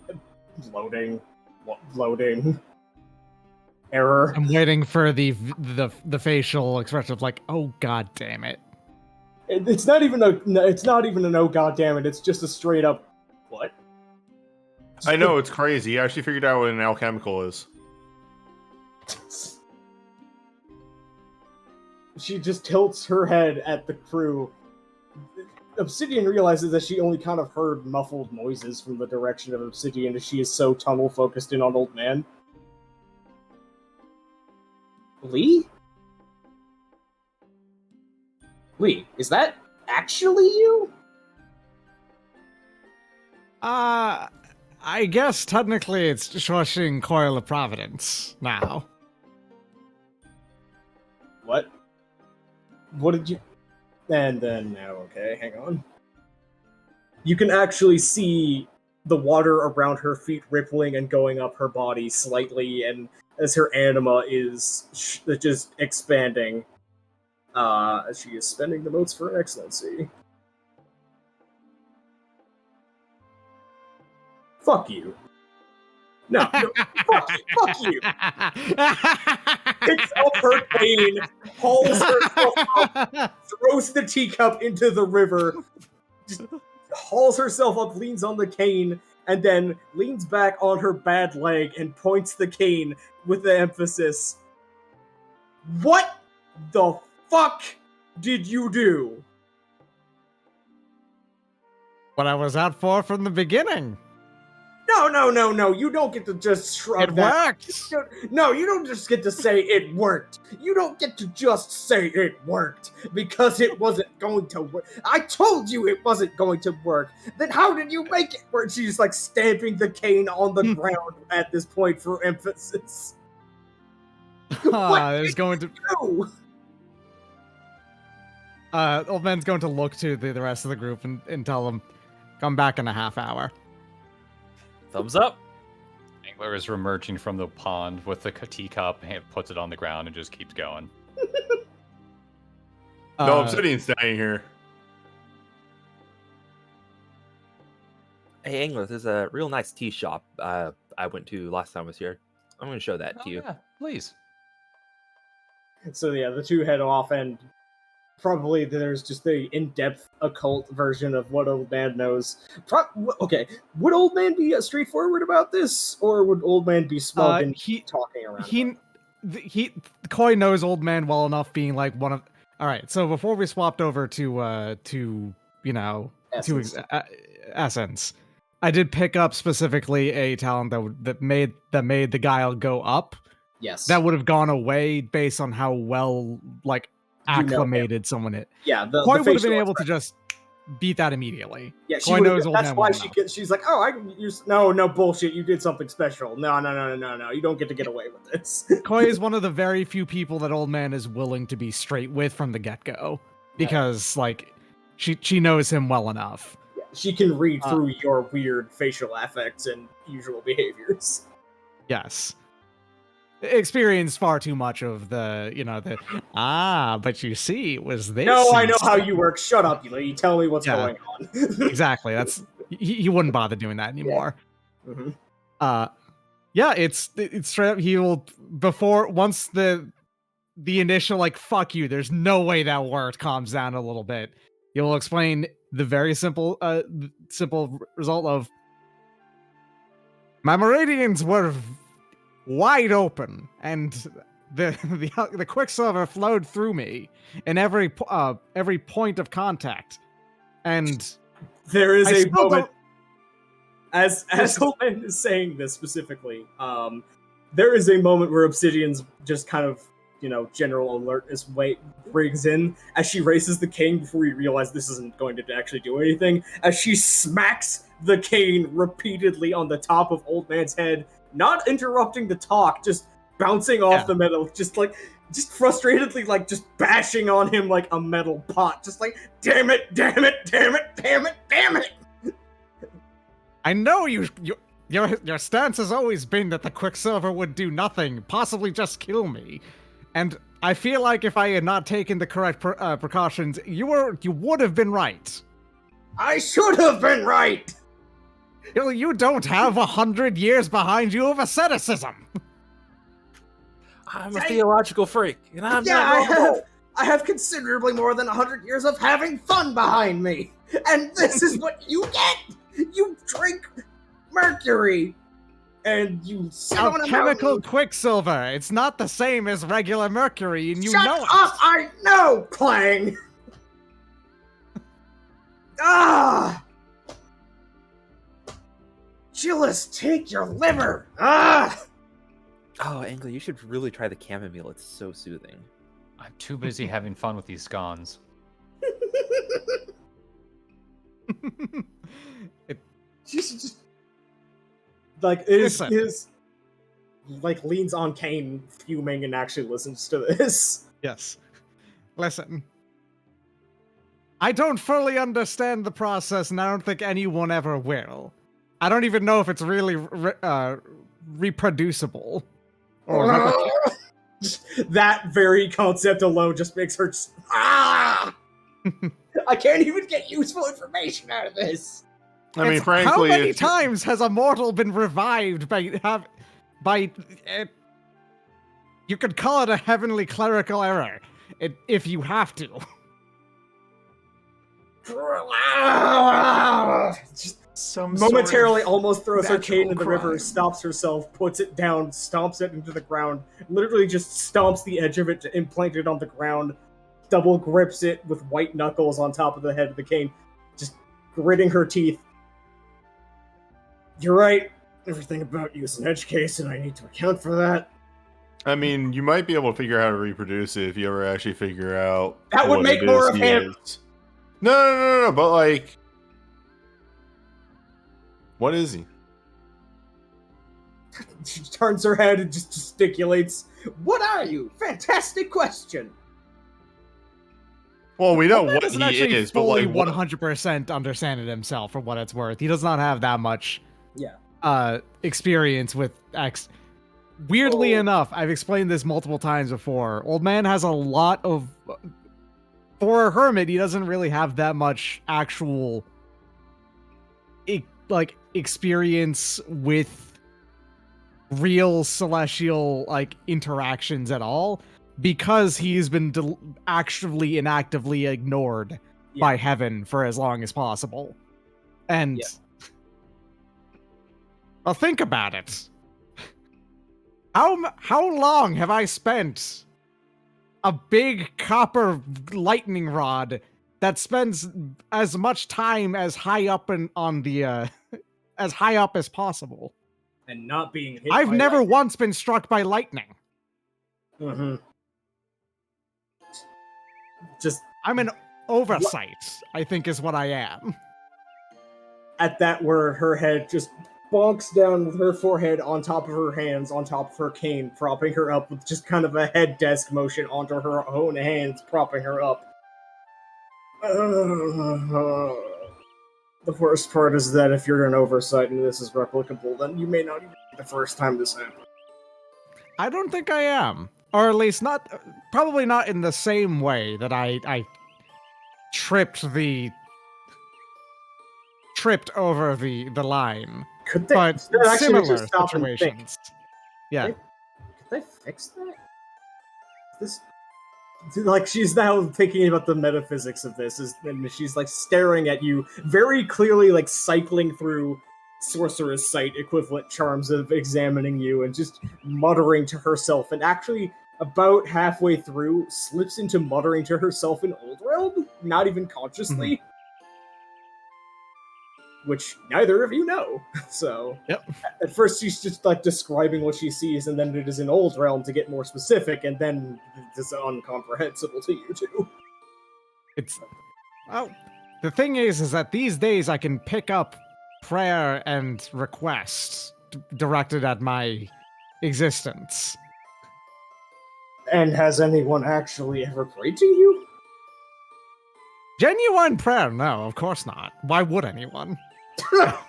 Speaker 1: loading error.
Speaker 5: I'm waiting for the facial expression of like, oh god damn it.
Speaker 1: It's not even an oh god damn it. It's just a straight up what?
Speaker 6: I know, it's crazy. I actually figured out what an alchemical is.
Speaker 1: She just tilts her head at the crew. Obsidian realizes that she only kind of heard muffled noises from the direction of Obsidian as she is so tunnel focused in on Old Man. Lee? Lee, is that actually you?
Speaker 5: I guess technically it's Shoshing Coil of Providence now.
Speaker 1: What? What did you... And then, no, okay, hang on. You can actually see the water around her feet rippling and going up her body slightly, and as her anima is just expanding, as she is spending the motes for excellency. Fuck you. No, fuck you. Picks up her cane, hauls herself up, throws the teacup into the river, just hauls herself up, leans on the cane, and then leans back on her bad leg and points the cane with the emphasis. What the fuck did you do?
Speaker 5: What I was out for from the beginning.
Speaker 1: No, you don't get to just shrug
Speaker 5: It
Speaker 1: that.
Speaker 5: worked!
Speaker 1: No, you don't just get to say it worked. You don't get to just say it worked, because it wasn't going to work. I told you it wasn't going to work. Then how did you make it work? She's like stamping the cane on the ground at this point for emphasis.
Speaker 5: There's going to...
Speaker 1: do?
Speaker 5: Old Man's going to look to the rest of the group and tell them, come back in a half hour.
Speaker 4: Thumbs up.
Speaker 8: Angler is reemerging from the pond with the teacup, puts it on the ground, and just keeps going.
Speaker 6: No, Obsidian's staying here.
Speaker 4: Hey, Angler, there's a real nice tea shop I went to last time I was here. I'm going to show that
Speaker 8: Oh,
Speaker 4: to you.
Speaker 8: yeah, please.
Speaker 1: So yeah, the two head off, and probably there's just the in-depth occult version of what Old Man knows. Okay, would Old Man be straightforward about this, or would Old Man be smug and talking around?
Speaker 5: Koi knows Old Man well enough, being like one of. All right, so before we swapped over to
Speaker 1: Essence.
Speaker 5: Essence, I did pick up specifically a talent that made the guile go up.
Speaker 1: Yes.
Speaker 5: That would have gone away based on how well acclimated someone is.
Speaker 1: Yeah,
Speaker 5: Koi would have been able to just beat that immediately.
Speaker 1: Yeah,
Speaker 5: Koi knows Old
Speaker 1: that's
Speaker 5: Man
Speaker 1: why
Speaker 5: well enough.
Speaker 1: she's like, oh, I can use no bullshit. You did something special. No. You don't get away with this.
Speaker 5: Koi is one of the very few people that Old Man is willing to be straight with from the get-go, because like she knows him well enough.
Speaker 1: Yeah, she can read through your weird facial affects and usual behaviors.
Speaker 5: Yes. Experienced far too much of but you see, it was this.
Speaker 1: No, I know how you work. Shut up, you tell me what's going on.
Speaker 5: Exactly. That's he wouldn't bother doing that anymore.
Speaker 1: Yeah. Mm-hmm.
Speaker 5: It's straight up. Once the initial like fuck you, there's no way that word calms down a little bit. You'll explain the very simple result of my meridians were wide open, and the quicksilver flowed through me in every point of contact, and
Speaker 1: there is a moment as Holman is saying this specifically. There is a moment where Obsidian's just kind of general alertness brings in as she raises the cane before we realize this isn't going to actually do anything. As she smacks the cane repeatedly on the top of Old Man's head. Not interrupting the talk, just bouncing off the metal, just frustratedly, like, just bashing on him like a metal pot. Just like, damn it.
Speaker 5: I know your stance has always been that the Quicksilver would do nothing, possibly just kill me. And I feel like if I had not taken the correct precautions, you would have been right.
Speaker 1: I should have been right!
Speaker 5: You don't have 100 years behind you of asceticism.
Speaker 4: I'm a theological freak, and I'm not.
Speaker 1: I have considerably more than 100 years of having fun behind me, and this is what you get. You drink mercury, and you sit on a
Speaker 5: chemical quicksilver. It's not the same as regular mercury, and you
Speaker 1: Shut
Speaker 5: know it.
Speaker 1: up! I know, Clang. Chillis, take your liver!
Speaker 4: Oh, Angler, you should really try the chamomile. It's so soothing.
Speaker 8: I'm too busy having fun with these scones.
Speaker 1: Just like is like leans on Kane, fuming, and actually listens to this.
Speaker 5: Yes. Listen. I don't fully understand the process, and I don't think anyone ever will. I don't even know if it's really reproducible. Or
Speaker 1: that very concept alone just makes her I can't even get useful information out of this.
Speaker 6: I mean, frankly,
Speaker 5: how many times has a mortal been revived by you could call it a heavenly clerical error, if you have to.
Speaker 1: Momentarily almost throws her cane in the river, stops herself, puts it down, stomps it into the ground, literally just stomps the edge of it to implant it on the ground, double grips it with white knuckles on top of the head of the cane, just gritting her teeth. You're right. Everything about you is an edge case, and I need to account for that.
Speaker 6: I mean, you might be able to figure out how to reproduce it if you ever actually figure out
Speaker 1: that would make more of him.
Speaker 6: No, but like, what is he?
Speaker 1: She turns her head and just gesticulates. What are you? Fantastic question.
Speaker 6: Well, we know what
Speaker 5: he is, but like 100% understand it himself for what it's worth. He does not have that much experience with X. Weirdly enough, I've explained this multiple times before. Old Man has a lot of for a hermit, he doesn't really have that much actual like experience with real celestial like interactions at all, because he's been actually inactively ignored by heaven for as long as possible. And well, think about it. How long have I spent a big copper lightning rod that spends as much time as high up on the as high up as possible,
Speaker 1: and not being hit?
Speaker 5: I've
Speaker 1: by
Speaker 5: never
Speaker 1: lightning.
Speaker 5: once been struck by lightning.
Speaker 1: Mm-hmm. Just
Speaker 5: I'm an oversight, I think is what I am.
Speaker 1: at that word, her head just bonks down with her forehead on top of her hands, on top of her cane, propping her up with just kind of a head desk motion onto her own hands, propping her up. The worst part is that if you're an oversight and this is replicable, then you may not even be the first time this happened.
Speaker 5: I don't think I am. Or at least not, probably not in the same way that I tripped over the line.
Speaker 1: Could they,
Speaker 5: But
Speaker 1: actually
Speaker 5: similar
Speaker 1: just stop and think?
Speaker 5: situations. Yeah.
Speaker 1: Could they fix that? This, like, she's now thinking about the metaphysics of this, and she's like staring at you, very clearly like cycling through sorcerer's sight equivalent charms of examining you, and just muttering to herself, and actually about halfway through slips into muttering to herself in Old Realm, not even consciously. Which neither of you know. So, at first she's just like describing what she sees, and then it is in Old Realm to get more specific, and then it's incomprehensible to you too.
Speaker 5: It's, well, the thing is that these days I can pick up prayer and requests directed at my existence.
Speaker 1: And has anyone actually ever prayed to you?
Speaker 5: Genuine prayer? No, of course not. Why would anyone? But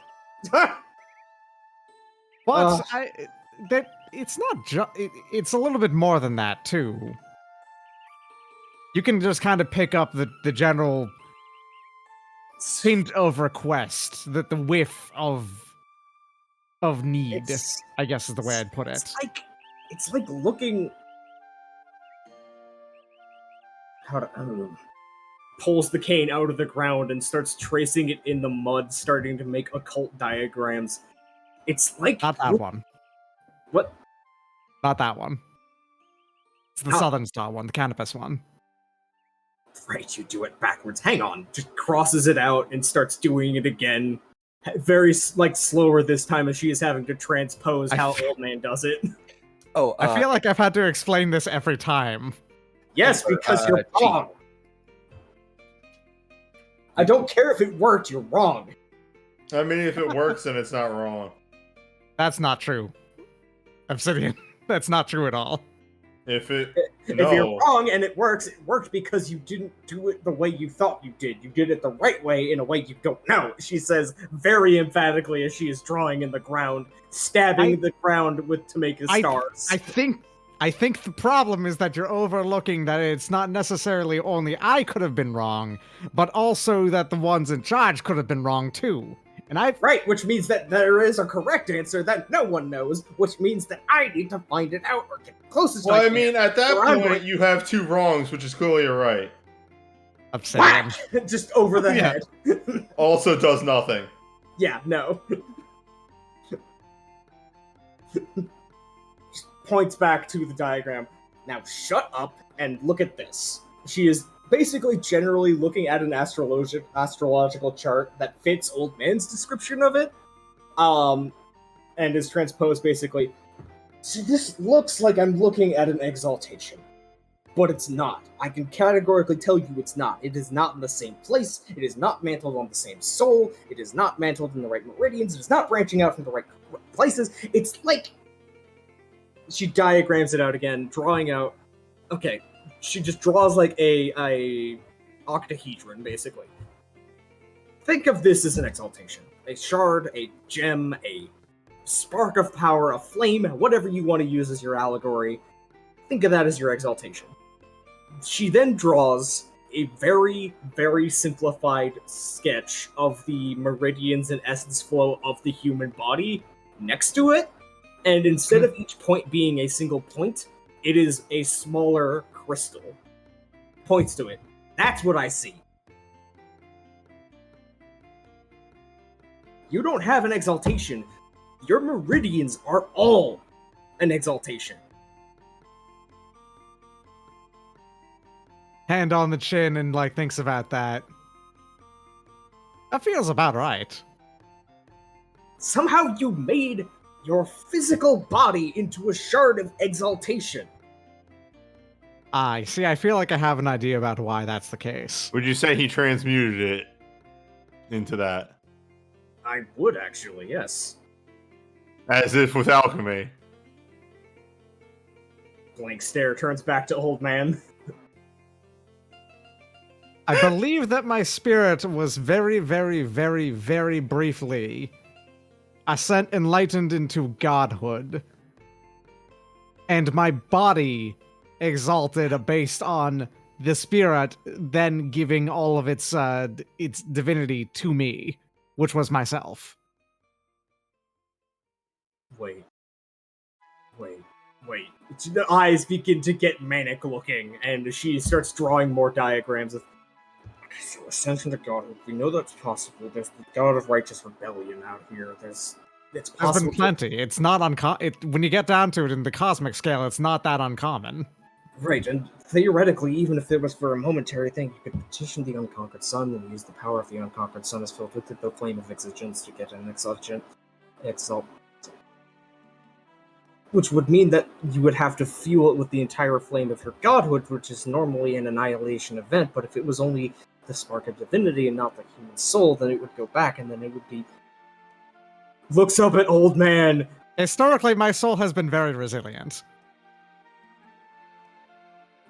Speaker 5: it's not just. It's a little bit more than that too. You can just kind of pick up the general hint of request, the whiff of need. I guess is the way I'd put it.
Speaker 1: It's like looking. I don't know. Pulls the cane out of the ground and starts tracing it in the mud, starting to make occult diagrams. It's like...
Speaker 5: Not that one.
Speaker 1: What?
Speaker 5: Not that one. It's the Southern Star one, the Canopus one.
Speaker 1: Right, you do it backwards. Hang on. Just crosses it out and starts doing it again. Very, like, slower this time as she is having to transpose how Old Man does it.
Speaker 4: Oh,
Speaker 5: I feel like I've had to explain this every time.
Speaker 1: Yes, because you're wrong. I don't care if it worked, you're wrong.
Speaker 6: I mean, if it works, then it's not wrong.
Speaker 5: That's not true. Obsidian, that's not true at all.
Speaker 6: If
Speaker 1: you're wrong and it worked because you didn't do it the way you thought you did. You did it the right way in a way you don't know, she says very emphatically as she is drawing in the ground, stabbing the ground to make the stars.
Speaker 5: I think the problem is that you're overlooking that it's not necessarily only I could have been wrong, but also that the ones in charge could have been wrong too. And
Speaker 1: Right, which means that there is a correct answer that no one knows, which means that I need to find it out or get the closest
Speaker 6: Well,
Speaker 1: I
Speaker 6: I
Speaker 1: can.
Speaker 6: mean, at that point, you have two wrongs, which is clearly a right.
Speaker 5: Obsidian.
Speaker 1: Just over the head.
Speaker 6: Also does nothing.
Speaker 1: Yeah, no. Points back to the diagram. Now shut up and look at this. She is basically generally looking at an astrological chart that fits Old Man's description of it, and is transposed basically. So this looks like I'm looking at an exaltation, but it's not. I can categorically tell you it's not. It is not in the same place. It is not mantled on the same soul. It is not mantled in the right meridians. It is not branching out from the right places. It's like... She diagrams it out again, drawing out... Okay, she just draws like a octahedron, basically. Think of this as an exaltation. A shard, a gem, a spark of power, a flame, whatever you want to use as your allegory. Think of that as your exaltation. She then draws a very, very simplified sketch of the meridians and essence flow of the human body next to it, and instead of each point being a single point, it is a smaller crystal. Points to it. That's what I see. You don't have an exaltation. Your meridians are all an exaltation.
Speaker 5: Hand on the chin and like thinks about that. That feels about right.
Speaker 1: Somehow you made your physical body into a shard of exaltation.
Speaker 5: I see. I feel like I have an idea about why that's the case.
Speaker 6: Would you say he transmuted it into that?
Speaker 1: I would actually, yes.
Speaker 6: As if with alchemy.
Speaker 1: Blank stare turns back to old man.
Speaker 5: I believe that my spirit was very, very, very, very briefly enlightened into godhood. And my body exalted based on the spirit then giving all of its divinity to me, which was myself.
Speaker 1: Wait. The eyes begin to get manic looking, and she starts drawing more diagrams of so ascension to godhood. We know that's possible. There's the god of righteous rebellion out here. It's possible.
Speaker 5: There's been plenty. It's not uncommon. When you get down to it in the cosmic scale, it's not that uncommon.
Speaker 1: Right, and theoretically, even if it was for a momentary thing, you could petition the unconquered sun and use the power of the unconquered sun as filled with the flame of exigence to get an exalt. Which would mean that you would have to fuel it with the entire flame of your godhood, which is normally an annihilation event, but if it was only the spark of divinity and not the human soul, then it would go back, and then it would be... Looks up at old man.
Speaker 5: Historically, my soul has been very resilient.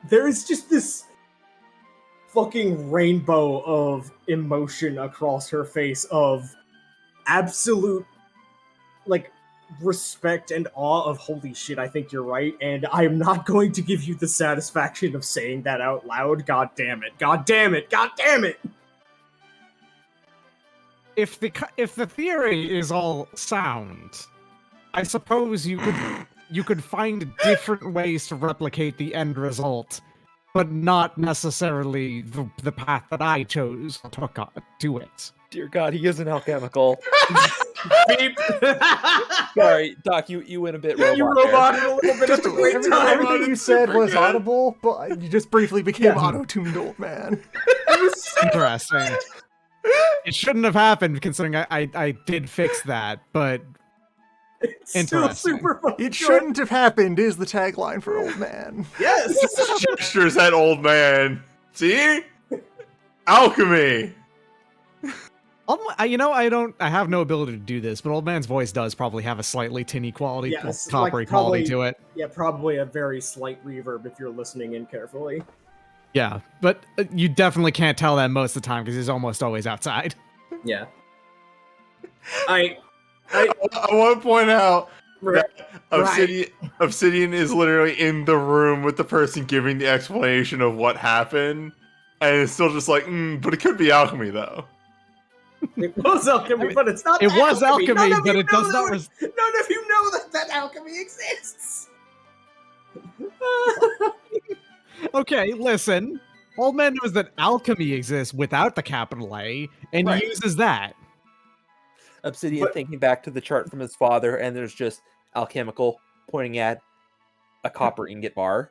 Speaker 1: There is just this fucking rainbow of emotion across her face of absolute, like, respect and awe of holy shit, I think you're right, and I am not going to give you the satisfaction of saying that out loud. God damn it. God damn it. God damn it.
Speaker 5: If the theory is all sound, I suppose you could find different ways to replicate the end result, but not necessarily the path that I chose to do it.
Speaker 4: Dear God, he is an alchemical.
Speaker 1: Beep.
Speaker 4: Sorry, Doc, you went a bit robot.
Speaker 1: You roboted a little bit at the right time.
Speaker 2: Everything you said was audible, but you just briefly became auto-tuned, old man.
Speaker 5: Interesting. It shouldn't have happened, considering I did fix that, but
Speaker 1: It's
Speaker 5: interesting.
Speaker 1: still super fucking
Speaker 2: It shouldn't have happened is the tagline for old man.
Speaker 1: Yes.
Speaker 6: Gestures at old man. See? Alchemy.
Speaker 5: I have no ability to do this, but old man's voice does probably have a slightly tinny quality,
Speaker 1: Yes,
Speaker 5: coppery
Speaker 1: like
Speaker 5: quality
Speaker 1: probably-
Speaker 5: to it.
Speaker 1: Yeah, probably a very slight reverb if you're listening in carefully.
Speaker 5: Yeah, but you definitely can't tell that most of the time because he's almost always outside.
Speaker 1: Yeah. I
Speaker 6: want to point out
Speaker 1: Right.
Speaker 6: that Obsidian is literally in the room with the person giving the explanation of what happened, and it's still just like, but it could be alchemy, though.
Speaker 1: It was alchemy, but it's not.
Speaker 5: It was alchemy,
Speaker 1: None of
Speaker 5: but
Speaker 1: you
Speaker 5: it
Speaker 1: know
Speaker 5: does not.
Speaker 1: None of you know that alchemy exists.
Speaker 5: Okay, listen. Old man knows that alchemy exists without the capital A, and
Speaker 1: Right.
Speaker 5: uses that.
Speaker 4: Obsidian thinking back to the chart from his father, and there's just alchemical pointing at a copper ingot bar.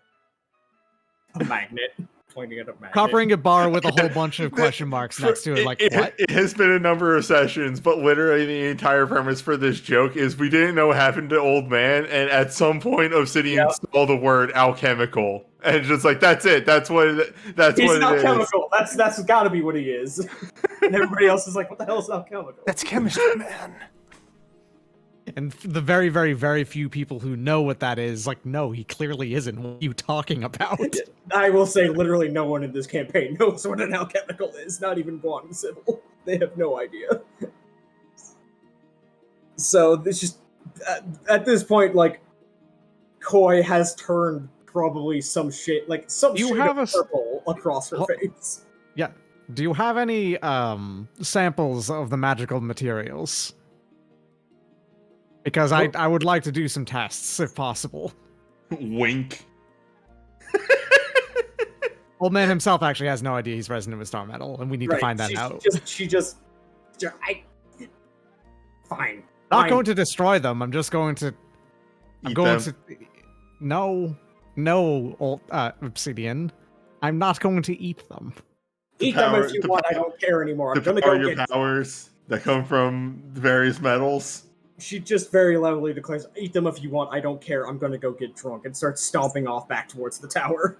Speaker 1: A magnet. Pointing at a magnet.
Speaker 5: Copper ingot bar with a whole bunch of question marks next to it. Like, what?
Speaker 6: It has been a number of sessions, but literally the entire premise for this joke is we didn't know what happened to old man, and at some point Obsidian saw the word alchemical, and just like, that's it. That's what it
Speaker 1: He's
Speaker 6: is.
Speaker 1: alchemical. That's got to be what he is. And everybody else is like, what the hell is alchemical?
Speaker 2: That's chemistry, man.
Speaker 5: And the very, very, very few people who know what that is, like, no, he clearly isn't. What are you talking about?
Speaker 1: I will say, literally, no one in this campaign knows what an alchemical is. Not even Guan and Sybil. They have no idea. So this just at this point, like, Koi has turned probably some shade, like some
Speaker 5: You
Speaker 1: shade
Speaker 5: have
Speaker 1: of
Speaker 5: a
Speaker 1: purple across her face.
Speaker 5: Yeah. Do you have any samples of the magical materials? Because I would like to do some tests if possible.
Speaker 6: Wink.
Speaker 5: Old man himself actually has no idea he's resonant with star metal, and we need to find that out.
Speaker 1: Fine.
Speaker 5: Not going to destroy them. I'm just going to. I'm going
Speaker 6: them.
Speaker 5: to. No, old obsidian. I'm not going to eat them.
Speaker 1: Eat them if you want. I don't care anymore. I'm gonna go
Speaker 6: your
Speaker 1: get
Speaker 6: powers that come from the various metals.
Speaker 1: She just very loudly declares, "Eat them if you want. I don't care. I'm gonna go get drunk," and starts stomping off back towards the tower.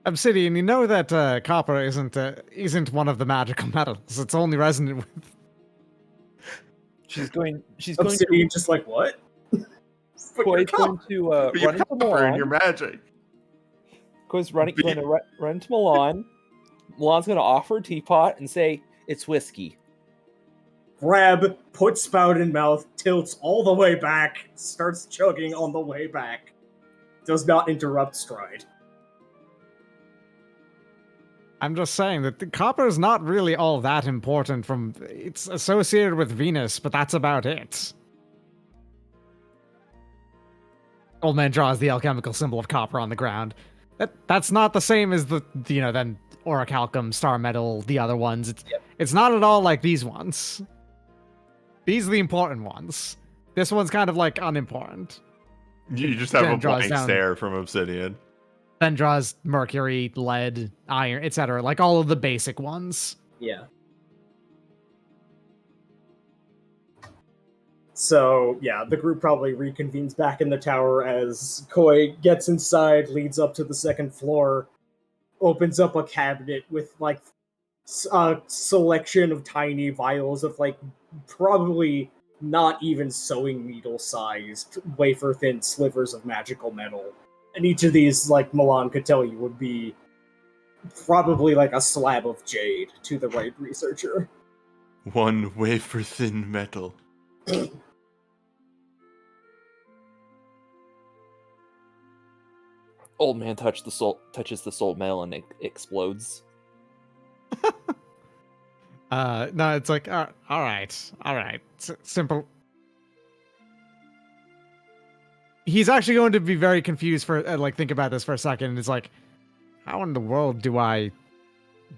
Speaker 5: Obsidian, you know that copper isn't one of the magical metals. It's only resonant with.
Speaker 4: She's going
Speaker 1: Obsidian, just like what?
Speaker 4: Koi's going to run into
Speaker 6: Copper in your
Speaker 4: Milan.
Speaker 6: magic.
Speaker 4: Koi's going to run into Milan. Milan's going to offer a teapot and say, "It's whiskey."
Speaker 1: Grab, put spout in mouth, tilts all the way back, starts chugging on the way back. Does not interrupt stride.
Speaker 5: I'm just saying that the copper is not really all that important it's associated with Venus, but that's about it. Old man draws the alchemical symbol of copper on the ground. That's not the same as then orichalcum, star metal, the other ones. It's not at all like these ones. These are the important ones. This one's kind of like unimportant.
Speaker 6: You just have a
Speaker 5: draws
Speaker 6: blank
Speaker 5: down-
Speaker 6: stare from Obsidian.
Speaker 5: Then draws mercury, lead, iron, etc. Like all of the basic ones.
Speaker 1: Yeah. So, yeah, the group probably reconvenes back in the tower as Koi gets inside, leads up to the second floor, opens up a cabinet with, like, a selection of tiny vials of, like, probably not even sewing needle-sized, wafer-thin slivers of magical metal. And each of these, like Milan could tell you, would be probably like a slab of jade to the right researcher.
Speaker 6: One wafer thin metal.
Speaker 4: Old man touches the soul metal and it explodes.
Speaker 5: No, it's like, all right. Simple. He's actually going to be very confused for, think about this for a second. And it's like, how in the world do I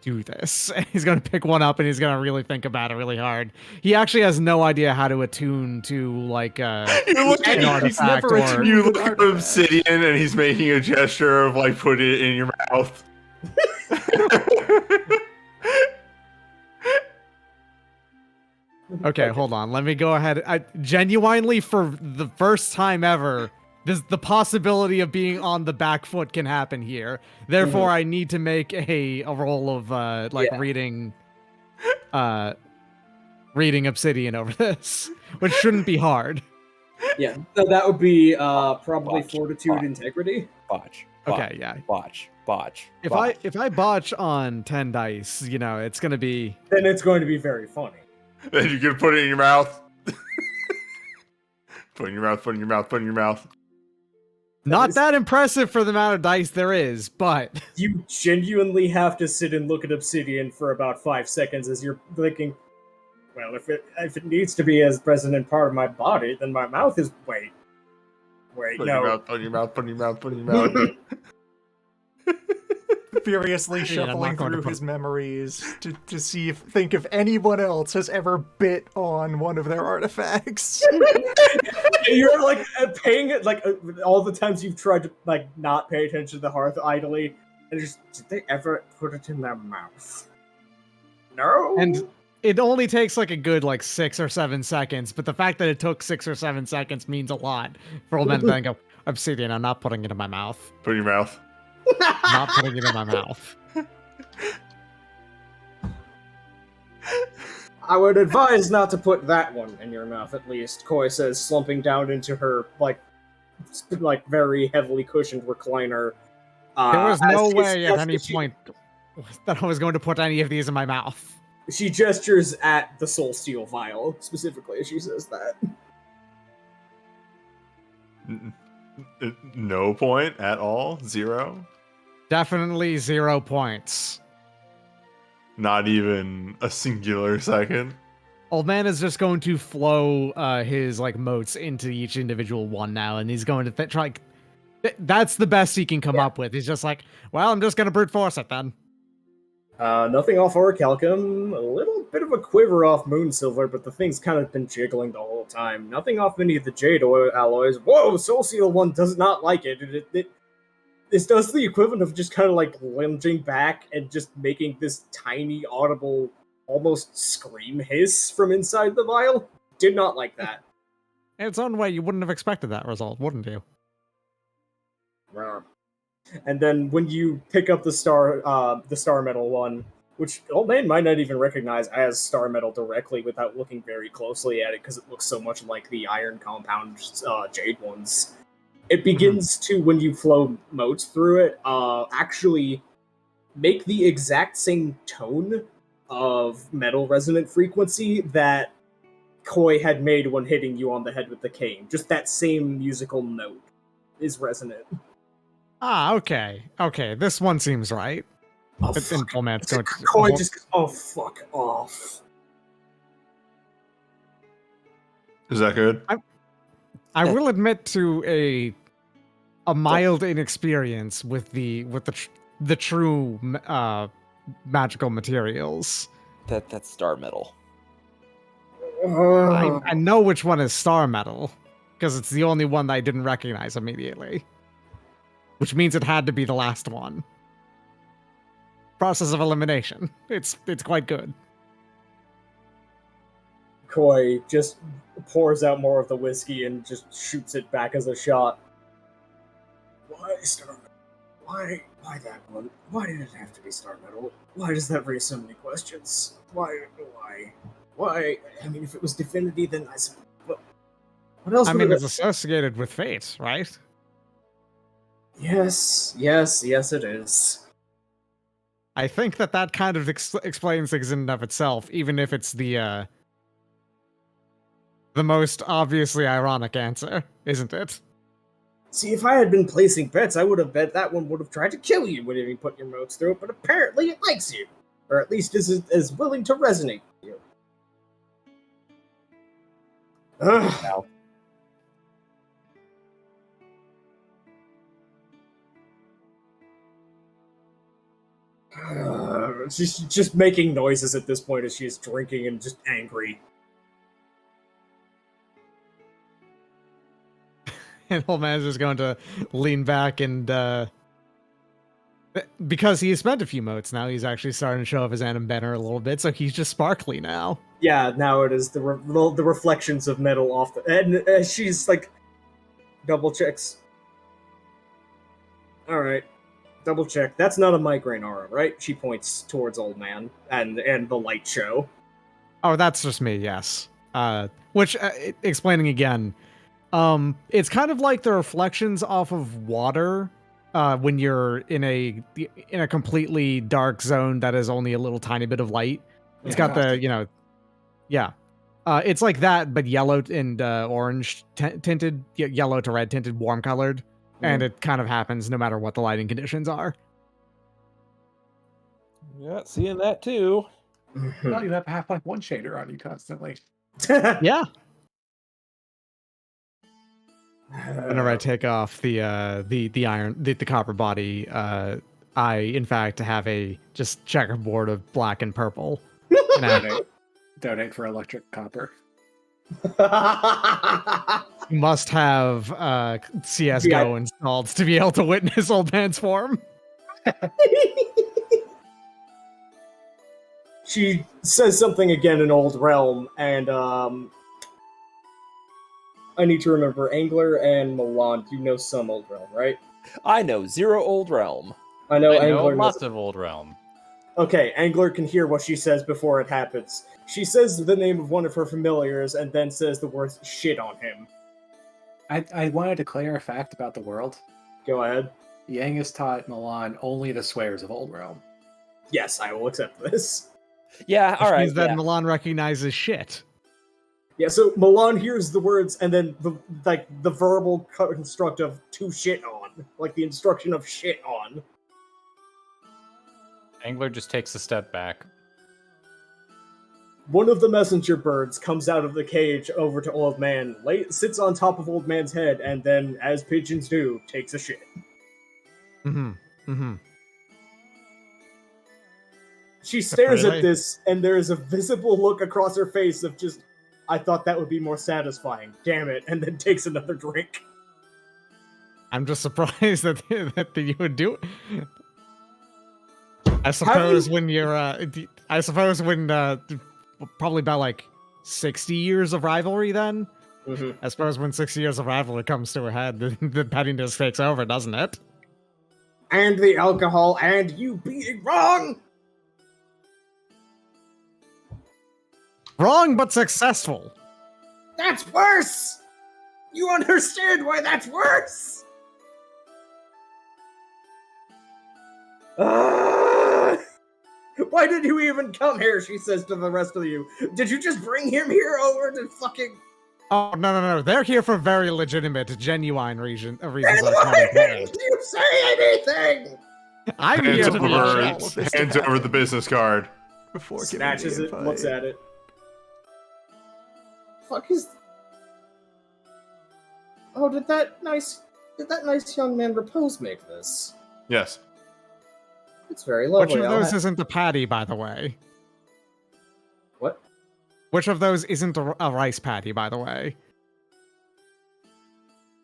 Speaker 5: do this? And he's going to pick one up and he's going to really think about it really hard. He actually has no idea how to attune to,
Speaker 6: You look
Speaker 5: an
Speaker 6: at
Speaker 5: artifact or...
Speaker 6: you look at Obsidian and he's making a gesture of, like, put it in your mouth.
Speaker 5: Okay, hold on. Let me go ahead. I genuinely, for the first time ever, the possibility of being on the back foot can happen here. Therefore, I need to make a roll of reading Obsidian over this, which shouldn't be hard.
Speaker 1: Yeah, so that would be probably
Speaker 4: Botch.
Speaker 1: Fortitude,
Speaker 4: Botch.
Speaker 1: Integrity.
Speaker 4: Botch.
Speaker 5: Okay, yeah.
Speaker 4: Botch.
Speaker 5: If I botch on 10 dice, it's gonna be.
Speaker 1: Then it's going to be very funny.
Speaker 6: Then you can put it in your mouth. Put it in your mouth, put it in your mouth, put it in your mouth.
Speaker 5: Not that impressive for the amount of dice there is, but
Speaker 1: You genuinely have to sit and look at Obsidian for about 5 seconds as you're thinking, well, if it needs to be as present part of my body, then my mouth is wait,
Speaker 6: Put it in
Speaker 1: no.
Speaker 6: your mouth, put it in your mouth, put it in your mouth, put it in your mouth.
Speaker 2: Furiously
Speaker 5: I'm
Speaker 2: shuffling
Speaker 5: not going to
Speaker 2: through
Speaker 5: put-
Speaker 2: his memories to think if anyone else has ever bit on one of their artifacts.
Speaker 1: You're like paying it like all the times you've tried to like not pay attention to the hearth idly, and just did they ever put it in their mouth? No.
Speaker 5: and it only takes like a good 6 or 7 seconds, but the fact that it took 6 or 7 seconds means a lot for old men to then go, Obsidian, I'm not putting it in my mouth.
Speaker 6: Put it in your mouth.
Speaker 5: I'm not putting it in my mouth.
Speaker 1: I would advise not to put that one in your mouth, at least. Koi says, slumping down into her like very heavily cushioned recliner.
Speaker 5: There was no
Speaker 1: as
Speaker 5: way at any
Speaker 1: she-
Speaker 5: point that I was going to put any of these in my mouth.
Speaker 1: She gestures at the soul steel vial specifically as she says that.
Speaker 6: No point at all? 0?
Speaker 5: Definitely 0 points.
Speaker 6: Not even a singular second?
Speaker 5: Old man is just going to flow his like motes into each individual one now, and he's going to try. That's the best he can come up with. He's just like, well, I'm just gonna brute force it then.
Speaker 1: Nothing off Orichalcum, a little bit of a quiver off Moonsilver, but the thing's kind of been jiggling the whole time. Nothing off any of the Jade alloys. Whoa, Soul Seal 1 does not like it. This does the equivalent of just kind of like lunging back and just making this tiny, audible, almost scream hiss from inside the vial. Did not like that.
Speaker 5: In its own way, you wouldn't have expected that result, wouldn't you?
Speaker 1: And then when you pick up the star metal one, which old man might not even recognize as star metal directly without looking very closely at it because it looks so much like the iron compound jade ones. It begins to, when you flow motes through it, actually make the exact same tone of metal resonant frequency that Koi had made when hitting you on the head with the cane. Just that same musical note is resonant.
Speaker 5: Ah, okay. Okay, this one seems right.
Speaker 1: Oh,
Speaker 5: But then old man's going to...
Speaker 1: Koi just goes, oh, fuck off.
Speaker 6: Is that good?
Speaker 5: I will admit to a mild inexperience with the true magical materials.
Speaker 4: That's star metal.
Speaker 5: I know which one is star metal because it's the only one that I didn't recognize immediately, which means it had to be the last one. Process of elimination. It's quite good.
Speaker 1: Koi just pours out more of the whiskey and just shoots it back as a shot. Why Star Metal? Why that one? Why did it have to be Star Metal? Why does that raise so many questions? Why? I mean, if it was Divinity, then I suppose. What else?
Speaker 5: I mean, it's associated with fate, right?
Speaker 1: Yes, it is.
Speaker 5: I think that kind of explains things in and of itself, even if it's the most obviously ironic answer, isn't it?
Speaker 1: See, if I had been placing bets, I would have bet that one would have tried to kill you when you put your motes through it, but apparently it likes you. Or at least is willing to resonate with you. Ugh. She's just making noises at this point as she's drinking and just angry.
Speaker 5: And old man is just going to lean back and because he has spent a few motes now, he's actually starting to show off his Anim Banner a little bit, so he's just sparkly now.
Speaker 1: Yeah, now it is the reflections of metal off the... And she's like... Double checks. Alright. Double check. That's not a migraine aura, right? She points towards old man and the light show.
Speaker 5: Oh, that's just me, yes. Which, explaining again, it's kind of like the reflections off of water when you're in a completely dark zone that is only a little tiny bit of light. It's got the, yeah. It's like that, but yellow and orange tinted, yellow to red tinted, warm colored. And it kind of happens no matter what the lighting conditions are.
Speaker 4: Yeah, seeing that too.
Speaker 3: Well, you have Half-Life 1 shader on you constantly.
Speaker 5: Yeah. Whenever I take off the copper body, I in fact have a just checkerboard of black and purple.
Speaker 3: Donate for electric copper.
Speaker 5: You must have CSGO installed to be able to witness old man's form.
Speaker 1: She says something again in Old Realm, and I need to remember Angler and Milan. You know some Old Realm, right?
Speaker 4: I know 0 Old Realm.
Speaker 1: I know Angler
Speaker 8: lots of Old Realm.
Speaker 1: Okay, Angler can hear what she says before it happens. She says the name of one of her familiars and then says the words shit on him.
Speaker 3: I want to declare a fact about the world.
Speaker 1: Go ahead.
Speaker 3: Yang has taught Milan only the swears of Old Realm.
Speaker 1: Yes, I will accept this.
Speaker 4: Yeah, all right.
Speaker 5: Means that Milan recognizes shit.
Speaker 1: Yeah, so Milan hears the words and then the verbal construct of to shit on. Like the instruction of shit on.
Speaker 8: Angler just takes a step back.
Speaker 1: One of the messenger birds comes out of the cage over to Old Man, sits on top of Old Man's head, and then, as pigeons do, takes a shit.
Speaker 5: Mm-hmm. Mm-hmm.
Speaker 1: She stares at
Speaker 5: Really?
Speaker 1: this, and there is a visible look across her face of just, I thought that would be more satisfying, damn it, and then takes another drink.
Speaker 5: I'm just surprised that you would do it. I suppose when you're, probably about like 60 years of rivalry then?
Speaker 1: Mm-hmm.
Speaker 5: I suppose when 60 years of rivalry comes to a head, the pettiness takes over, doesn't it?
Speaker 1: And the alcohol, and you being wrong!
Speaker 5: Wrong, but successful.
Speaker 1: That's worse! You understand why that's worse? Why did you even come here, she says to the rest of you. Did you just bring him here over to fucking...
Speaker 5: Oh, no. They're here for very legitimate, genuine reasons.
Speaker 1: And why didn't you say anything?
Speaker 5: I'm here to be
Speaker 6: hands over the business card.
Speaker 2: Before
Speaker 1: Snatches it, looks at it. Fuck is... Oh, did that nice young man Repose make this?
Speaker 6: Yes.
Speaker 1: It's very lovely.
Speaker 5: Which of those isn't a patty, by the way?
Speaker 1: What?
Speaker 5: Which of those isn't a rice patty, by the way?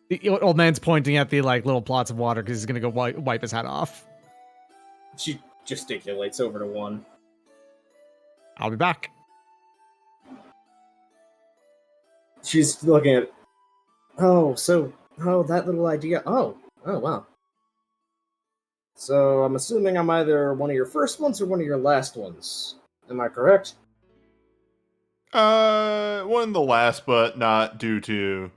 Speaker 5: The old man's pointing at the little plots of water because he's gonna go wipe his head off.
Speaker 1: She gesticulates over to one.
Speaker 5: I'll be back.
Speaker 1: She's looking at... that little idea. Oh, wow. So, I'm assuming I'm either one of your first ones or one of your last ones. Am I correct?
Speaker 6: One of the last, but not due to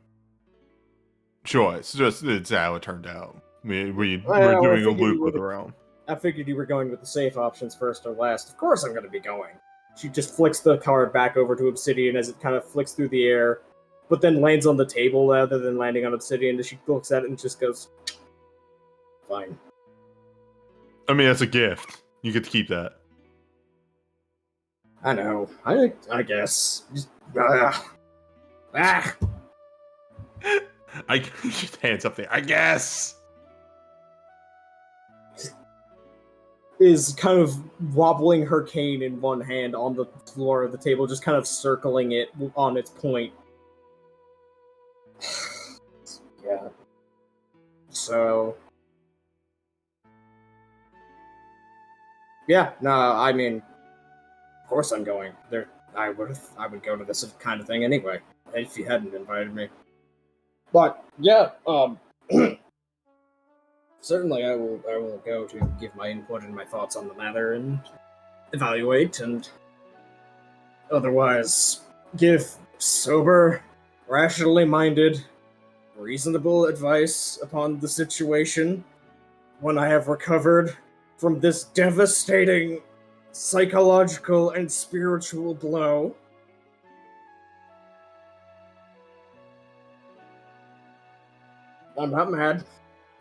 Speaker 6: choice. Just, it's how it turned out. We're doing a loop with our own.
Speaker 1: I figured you were going with the safe options first or last. Of course I'm going to be going. She just flicks the card back over to Obsidian as it kind of flicks through the air, but then lands on the table rather than landing on Obsidian, and she looks at it and just goes, fine.
Speaker 6: I mean, that's a gift. You get to keep that.
Speaker 1: I know. I guess. Just, I
Speaker 6: just hands up there. I guess.
Speaker 1: Is kind of wobbling her cane in one hand on the floor of the table, just kind of circling it on its point. Yeah. So... Yeah, no, I mean, of course I'm going. I would go to this kind of thing anyway, if you hadn't invited me. But yeah, certainly I will go to give my input and my thoughts on the matter and evaluate and otherwise give sober, rationally minded, reasonable advice upon the situation when I have recovered from this devastating psychological and spiritual blow. I'm not mad.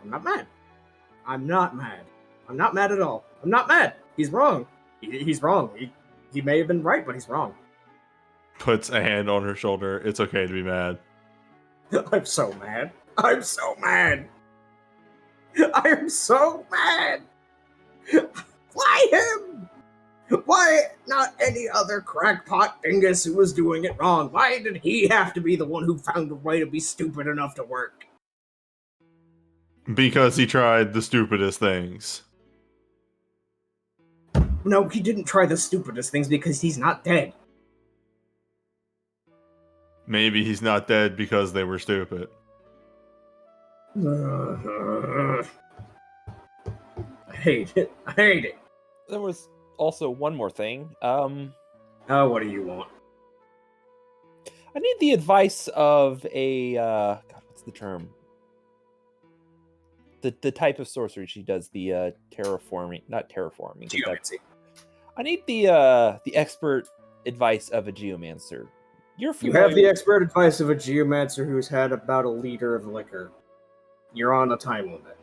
Speaker 1: I'm not mad. I'm not mad. I'm not mad at all. I'm not mad. He's wrong. He's wrong. He may have been right, but he's wrong.
Speaker 6: Puts a hand on her shoulder. It's okay to be mad.
Speaker 1: I'm so mad. I'm so mad. I am so mad. Why him? Why not any other crackpot dingus who was doing it wrong? Why did he have to be the one who found a way to be stupid enough to work?
Speaker 6: Because he tried the stupidest things.
Speaker 1: No, he didn't try the stupidest things because he's not dead.
Speaker 6: Maybe he's not dead because they were stupid.
Speaker 1: I hate it. I hate it.
Speaker 4: There was also one more thing.
Speaker 1: Oh, what do you want?
Speaker 4: I need the advice of a God, what's the term? The type of sorcery she does, the terraforming, not terraforming.
Speaker 1: Geomancy.
Speaker 4: I need the expert advice of a geomancer. You're
Speaker 1: You
Speaker 4: familiar.
Speaker 1: have the expert advice of a geomancer who's had about a liter of liquor. You're on a time limit.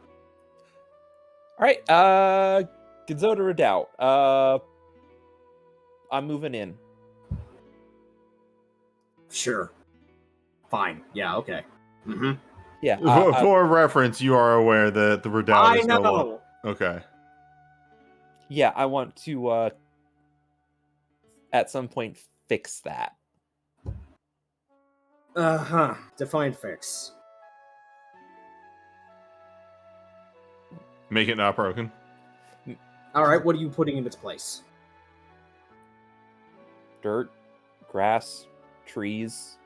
Speaker 4: All right, Gonzoda Redoubt. I'm moving in.
Speaker 1: Sure. Fine. Yeah, okay. Mm-hmm.
Speaker 4: Yeah,
Speaker 6: For reference, you are aware that the redoubt
Speaker 1: I
Speaker 6: is no longer.
Speaker 1: know!
Speaker 6: Okay.
Speaker 4: yeah. I want to at some point fix that.
Speaker 1: Uh-huh. Define fix.
Speaker 6: Make it not broken.
Speaker 1: Alright, what are you putting in its place?
Speaker 4: Dirt, grass, trees.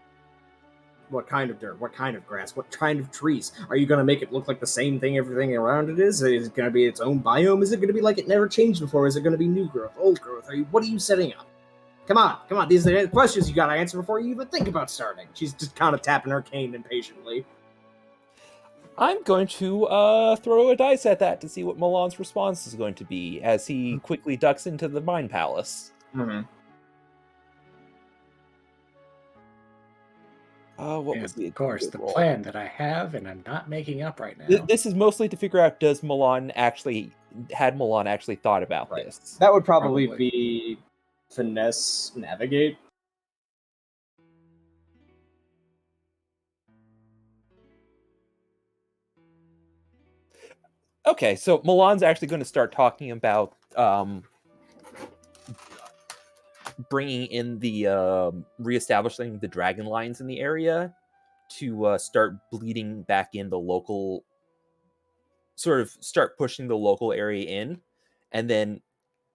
Speaker 1: What kind of dirt? What kind of grass? What kind of trees? Are you gonna make it look like the same thing everything around it is? Is it gonna be its own biome? Is it gonna be like it never changed before? Is it gonna be new growth, old growth? What are you setting up? Come on. These are the questions you gotta answer before you even think about starting. She's just kind of tapping her cane impatiently.
Speaker 4: I'm going to throw a dice at that to see what Milan's response is going to be as he quickly ducks into the Mind Palace.
Speaker 1: Mm-hmm.
Speaker 4: What
Speaker 3: And
Speaker 4: was the
Speaker 3: of course,
Speaker 4: good
Speaker 3: the
Speaker 4: roll?
Speaker 3: plan that I have, and I'm not making up right now.
Speaker 4: This is mostly to figure out had Milan actually thought about
Speaker 1: Right.
Speaker 4: this?
Speaker 1: That would probably
Speaker 3: Probably.
Speaker 1: be finesse navigate.
Speaker 4: Okay, so Milan's actually going to start talking about bringing in the reestablishing the dragon lines in the area to start bleeding back in the local, sort of start pushing the local area in, and then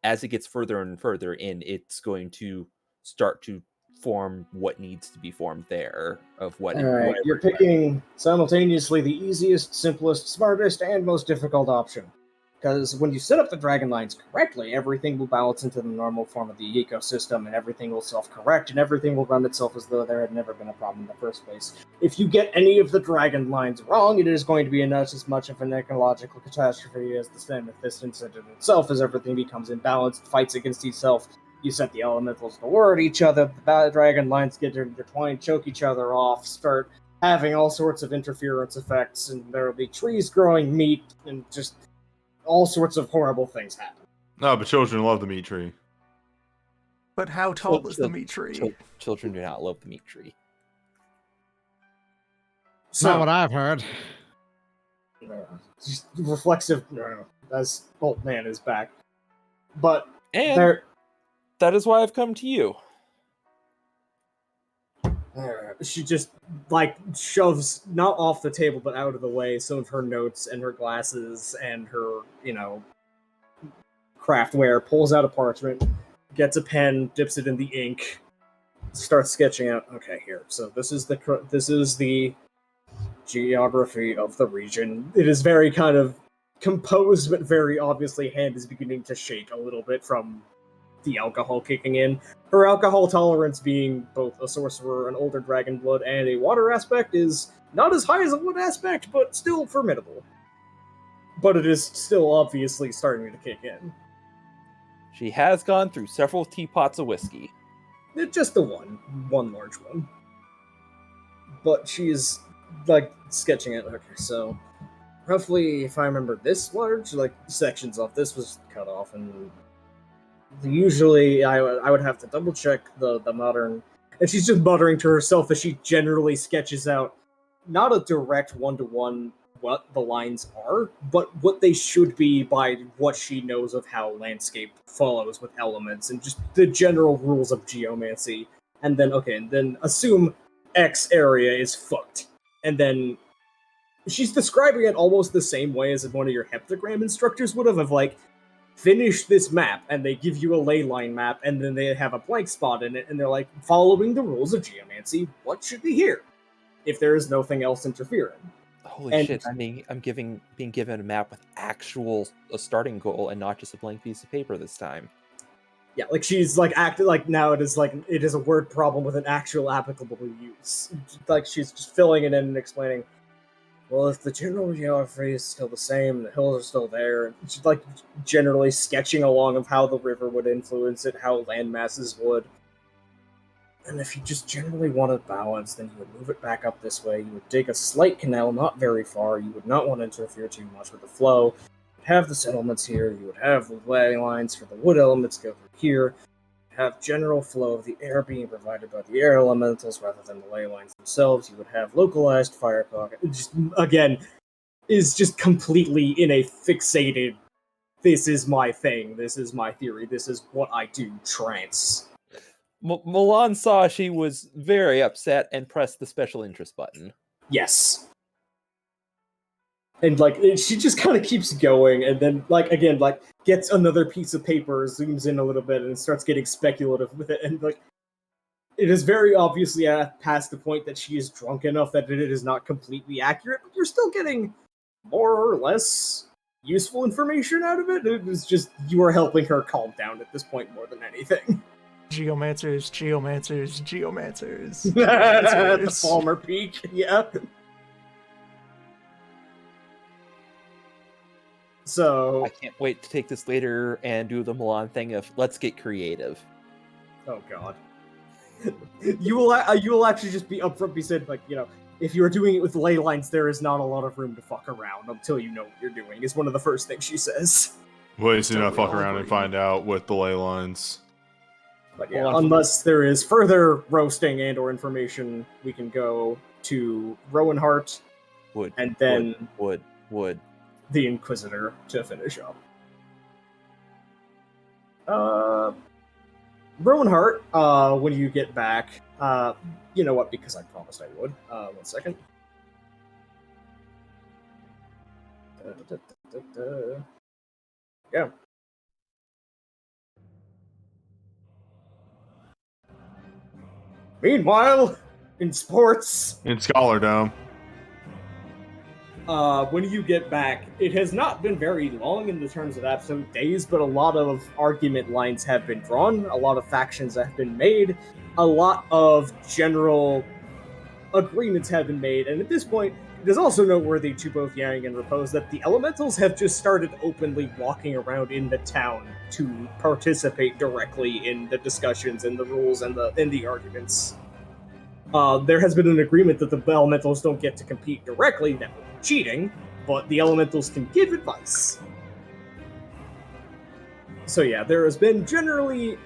Speaker 4: as it gets further and further in, it's going to start to form what needs to be formed there of what.
Speaker 1: Alright, you're picking simultaneously the easiest, simplest, smartest, and most difficult option. Because when you set up the dragon lines correctly, everything will balance into the normal form of the ecosystem, and everything will self-correct, and everything will run itself as though there had never been a problem in the first place. If you get any of the dragon lines wrong, it is going to be not as much of an ecological catastrophe as the stand of this incident itself, as everything becomes imbalanced, fights against itself. You set the elementals to war at each other, the dragon lines get intertwined, choke each other off, start having all sorts of interference effects, and there will be trees growing meat, and just all sorts of horrible things happen.
Speaker 6: No, but children love the meat tree.
Speaker 2: But how tall is the meat tree?
Speaker 4: Children do not love the meat tree.
Speaker 5: It's not what I've heard.
Speaker 1: Just reflexive, as old man is back. But
Speaker 4: And
Speaker 1: there,
Speaker 4: that is why I've come to you.
Speaker 1: she just shoves not off the table but out of the way some of her notes and her glasses and her craftware, pulls out a parchment, gets a pen, dips it in the ink, starts sketching out. Okay, here. So this is the geography of the region. It is very kind of composed, but very obviously hand is beginning to shake a little bit from the alcohol kicking in. Her alcohol tolerance, being both a sorcerer, an older dragon blood, and a water aspect, is not as high as a wood aspect, but still formidable. But it is still obviously starting to kick in.
Speaker 4: She has gone through several teapots of whiskey.
Speaker 1: Just the one large one. But she's sketching it. Okay, so roughly, if I remember, this large, sections off this was cut off, and usually I would have to double check the modern. And she's just muttering to herself as she generally sketches out not a direct one-to-one what the lines are, but what they should be by what she knows of how landscape follows with elements and just the general rules of geomancy. And then assume X area is fucked. And then she's describing it almost the same way as one of your heptagram instructors would have, finish this map, and they give you a ley line map, and then they have a blank spot in it, and they're like, following the rules of geomancy, what should be here? If there is nothing else interfering.
Speaker 4: Holy shit! I'm being given a map with a starting goal and not just a blank piece of paper this time.
Speaker 1: Yeah, she's acting now it is a word problem with an actual applicable use. She's just filling it in and explaining, well, if the general geography is still the same, the hills are still there, and she's generally sketching along of how the river would influence it, how land masses would. And if you just generally wanted balance, then you would move it back up this way. You would dig a slight canal, not very far. You would not want to interfere too much with the flow. You'd have the settlements here. You would have the ley lines for the wood elements go through here. You'd have general flow of the air being provided by the air elementals rather than the ley lines themselves. You would have localized fire pocket. It just, again, is just completely in a fixated, this is my thing, this is my theory, this is what I do, trance.
Speaker 4: Milan saw she was very upset and pressed the special interest button.
Speaker 1: Yes. And, like, she just kind of keeps going, and then, like, again, like, gets another piece of paper, zooms in a little bit, and starts getting speculative with it, and, like, it is very obviously past the point that she is drunk enough that it is not completely accurate, but you're still getting more or less useful information out of it. It was just, you are helping her calm down at this point more than anything.
Speaker 2: Geomancers.
Speaker 1: The Palmer Peak, yeah. So
Speaker 4: I can't wait to take this later and do the Milan thing of let's get creative.
Speaker 1: Oh god. You will actually just be upfront, be said, like, you know, if you are doing it with ley lines, there is not a lot of room to fuck around until you know what you're doing, is one of the first things she says.
Speaker 6: Ways to not fuck around and find out with the ley lines.
Speaker 1: But yeah, unless there is further roasting and or information, we can go to Rowanhart and then
Speaker 4: Wood.
Speaker 1: the Inquisitor to finish up. Rowanhart, when you get back, you know what, because I promised I would. 1 second. Yeah. Meanwhile, in sports,
Speaker 6: In Scholar Dome.
Speaker 1: when you get back, it has not been very long in the terms of absolute days, but a lot of argument lines have been drawn, a lot of factions have been made, a lot of general agreements have been made, and at this point, it is also noteworthy to both Yang and Repose that the Elementals have just started openly walking around in the town to participate directly in the discussions and the rules and the arguments. There has been an agreement that the Elementals don't get to compete directly, that would be cheating, but the Elementals can give advice. So yeah, there has been generally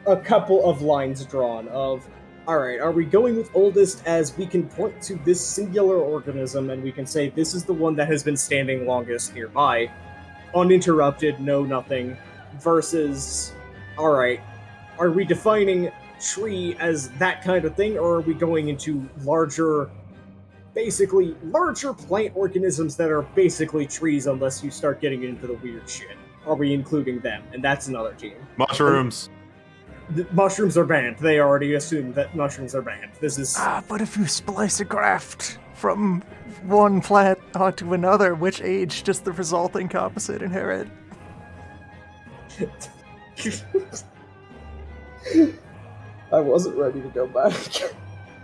Speaker 1: a couple of lines drawn of, alright, are we going with oldest as we can point to this singular organism and we can say this is the one that has been standing longest nearby, uninterrupted, no nothing, versus, alright, are we defining tree as that kind of thing, or are we going into larger plant organisms that are basically trees unless you start getting into the weird shit? Are we including them? And that's another team.
Speaker 6: Mushrooms.
Speaker 1: Mushrooms are banned. They already assumed that mushrooms are banned. This is...
Speaker 2: But if you splice a graft from one plant onto another, which age does the resulting composite inherit?
Speaker 1: I wasn't ready to go back.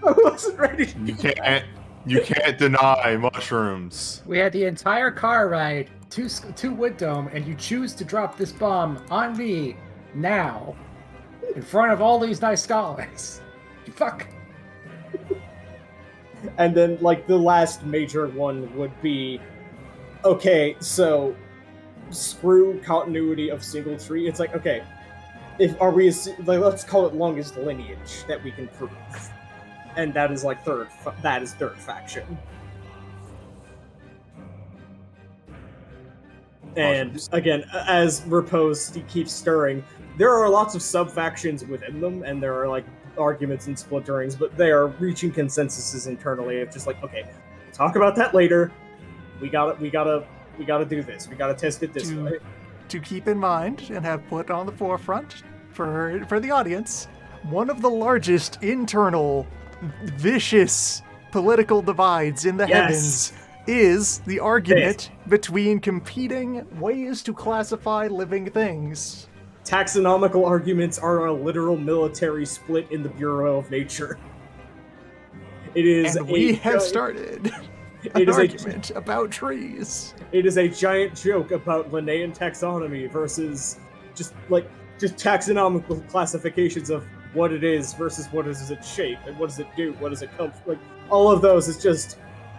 Speaker 1: I wasn't ready to
Speaker 6: You can't deny mushrooms.
Speaker 7: We had the entire car ride to Wood Dome, and you choose to drop this bomb on me now, in front of all these nice scholars. Fuck.
Speaker 1: And then, like, the last major one would be, okay, so screw continuity of single tree. It's like, okay, let's call it longest lineage that we can prove, and that is like third faction. And again, as Repose keeps stirring, there are lots of sub-factions within them, and there are, like, arguments and splinterings, but they are reaching consensuses internally of just like, okay, we'll talk about that later. We gotta do this. We gotta test it this way.
Speaker 2: To keep in mind and have put on the forefront for the audience, one of the largest internal vicious political divides in the heavens is the argument between competing ways to classify living things.
Speaker 1: Taxonomical arguments are a literal military split in the Bureau of Nature. It is,
Speaker 2: and we have started an argument about trees.
Speaker 1: It is a giant joke about Linnaean taxonomy versus just taxonomical classifications of what it is versus what is its shape, and what does it do, what does it come from, like, all of those is just,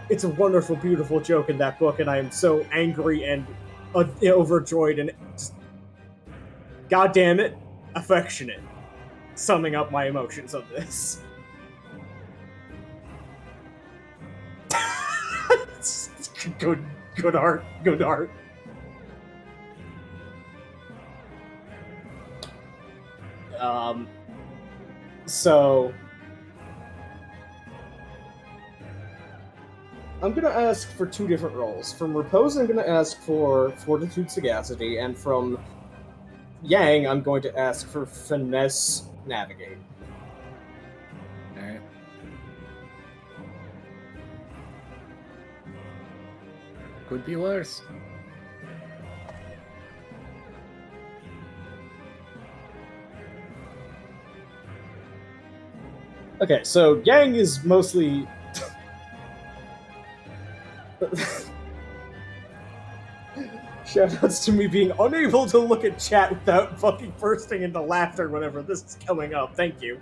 Speaker 1: it's a wonderful, beautiful joke in that book, and I am so angry and overjoyed and just, god damn it, affectionate, summing up my emotions of this. Good art. So I'm gonna ask for two different roles. From Repose, I'm gonna ask for Fortitude, Sagacity, and from Yang, I'm going to ask for Finesse, Navigate.
Speaker 7: Alright. Could be worse.
Speaker 1: Okay, so Yang is mostly... Shoutouts to me being unable to look at chat without fucking bursting into laughter whenever this is coming up. Thank you.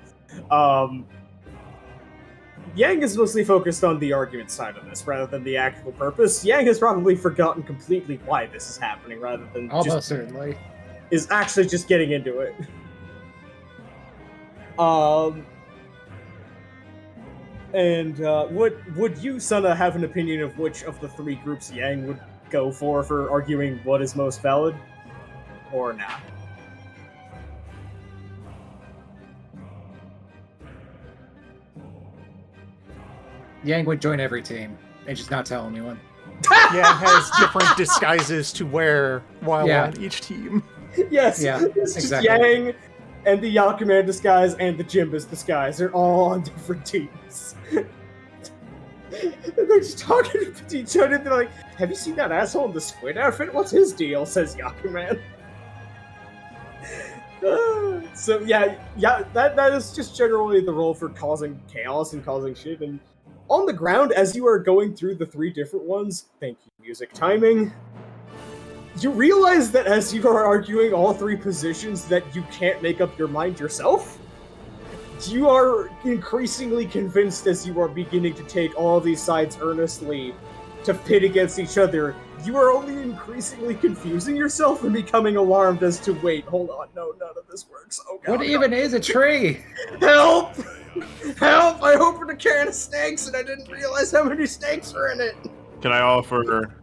Speaker 1: Yang is mostly focused on the argument side of this, rather than the actual purpose. Yang has probably forgotten completely why this is happening, rather than
Speaker 7: Almost certainly.
Speaker 1: is actually just getting into it. And would you, Sana, have an opinion of which of the three groups Yang would go for arguing what is most valid? Or not?
Speaker 7: Yang would join every team and just not tell anyone.
Speaker 2: Yang has different disguises to wear while
Speaker 7: Yeah.
Speaker 2: on each team.
Speaker 1: Yes,
Speaker 7: Yeah,
Speaker 1: it's just
Speaker 7: exactly.
Speaker 1: Yang and the Yakuman disguise and the Jimbas disguise. They're all on different teams. And they're just talking to each other. They're like, "Have you seen that asshole in the squid outfit? What's his deal?" says Yakuman. So yeah, that is just generally the role for causing chaos and causing shit. And on the ground, as you are going through the three different ones, thank you, music timing. You realize that as you are arguing all three positions that you can't make up your mind yourself. You are increasingly convinced as you are beginning to take all these sides earnestly to pit against each other. You are only increasingly confusing yourself and becoming alarmed as to, wait, hold on, no, none of this works. Oh god.
Speaker 7: What even is a tree?
Speaker 1: Help! Help! I opened a can of snakes and I didn't realize how many snakes were in it.
Speaker 6: Can I offer,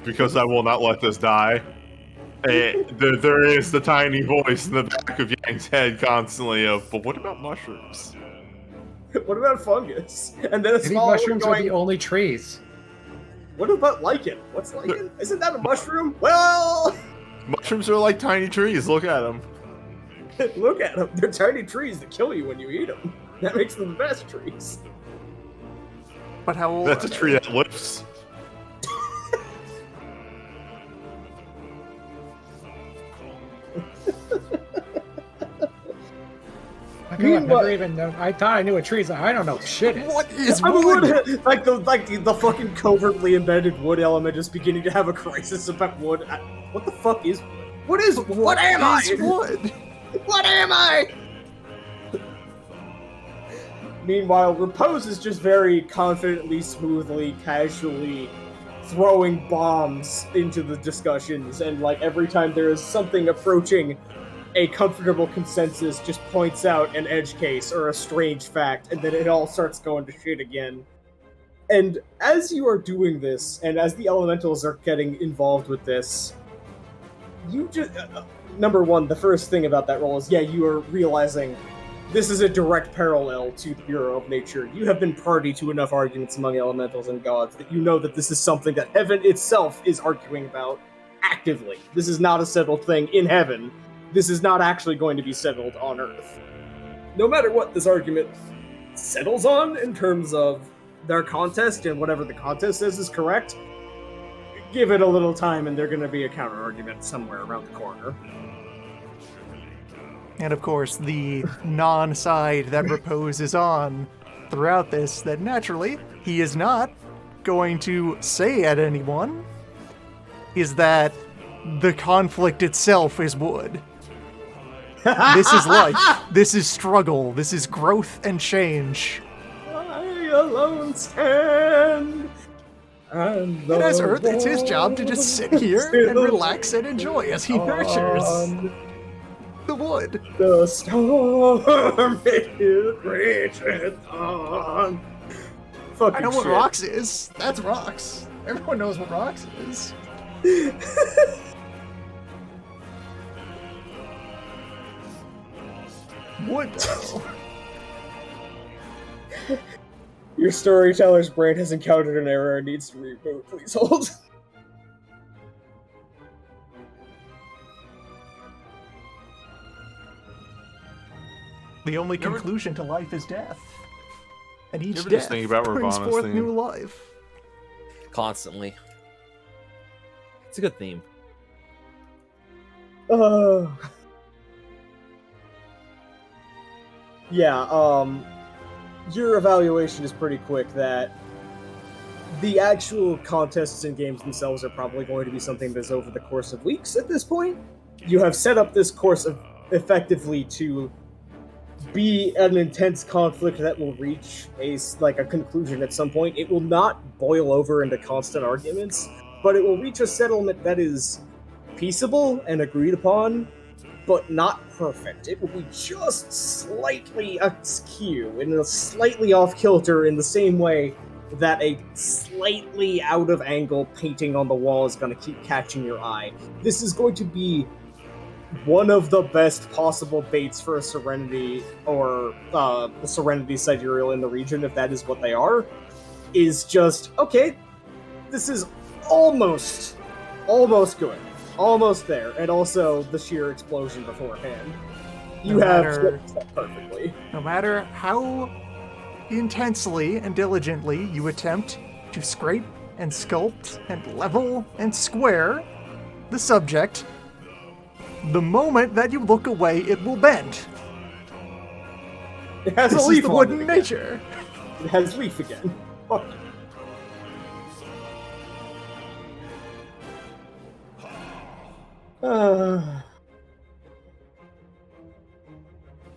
Speaker 6: because I will not let this die, there is the tiny voice in the back of Yang's head constantly of, but what about mushrooms?
Speaker 1: What about fungus? And then a
Speaker 7: Maybe
Speaker 1: small one
Speaker 7: mushrooms are
Speaker 1: going,
Speaker 7: the only trees.
Speaker 1: what about lichen? What's lichen? Isn't that a mushroom? Well,
Speaker 6: Mushrooms are like tiny trees, look at them.
Speaker 1: look at them. They're tiny trees that kill you when you eat them. That makes them the best trees.
Speaker 2: But how old
Speaker 6: That's a
Speaker 2: are
Speaker 6: tree that lifts.
Speaker 7: I never even know. I thought I knew what trees are. I don't know what shit is.
Speaker 2: What is
Speaker 1: I
Speaker 2: wood?
Speaker 1: would, like the fucking covertly embedded wood element is beginning to have a crisis about wood. What the fuck is wood? What am I?
Speaker 2: Is wood?
Speaker 1: What am I? Meanwhile, Repose is just very confidently, smoothly, casually throwing bombs into the discussions, and like every time there is something approaching a comfortable consensus, just points out an edge case or a strange fact, and then it all starts going to shit again. And as you are doing this, and as the elementals are getting involved with this, you just... number one, the first thing about that role is, yeah, you are realizing this is a direct parallel to the Bureau of Nature. You have been party to enough arguments among elementals and gods that you know that this is something that heaven itself is arguing about actively. This is not a settled thing in heaven. This is not actually going to be settled on Earth. No matter what this argument settles on in terms of their contest, and whatever the contest says is correct, give it a little time and there's going to be a counter-argument somewhere around the corner.
Speaker 2: And of course, the non-side that Repose is on throughout this, that naturally he is not going to say at anyone, is that the conflict itself is wood. This is life. This is struggle. This is growth and change.
Speaker 1: I alone stand. And
Speaker 2: as Earth, it's his job to just sit here and relax and enjoy as he nurtures the wood.
Speaker 1: The storm is raging on. Fucking
Speaker 2: I know what
Speaker 1: shit.
Speaker 2: rocks is. That's rocks. Everyone knows what rocks is. Wood, though.
Speaker 1: Your storyteller's brain has encountered an error and needs to reboot. Please hold.
Speaker 2: The only conclusion to life is death. And each
Speaker 6: ever
Speaker 2: death
Speaker 6: just think about
Speaker 2: brings
Speaker 6: Ravana's
Speaker 2: forth
Speaker 6: theme?
Speaker 2: new life.
Speaker 4: Constantly. It's a good theme.
Speaker 1: Yeah, your evaluation is pretty quick that the actual contests and games themselves are probably going to be something that's over the course of weeks at this point. You have set up this course effectively to be an intense conflict that will reach a conclusion at some point. It will not boil over into constant arguments, but it will reach a settlement that is peaceable and agreed upon, but not perfect. It will be just slightly askew and a slightly off kilter in the same way that a slightly out of angle painting on the wall is going to keep catching your eye. This is going to be one of the best possible baits for a Serenity or Serenity Sidereal in the region, if that is what they are, is just, okay, this is almost good. Almost there, and also the sheer explosion beforehand. You have set perfectly.
Speaker 2: No matter how intensely and diligently you attempt to scrape and sculpt and level and square the subject, the moment that you look away, it will bend.
Speaker 1: It has
Speaker 2: This
Speaker 1: a
Speaker 2: is
Speaker 1: leaf
Speaker 2: the
Speaker 1: on
Speaker 2: wooden
Speaker 1: it again.
Speaker 2: nature.
Speaker 1: It has leaf again. Fuck.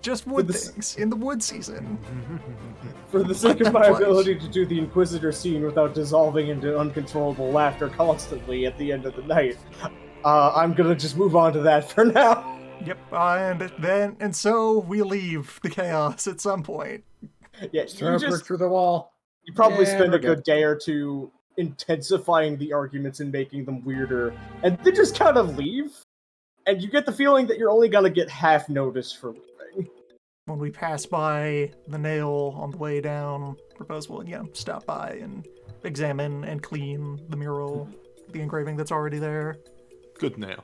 Speaker 2: Just wood
Speaker 1: this-
Speaker 2: things in the wood season.
Speaker 1: For the sake of
Speaker 2: that
Speaker 1: my
Speaker 2: fudge.
Speaker 1: ability to do the Inquisitor scene without dissolving into uncontrollable laughter constantly at the end of the night, I'm gonna just move on to that for now.
Speaker 2: Yep, and so we leave the chaos at some point.
Speaker 1: Yeah,
Speaker 7: Throw a brick through the wall.
Speaker 1: you probably
Speaker 7: Yeah,
Speaker 1: spend
Speaker 7: we're
Speaker 1: a good day or two intensifying the arguments and making them weirder, and then just kind of leave. And you get the feeling that you're only gonna get half notice for leaving.
Speaker 2: When we pass by the nail on the way down, propose we'll, stop by and examine and clean the mural, the engraving that's already there.
Speaker 6: Good nail.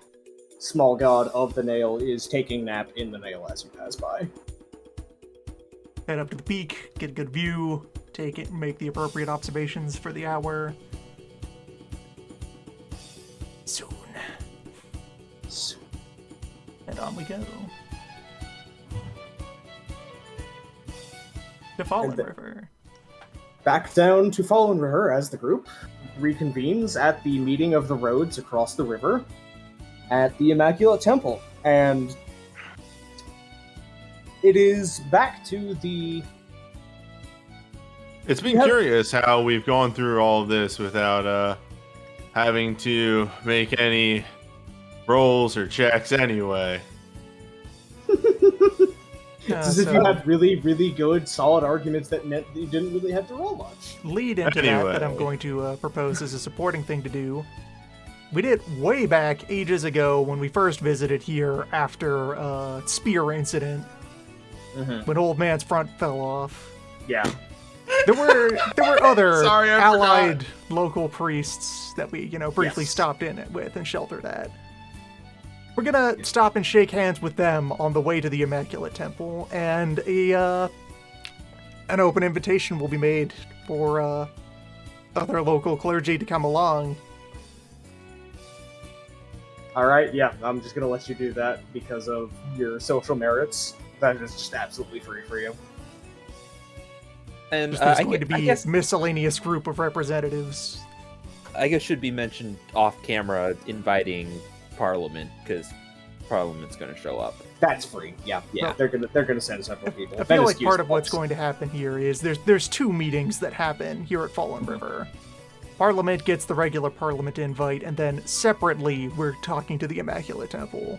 Speaker 1: Small god of the nail is taking nap in the nail as you pass by.
Speaker 2: Head up to the peak, get a good view, take it, make the appropriate observations for the hour. Soon. And on we go. To Fallen River.
Speaker 1: Back down to Fallen River as the group reconvenes at the meeting of the roads across the river at the Immaculate Temple. And it is back to the...
Speaker 6: It's been curious how we've gone through all of this without having to make any rolls or checks anyway.
Speaker 1: It's as if you had really, really good, solid arguments that meant that you didn't really have to roll much.
Speaker 2: Lead into that I'm going to propose as a supporting thing to do. We did way back ages ago when we first visited here after spear incident, when Old Man's front fell off.
Speaker 1: Yeah.
Speaker 2: There were other
Speaker 6: Sorry, I
Speaker 2: allied local priests that we briefly
Speaker 1: Yes.
Speaker 2: stopped in with and sheltered at. We're gonna stop and shake hands with them on the way to the Immaculate Temple, and an open invitation will be made for other local clergy to come along.
Speaker 1: Alright, yeah, I'm just gonna let you do that because of your social merits. That is just absolutely free for you.
Speaker 4: And
Speaker 2: There's
Speaker 4: I
Speaker 2: going to be
Speaker 4: I guess
Speaker 2: miscellaneous group of representatives.
Speaker 4: I guess should be mentioned off camera inviting Parliament, because Parliament's going to show up.
Speaker 1: That's free. Yeah,
Speaker 4: Yeah.
Speaker 1: They're gonna send several people.
Speaker 2: I
Speaker 1: That
Speaker 2: feel like
Speaker 1: excuse
Speaker 2: part of what's
Speaker 1: helps.
Speaker 2: going to happen here is there's two meetings that happen here at Fallen River. Parliament gets the regular Parliament invite, and then separately we're talking to the Immaculate Temple.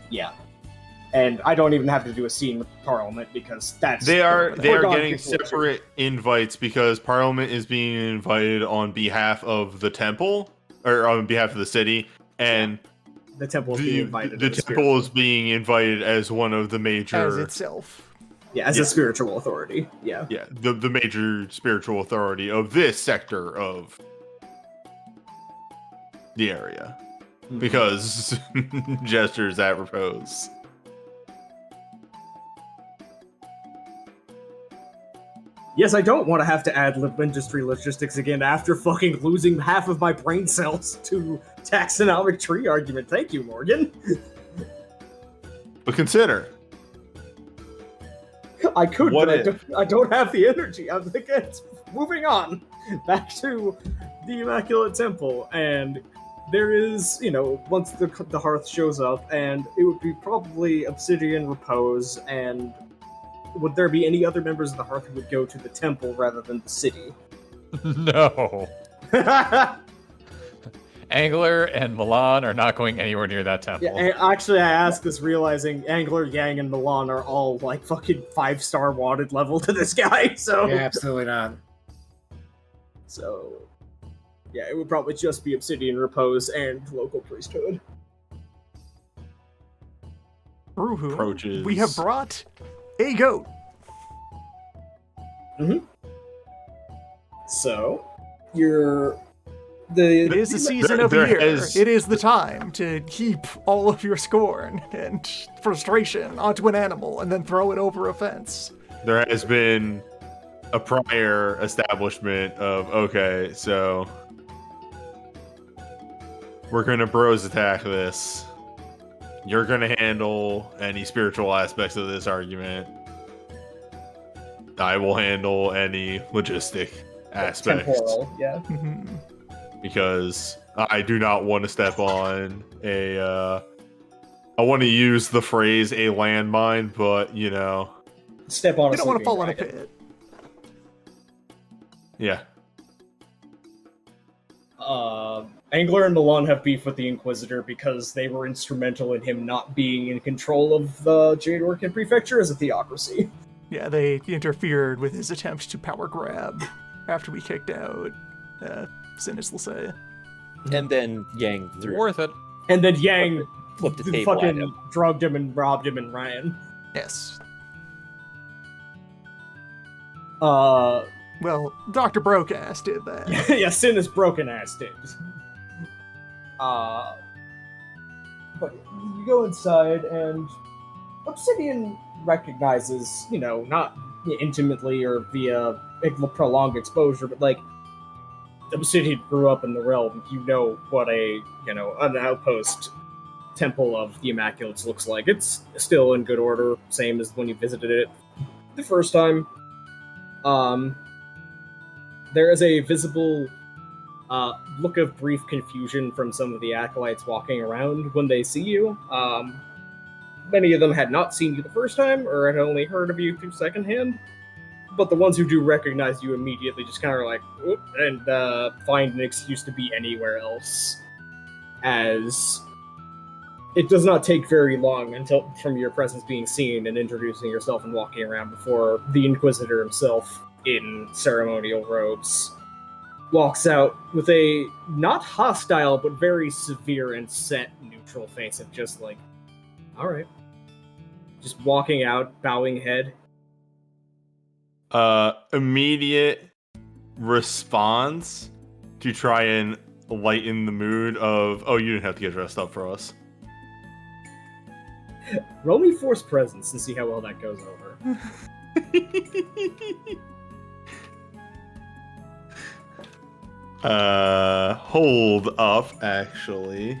Speaker 1: Yeah. And I don't even have to do a scene with Parliament because that's
Speaker 6: They are
Speaker 1: foregone
Speaker 6: getting
Speaker 1: conclusion.
Speaker 6: separate invites because Parliament is being invited on behalf of the temple or on behalf of the city, and
Speaker 1: The temple is being invited.
Speaker 6: the
Speaker 1: as a
Speaker 6: temple is
Speaker 1: spiritual-
Speaker 6: being invited as one of the major
Speaker 2: As itself.
Speaker 1: as
Speaker 6: yeah.
Speaker 1: a spiritual authority. Yeah.
Speaker 6: yeah the major spiritual authority of this sector of the area because gestures at repose.
Speaker 1: Yes, I don't want to have to add industry logistics again after fucking losing half of my brain cells to taxonomic tree argument. Thank you, Morgan.
Speaker 6: But consider
Speaker 1: I could,
Speaker 6: What
Speaker 1: but
Speaker 6: if?
Speaker 1: I don't have the energy. I'm thinking, moving on back to the Immaculate Temple, and there is, once the hearth shows up, and it would be probably Obsidian Repose, and would there be any other members of the hearth who would go to the temple rather than the city?
Speaker 8: No. Angler and Milan are not going anywhere near that temple.
Speaker 1: Yeah, actually, I asked this realizing Angler, Yang, and Milan are all like fucking 5-star wanted level to this guy, so...
Speaker 3: Yeah, absolutely not.
Speaker 1: So, yeah, it would probably just be Obsidian Repose and local priesthood.
Speaker 2: Ruhu,
Speaker 6: Approaches.
Speaker 2: we have brought a goat.
Speaker 1: So, you're...
Speaker 2: It is the season of
Speaker 6: there
Speaker 2: year.
Speaker 6: has-
Speaker 2: It is the time to heap all of your scorn and frustration onto an animal and then throw it over a fence.
Speaker 6: There has been a prior establishment of, okay, so we're going to bros attack this. You're going to handle any spiritual aspects of this argument. I will handle any logistic aspects.
Speaker 1: temporal, yeah.
Speaker 2: Mhm.
Speaker 6: Because I do not want to step on I want to use the phrase a landmine, but,
Speaker 1: Step on
Speaker 2: You
Speaker 1: a
Speaker 2: don't want to
Speaker 1: sleeping
Speaker 2: fall in a
Speaker 1: dragon.
Speaker 2: pit.
Speaker 6: yeah.
Speaker 1: Angler and Milan have beef with the Inquisitor because they were instrumental in him not being in control of the Jade Orchid Prefecture as a theocracy.
Speaker 2: Yeah, they interfered with his attempt to power grab after we kicked out Sinis Lasea.
Speaker 4: And then Yang threw
Speaker 8: Worth it.
Speaker 1: And then Yang
Speaker 4: flipped the table at
Speaker 1: fucking
Speaker 4: him.
Speaker 1: drugged him and robbed him and ran.
Speaker 2: Yes. Well, Dr. Brokass did that.
Speaker 1: Yeah, Sin is broken ass did. But you go inside and Obsidian recognizes, not intimately or via prolonged exposure, but like Obsidian grew up in the realm. You know what an outpost temple of the Immaculates looks like. It's still in good order, same as when you visited it the first time. There is a visible look of brief confusion from some of the acolytes walking around when they see you. Many of them had not seen you the first time, or had only heard of you through secondhand. But the ones who do recognize you immediately just kind of like, whoop, and find an excuse to be anywhere else. As it does not take very long until from your presence being seen and introducing yourself and walking around before the Inquisitor himself in ceremonial robes walks out with a not hostile but very severe and set neutral face of just like, all right, just walking out, bowing head.
Speaker 6: Immediate response to try and lighten the mood of, oh, you didn't have to get dressed up for us.
Speaker 1: Roll me force presence and see how well that goes over.
Speaker 6: Hold up, actually.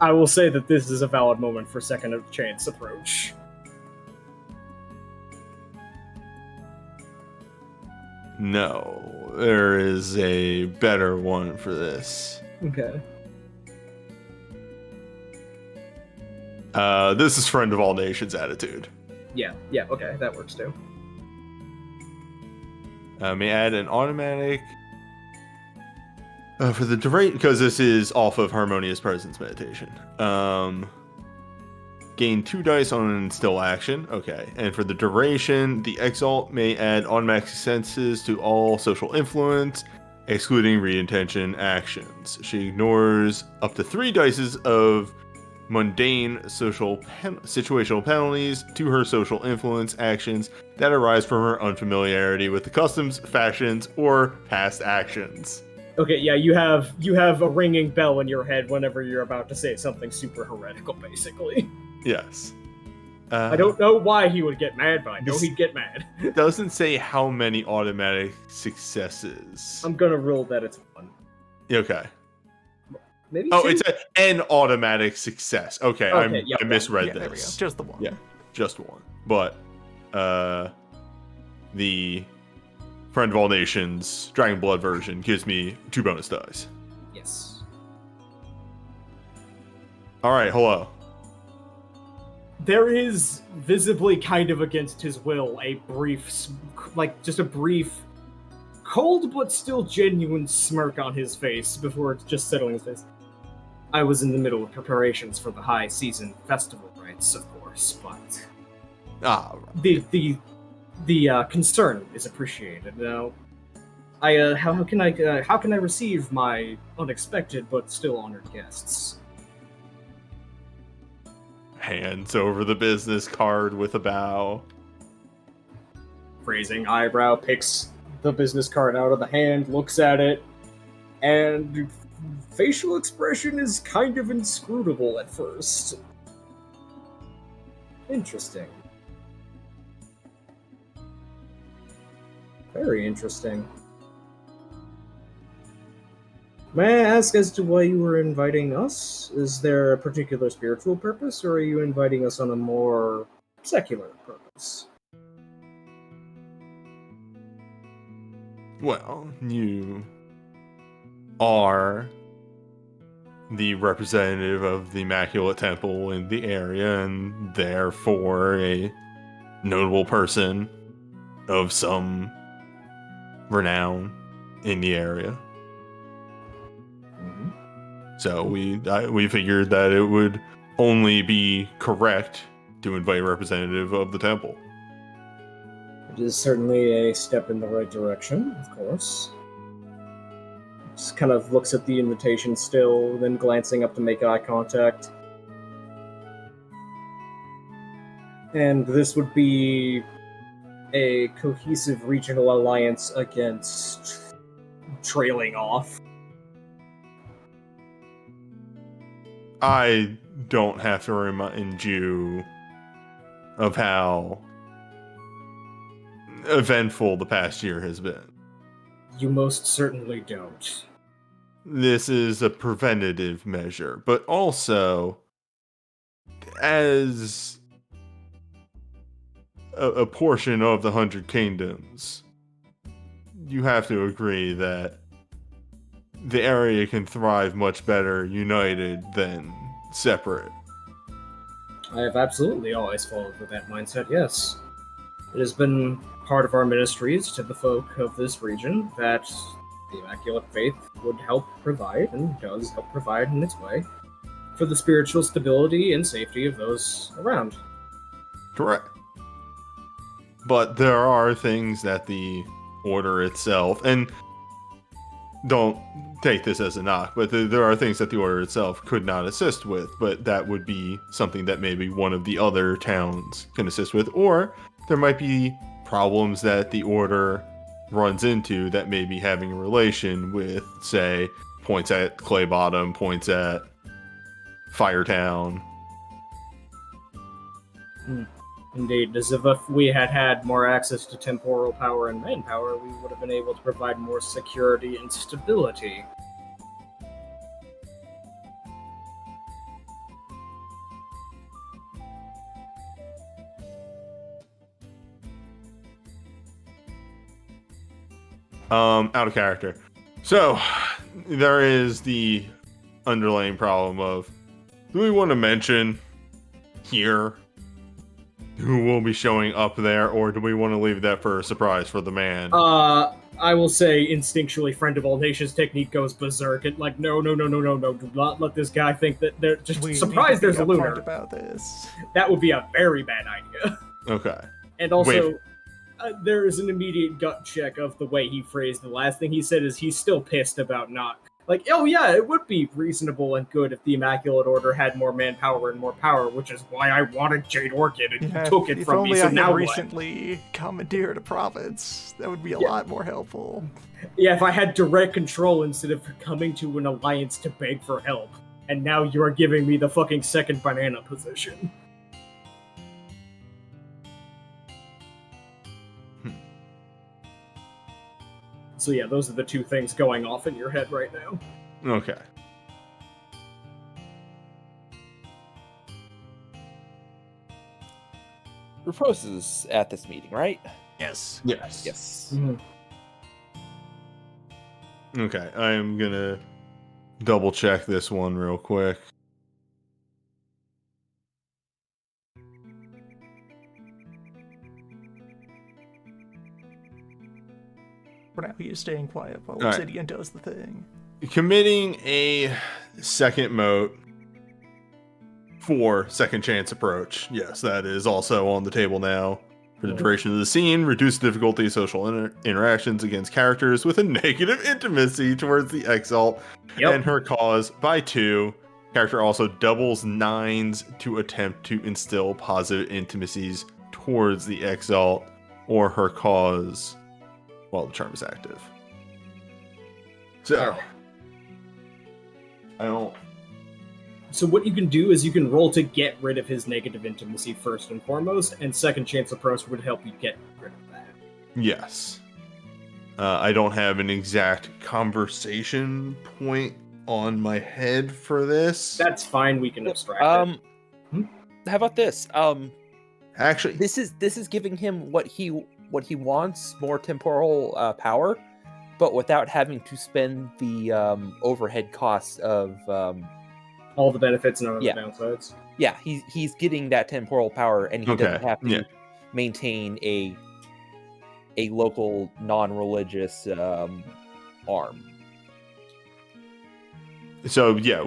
Speaker 1: I will say that this is a valid moment for second of chance approach.
Speaker 6: No, there is a better one for this.
Speaker 1: Okay.
Speaker 6: This is friend of all nations attitude.
Speaker 1: Yeah, okay, that works too.
Speaker 6: May add an automatic for the duration, because this is off of Harmonious Presence meditation. Gain 2 dice on an instill action. Okay, and for the duration, the Exalt may add automatic successes to all social influence, excluding re-intention actions. She ignores up to 3 dice of mundane situational penalties to her social influence actions that arise from her unfamiliarity with the customs, factions, or past actions.
Speaker 1: Okay, yeah, you have a ringing bell in your head whenever you're about to say something super heretical, basically.
Speaker 6: Yes.
Speaker 1: I don't know why he would get mad, but I know he'd get mad.
Speaker 6: It doesn't say how many automatic successes.
Speaker 1: I'm gonna rule that it's 1.
Speaker 6: Okay.
Speaker 1: Maybe
Speaker 6: Oh,
Speaker 1: 2?
Speaker 6: it's an automatic success. Okay,
Speaker 1: yeah,
Speaker 6: I misread
Speaker 2: Yeah, there we go.
Speaker 6: this.
Speaker 2: Just the one.
Speaker 6: Yeah, just 1. But the Friend of All Nations Dragon Blood version gives me 2 bonus dice.
Speaker 1: Yes.
Speaker 6: All right, hello.
Speaker 1: There is visibly kind of against his will a brief, just a brief, cold but still genuine smirk on his face before just settling his face. I was in the middle of preparations for the high season festival rites, of course, but
Speaker 6: Right.
Speaker 1: the concern is appreciated. Now, how can I receive my unexpected but still honored guests?
Speaker 6: Hands over the business card with a bow.
Speaker 1: Raising eyebrow, picks the business card out of the hand, looks at it, and facial expression is kind of inscrutable at first. Interesting. Very interesting. May I ask as to why you were inviting us? Is there a particular spiritual purpose, or are you inviting us on a more secular purpose?
Speaker 6: Well, you are the representative of the Immaculate Temple in the area, and therefore a notable person of some renown in the area. So we figured that it would only be correct to invite a representative of the temple.
Speaker 1: It is certainly a step in the right direction, of course. Just kind of looks at the invitation still, then glancing up to make eye contact. And this would be a cohesive regional alliance against trailing off.
Speaker 6: I don't have to remind you of how eventful the past year has been.
Speaker 1: You most certainly don't.
Speaker 6: This is a preventative measure, but also as a portion of the 100 Kingdoms, you have to agree that the area can thrive much better united than separate.
Speaker 1: I have absolutely always followed with that mindset, yes. It has been part of our ministries to the folk of this region that the Immaculate Faith would help provide, and does help provide in its way, for the spiritual stability and safety of those around.
Speaker 6: Correct. But there are things that the order itself, and don't take this as a knock, but there are things that the order itself could not assist with, but that would be something that maybe one of the other towns can assist with, or there might be problems that the order runs into that may be having a relation with, say, points at Clay Bottom, points at Firetown.
Speaker 1: Indeed, as if we had had more access to temporal power and manpower, we would have been able to provide more security and stability.
Speaker 6: Out of character. So, there is the underlying problem of, do we want to mention here who will be showing up there, or do we want to leave that for a surprise for the man?
Speaker 1: I will say instinctually, Friend of All Nations technique goes berserk. And like, no, do not let this guy think that they're just
Speaker 2: We
Speaker 1: surprised
Speaker 2: need to be
Speaker 1: there's a
Speaker 2: upfront
Speaker 1: lunar.
Speaker 2: about this.
Speaker 1: That would be a very bad idea.
Speaker 6: Okay.
Speaker 1: And also, there is an immediate gut check of the way he phrased the last thing he said is he's still pissed about not. Like, oh yeah, it would be reasonable and good if the Immaculate Order had more manpower and more power, which is why I wanted Jade Orchid and
Speaker 2: Yeah,
Speaker 1: you took it
Speaker 2: if
Speaker 1: from
Speaker 2: only
Speaker 1: me,
Speaker 2: I
Speaker 1: so
Speaker 2: had
Speaker 1: now what?
Speaker 2: recently commandeered a province, that would be a lot more helpful.
Speaker 1: Yeah, if I had direct control instead of coming to an alliance to beg for help. And now you are giving me the fucking second banana position. So yeah, those are the two things going off in your head right now.
Speaker 6: Okay.
Speaker 4: Repose is at this meeting, right?
Speaker 2: Yes.
Speaker 6: Yes.
Speaker 4: Yes.
Speaker 6: Okay, I am gonna double check this one real quick.
Speaker 2: For now, he is staying quiet while
Speaker 6: All right.
Speaker 2: Obsidian does the thing.
Speaker 6: Committing a second mote for second chance approach. Yes, that is also on the table now. For the duration of the scene, reduce the difficulty of social interactions against characters with a negative intimacy towards the Exalt and her cause by 2. Character also doubles 9s to attempt to instill positive intimacies towards the Exalt or her cause while the charm is active. So, I don't...
Speaker 1: So what you can do is you can roll to get rid of his negative intimacy first and foremost, and second chance approach would help you get rid of that.
Speaker 6: Yes. I don't have an exact conversation point on my head for this.
Speaker 1: That's fine, we can abstract it.
Speaker 4: How about this?
Speaker 6: Actually,
Speaker 4: this is giving him what he wants, more temporal power, but without having to spend the overhead costs of
Speaker 1: all the benefits and all the
Speaker 4: yeah.
Speaker 1: downsides.
Speaker 4: Yeah, he's getting that temporal power, and he doesn't have to maintain a local non-religious arm.
Speaker 6: So yeah,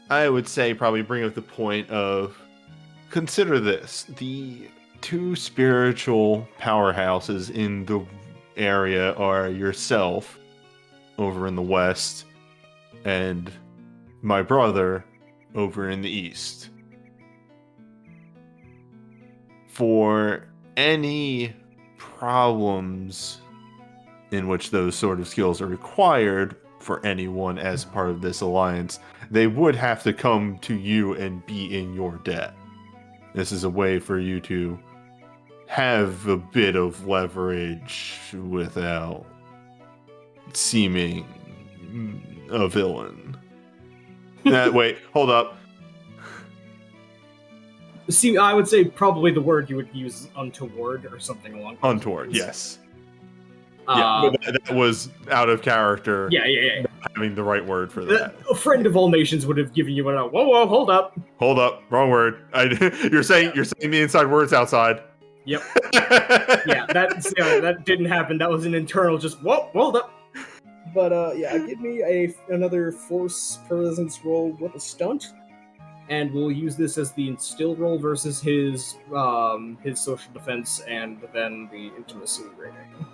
Speaker 6: I would say probably bring up the point of consider this: the 2 spiritual powerhouses in the area are yourself over in the west and my brother over in the east. For any problems in which those sort of skills are required for anyone as part of this alliance, they would have to come to you and be in your debt. This is a way for you to have a bit of leverage without seeming a villain. Wait, hold up.
Speaker 1: See, I would say probably the word you would use is untoward or something along those
Speaker 6: Untoward,
Speaker 1: lines.
Speaker 6: yes. Yeah, but that was out of character.
Speaker 1: Yeah.
Speaker 6: Having the right word for that.
Speaker 1: A friend of all nations would have given you a whoa, hold up.
Speaker 6: Hold up, wrong word. You're saying the inside words outside.
Speaker 1: Yep. That didn't happen. That was an internal just whoa, hold up. But give me another force presence roll with a stunt, and we'll use this as the instill roll versus his social defense and then the intimacy rating.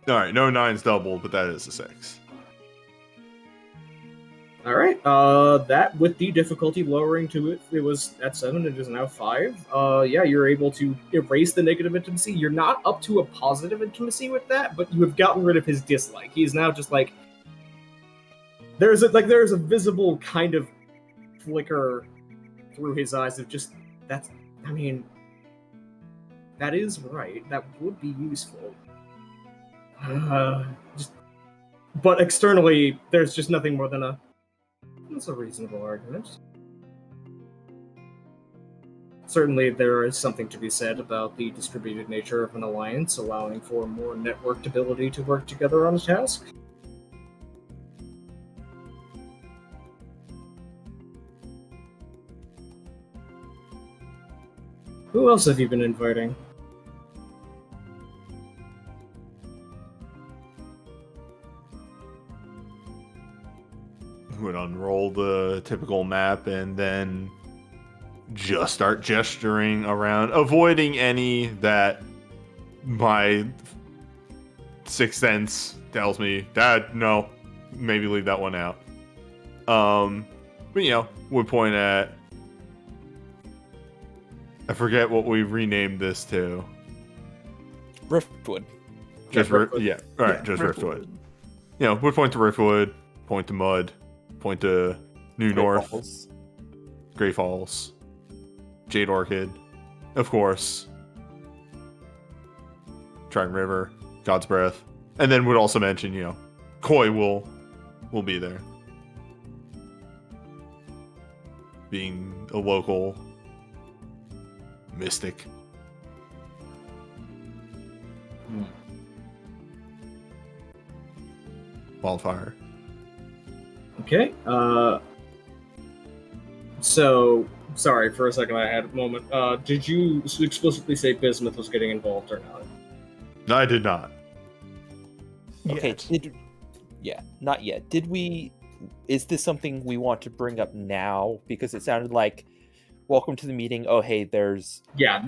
Speaker 6: All right, no 9's doubled, but that is a 6.
Speaker 1: All right, that with the difficulty lowering to it was at 7. It is now 5. You're able to erase the negative intimacy. You're not up to a positive intimacy with that, but you have gotten rid of his dislike. He's now just like there's a visible kind of flicker through his eyes of just that is right. That would be useful. But externally, there's just nothing more than that's a reasonable argument. Certainly, there is something to be said about the distributed nature of an alliance, allowing for more networked ability to work together on a task. Who else have you been inviting?
Speaker 6: Would unroll the typical map and then just start gesturing around, avoiding any that my sixth sense tells me, Dad, no, maybe leave that one out. But would point at, I forget what we renamed this to.
Speaker 4: Riftwood.
Speaker 6: Just
Speaker 1: Riftwood.
Speaker 6: yeah, all right, just Riftwood. Would point to Riftwood, point to Mud, point to New North,
Speaker 4: Falls.
Speaker 6: Grey Falls, Jade Orchid, of course, Dragon River, God's Breath, and then would also mention, Koi will be there, being a local mystic. Wildfire.
Speaker 1: Okay. So, sorry, for a second I had a moment. Did you explicitly say Bismuth was getting involved or not?
Speaker 6: No, I did not.
Speaker 4: Okay,
Speaker 2: Yet.
Speaker 4: not yet. Is this something we want to bring up now? Because it sounded like, welcome to the meeting. Oh, hey, there's...
Speaker 1: Yeah,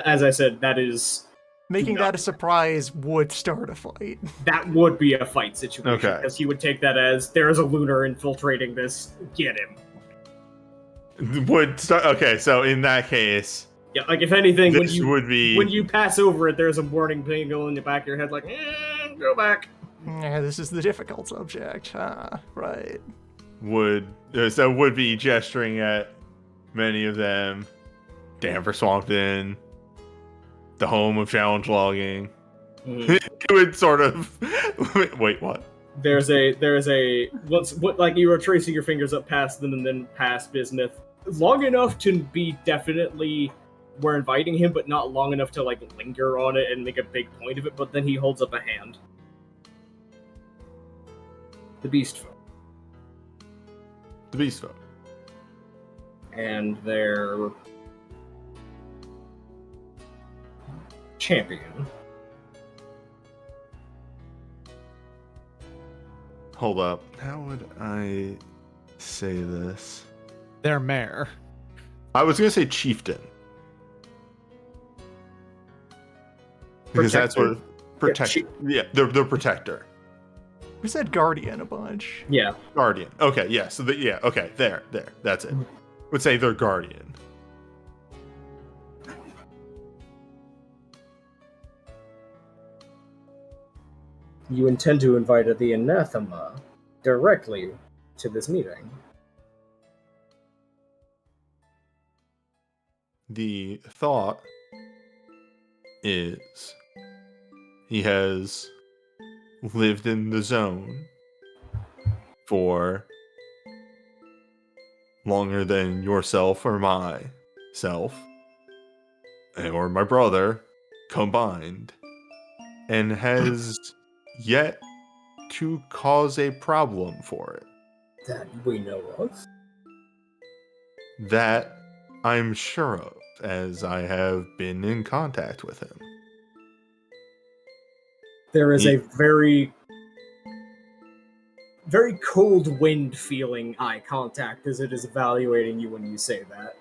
Speaker 1: as I said, that is...
Speaker 2: Making
Speaker 1: No.
Speaker 2: that a surprise would start a fight.
Speaker 1: That would be a fight situation,
Speaker 6: Okay.
Speaker 1: because he would take that as, there is a lunar infiltrating this, get him.
Speaker 6: Would start. Okay, so in that case,
Speaker 1: Yeah, like, if anything,
Speaker 6: this would be
Speaker 1: when you pass over it, there's a warning tingle in the back of your head, like, go back.
Speaker 2: Yeah, this is the difficult subject. Right.
Speaker 6: would be gesturing at many of them. Danver Swampton, the home of challenge logging. It would sort of wait, what?
Speaker 1: There's a like you were tracing your fingers up past them and then past Bismuth, long enough to be definitely we're inviting him, but not long enough to like linger on it and make a big point of it. But then he holds up a hand. The Beast Folk.
Speaker 6: The Beast Folk.
Speaker 1: And their champion.
Speaker 6: Hold up. How would I say this?
Speaker 5: Their mayor.
Speaker 6: I was gonna say chieftain. Because that's what protect. Yeah, the protector.
Speaker 2: We said guardian a bunch.
Speaker 1: Yeah.
Speaker 6: Guardian. Okay, yeah. So okay, there. That's it. Would say their guardian.
Speaker 1: You intend to invite the anathema directly to this meeting.
Speaker 6: The thought is he has lived in the zone for longer than yourself or myself or my brother combined, and has yet to cause a problem for it.
Speaker 1: That we know of.
Speaker 6: That I'm sure of, as I have been in contact with him.
Speaker 1: There is a very, very cold wind feeling eye contact as it is evaluating you when you say that.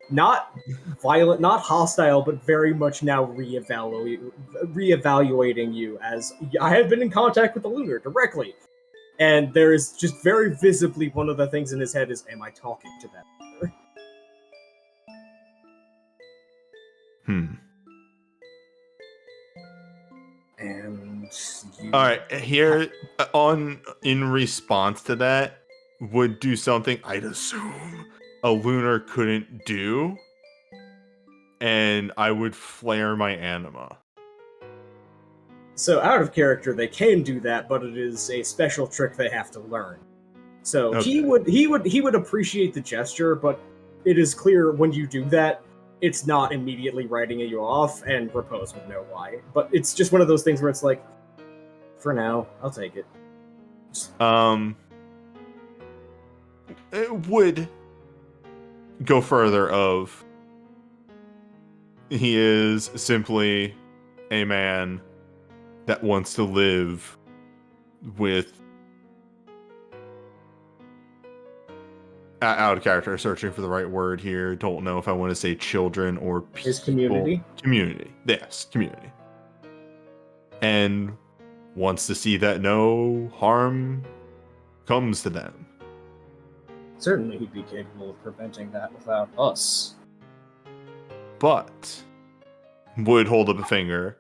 Speaker 1: Not violent, not hostile, but very much now reevaluating you as I have been in contact with the lunar directly. And there is just very visibly one of the things in his head is, am I talking to that lunar? And you...
Speaker 6: All right, here in response to that would do something I'd assume a lunar couldn't do, and I would flare my anima.
Speaker 1: So out of character, they can do that, but it is a special trick they have to learn. So
Speaker 6: Okay.
Speaker 1: he would appreciate the gesture, but it is clear when you do that, it's not immediately writing you off, and Repose would know why. But it's just one of those things where it's like, for now, I'll take it.
Speaker 6: It would go further of he is simply a man that wants to live with out of character, searching for the right word here. Don't know if I want to say children or people.
Speaker 1: His community?
Speaker 6: Community. Yes, community. And wants to see that no harm comes to them.
Speaker 1: Certainly he'd be capable of preventing that without us.
Speaker 6: But would hold up a finger.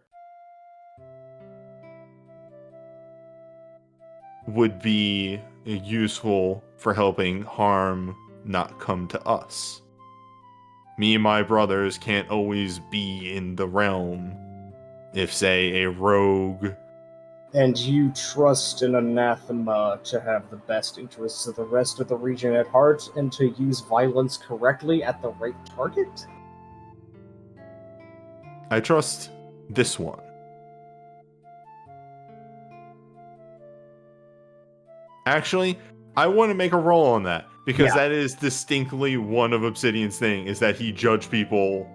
Speaker 6: Would be useful for helping harm not come to us. Me and my brothers can't always be in the realm if, say, a rogue...
Speaker 1: And you trust an anathema to have the best interests of the rest of the region at heart and to use violence correctly at the right target?
Speaker 6: I trust this one. Actually, I want to make a roll on that, because that is distinctly one of Obsidian's thing, is that he judged people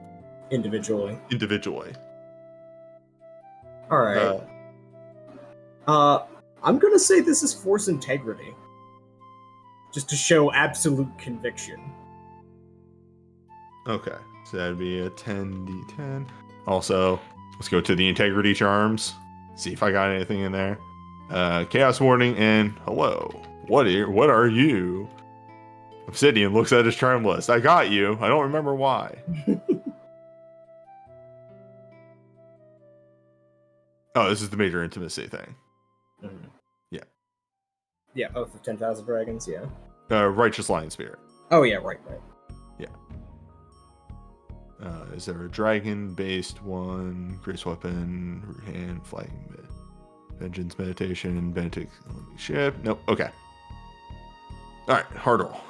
Speaker 1: individually. Alright. I'm gonna say this is force integrity. Just to show absolute conviction.
Speaker 6: Okay, so that'd be a 10d10. Also, let's go to the integrity charms. See if I got anything in there. Chaos warning and hello. What are you? Obsidian looks at his charm list. I got you. I don't remember why. Oh, this is the major intimacy thing.
Speaker 1: Mm-hmm.
Speaker 6: Yeah.
Speaker 1: Yeah, Oath of 10,000 Dragons, yeah.
Speaker 6: Righteous Lion Spirit.
Speaker 1: Oh, yeah, right.
Speaker 6: Yeah. Is there a dragon-based one? Grace Weapon, Root Hand, Flying Vengeance, Meditation, Benedict Ship? Nope. Okay. Alright, hard roll.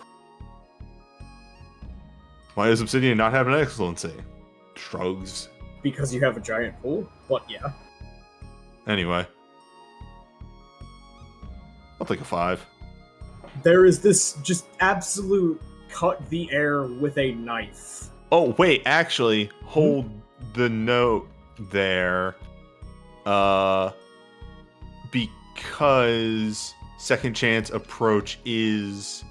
Speaker 6: Why does Obsidian not have an excellency? Shrugs.
Speaker 1: Because you have a giant pool, but yeah.
Speaker 6: Anyway. I'll take a 5.
Speaker 1: There is this just absolute cut the air with a knife.
Speaker 6: Oh, wait, actually, hold the note there. Because second chance approach is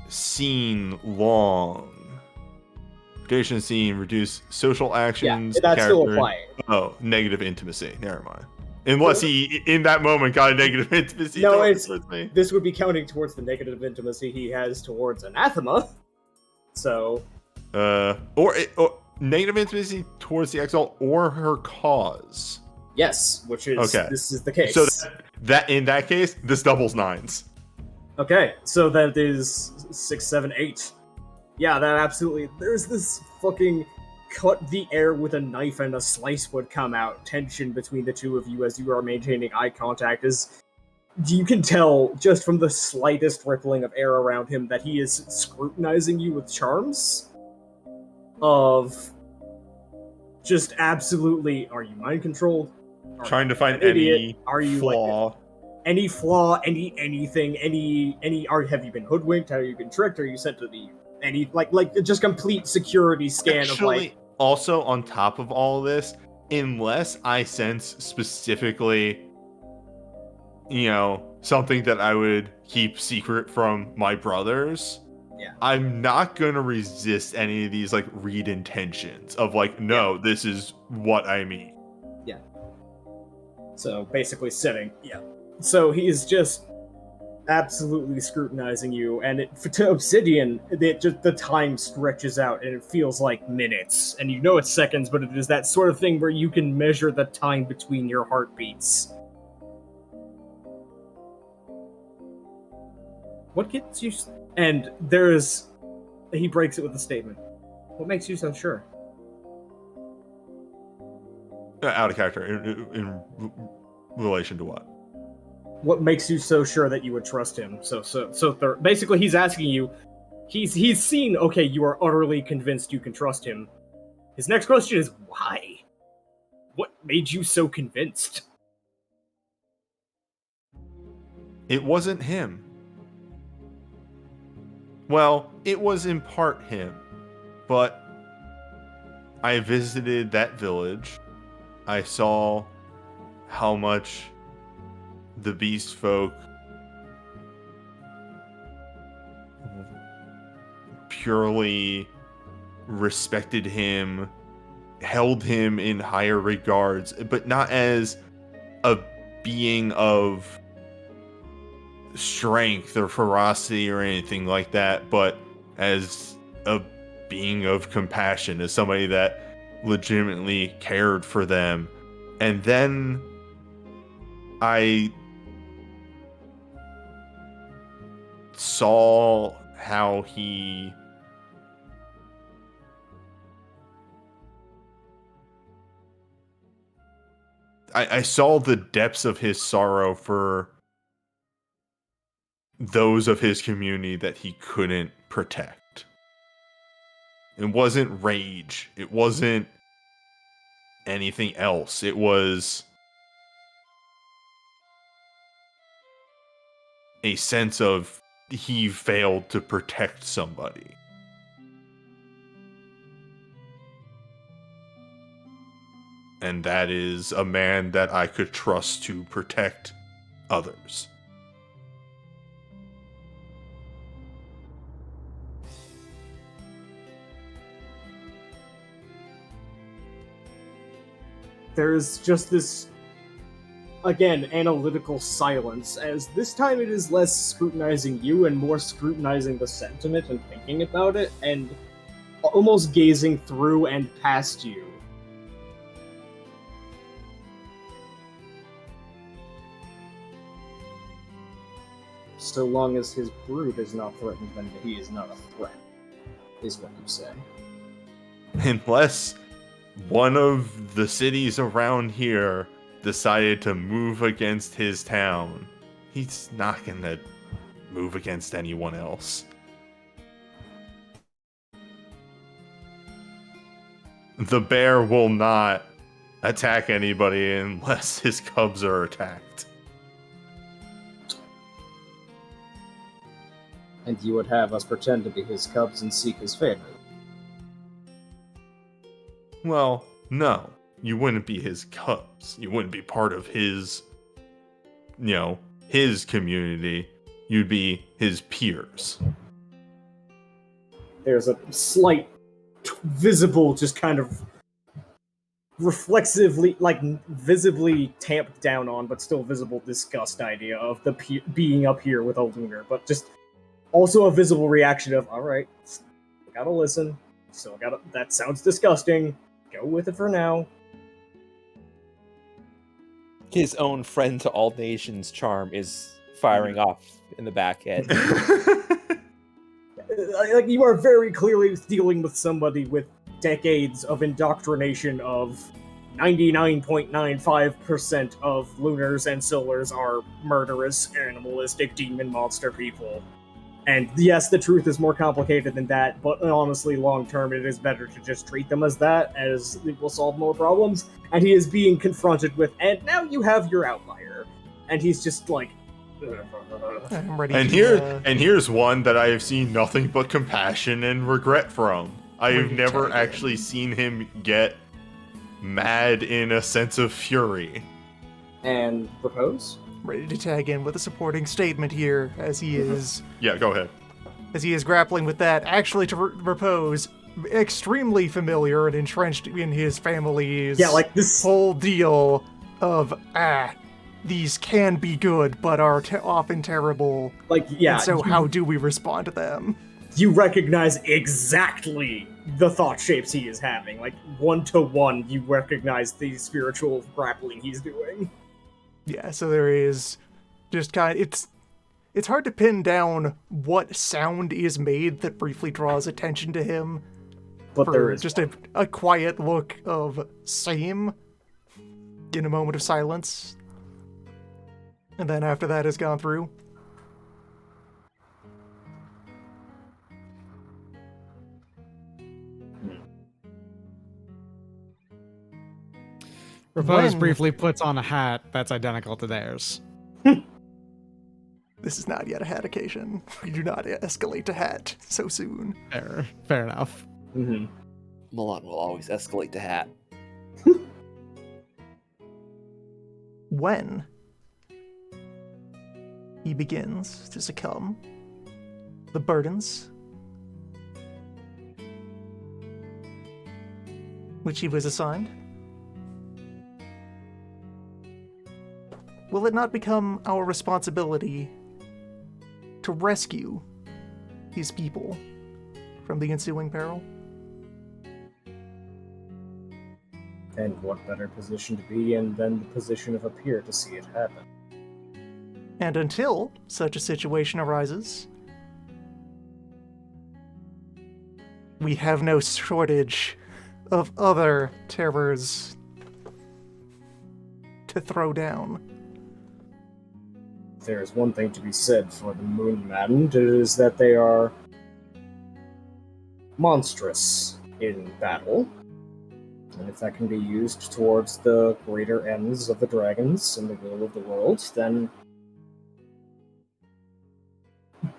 Speaker 6: seen long. Predation scene, reduce social actions.
Speaker 1: Yeah, that's still applying.
Speaker 6: Oh, negative intimacy. Never mind. Unless he, in that moment, got a negative intimacy.
Speaker 1: No,
Speaker 6: towards me.
Speaker 1: This would be counting towards the negative intimacy he has towards anathema. So.
Speaker 6: Or negative intimacy towards the Exalt or her cause.
Speaker 1: Yes, which is
Speaker 6: okay.
Speaker 1: This is the case.
Speaker 6: So that in that case, this doubles 9s.
Speaker 1: Okay, so that is 6, 7, 8. Yeah, that absolutely. There's this fucking cut the air with a knife and a slice would come out. Tension between the two of you as you are maintaining eye contact is. You can tell just from the slightest rippling of air around him that he is scrutinizing you with charms. Of. Just absolutely. Are you mind controlled?
Speaker 6: Trying to find any flaw.
Speaker 1: Like, any flaw, anything, have you been hoodwinked? Have you been tricked? Are you sent to the just complete security scan.
Speaker 6: Actually,
Speaker 1: of like.
Speaker 6: Also on top of all this, unless I sense specifically, something that I would keep secret from my brothers, I'm not gonna resist any of these read intentions of this is what I mean.
Speaker 1: Yeah. So basically sitting. Yeah. So he is just absolutely scrutinizing you, and to Obsidian, the time stretches out, and it feels like minutes. And you know it's seconds, but it is that sort of thing where you can measure the time between your heartbeats. What gets you... And he breaks it with a statement. What makes you so sure?
Speaker 6: Out of character, in relation to what?
Speaker 1: What makes you so sure that you would trust him? Basically, he's asking you. He's seen. Okay, you are utterly convinced you can trust him. His next question is why? What made you so convinced?
Speaker 6: It wasn't him. Well, it was in part him, but I visited that village. I saw how much the beast folk purely respected him, held him in higher regards, but not as a being of strength or ferocity or anything like that, but as a being of compassion, as somebody that legitimately cared for them. And then I saw how he I saw the depths of his sorrow for those of his community that he couldn't protect. It wasn't rage. It wasn't anything else. It was a sense of he failed to protect somebody. And that is a man that I could trust to protect others.
Speaker 1: There's just this, again, analytical silence, as this time it is less scrutinizing you and more scrutinizing the sentiment and thinking about it, and almost gazing through and past you. So long as his brood is not threatened, then he is not a threat, is what you say.
Speaker 6: Unless one of the cities around here decided to move against his town, he's not gonna move against anyone else. The bear will not attack anybody unless his cubs are attacked.
Speaker 1: And you would have us pretend to be his cubs and seek his favor.
Speaker 6: Well, no. You wouldn't be his cubs. You wouldn't be part of his, his community. You'd be his peers.
Speaker 1: There's a slight, visible, just kind of reflexively, visibly tamped down on, but still visible disgust idea of the being up here with a lunar, but just also a visible reaction of, alright, gotta listen, still gotta, that sounds disgusting, go with it for now.
Speaker 4: His own friend to all nations charm is firing off in the back head.
Speaker 1: Like, you are very clearly dealing with somebody with decades of indoctrination of 99.95% of lunars and solars are murderous, animalistic, demon monster people. And yes, the truth is more complicated than that, but honestly, long term, it is better to just treat them as that, as it will solve more problems. And he is being confronted with, and now you have your outlier. And he's just like,
Speaker 2: I'm ready
Speaker 6: And
Speaker 2: to,
Speaker 6: here's one that I have seen nothing but compassion and regret from. I have never actually seen him get mad in a sense of fury.
Speaker 1: and propose?
Speaker 2: ready to tag in with a supporting statement here, as he is
Speaker 6: Yeah, go ahead.
Speaker 2: grappling with that. Actually, to propose, extremely familiar and entrenched in his family's
Speaker 1: this
Speaker 2: whole deal of these can be good, but are often terrible. And so how do we respond to them?
Speaker 1: You recognize exactly the thought shapes he is having. Like, 1-to-1, you recognize the spiritual grappling he's doing.
Speaker 2: Yeah, so there is just it's hard to pin down what sound is made that briefly draws attention to him.
Speaker 1: But there is
Speaker 2: just a quiet look of same in a moment of silence. And then after that has gone through.
Speaker 5: Repose briefly puts on a hat that's identical to theirs.
Speaker 2: This is not yet a hat occasion. We do not escalate to hat so soon.
Speaker 5: Fair enough.
Speaker 1: Mm-hmm.
Speaker 10: Milan will always escalate to Hat.
Speaker 2: When he begins to succumb, the burdens which he was assigned, will it not become our responsibility to rescue these people from the ensuing peril?
Speaker 1: And what better position to be in than the position of a peer to see it happen?
Speaker 2: And until such a situation arises, we have no shortage of other terrors to throw down.
Speaker 1: There is one thing to be said for the Moon Maddened, it is that they are monstrous in battle. And if that can be used towards the greater ends of the dragons and the will of the world, then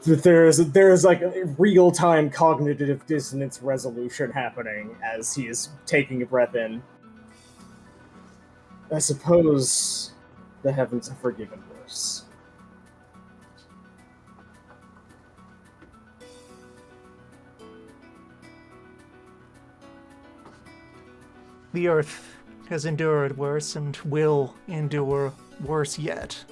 Speaker 1: there's like a real-time cognitive dissonance resolution happening as he is taking a breath in. I suppose the heavens have forgiven worse.
Speaker 2: The earth has endured worse and will endure worse yet.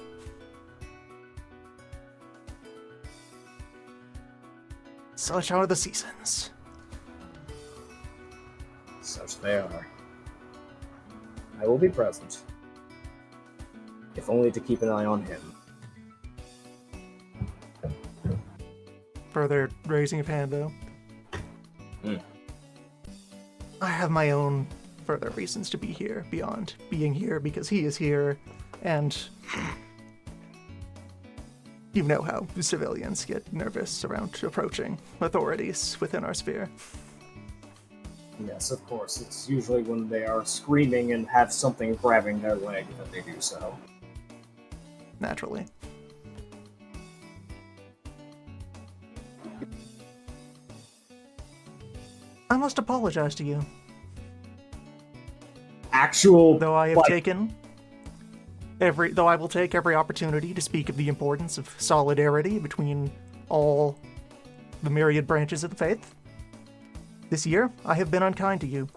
Speaker 2: Such are the seasons.
Speaker 1: Such they are. I will be present. If only to keep an eye on him.
Speaker 2: Further raising of hand, though. I have my own further reasons to be here, beyond being here because he is here, and you know how civilians get nervous around approaching authorities within our sphere.
Speaker 1: Yes, of course. It's usually when they are screaming and have something grabbing their leg that they do so.
Speaker 2: Naturally. I must apologize to you. Though I have taken though I will take every opportunity to speak of the importance of solidarity between all the myriad branches of the faith. This year, I have been unkind to you.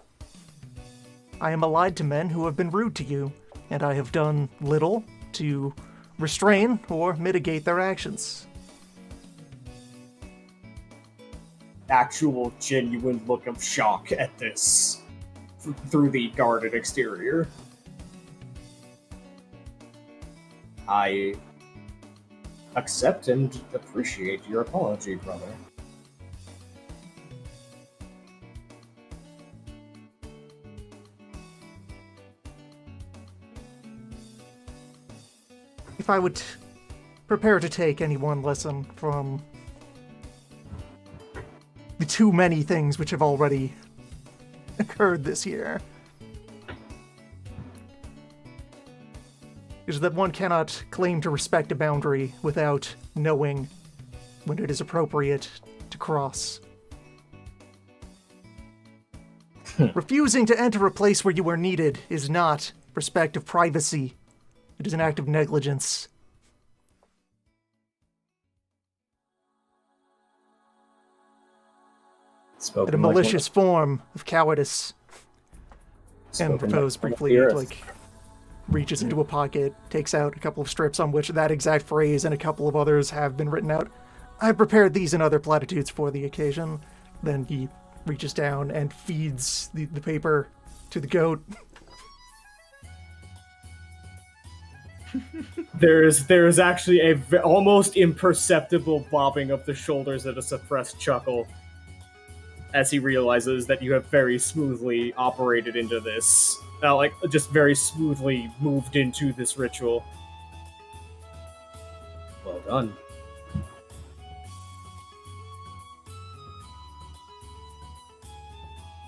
Speaker 2: I am allied to men who have been rude to you, and I have done little to restrain or mitigate their actions.
Speaker 1: Actual, genuine look of shock at this through the guarded exterior. I accept and appreciate your apology, brother.
Speaker 2: If I would prepare to take any one lesson from the too many things which have already occurred this year, is that one cannot claim to respect a boundary without knowing when it is appropriate to cross. Refusing to enter a place where you are needed is not respect of privacy. It is an act of negligence.
Speaker 1: Spoken
Speaker 2: And a malicious form of cowardice. And propose briefly, reaches into a pocket, takes out a couple of strips on which that exact phrase and a couple of others have been written out. I've prepared these and other platitudes for the occasion. Then he reaches down and feeds the paper to the goat.
Speaker 1: There is actually a almost imperceptible bobbing of the shoulders at a suppressed chuckle as he realizes that you have very smoothly operated into this. Just very smoothly moved into this ritual. Well done.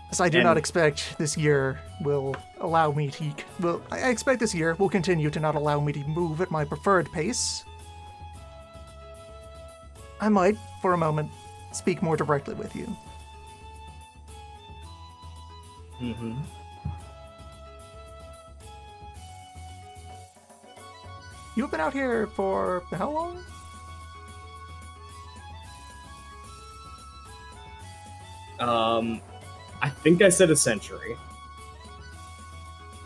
Speaker 2: As I do not expect this year will allow me to... I expect this year will continue to not allow me to move at my preferred pace. I might, for a moment, speak more directly with you.
Speaker 1: Mm-hmm.
Speaker 2: You've been out here for how long?
Speaker 1: I think I said a century.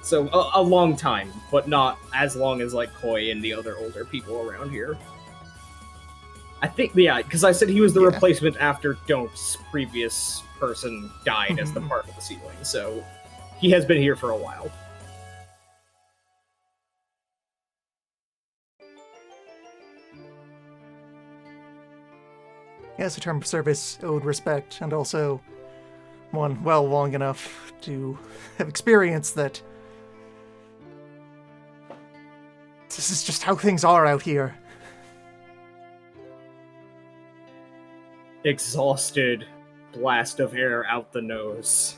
Speaker 1: So a long time, but not as long as like Koi and the other older people around here. I think, yeah, because I said he was the replacement after Donk's previous person died as the part of the ceiling, so he has been here for a while.
Speaker 2: Yes, a term of service owed respect, and also one well long enough to have experienced that this is just how things are out here.
Speaker 1: Exhausted blast of air out the nose.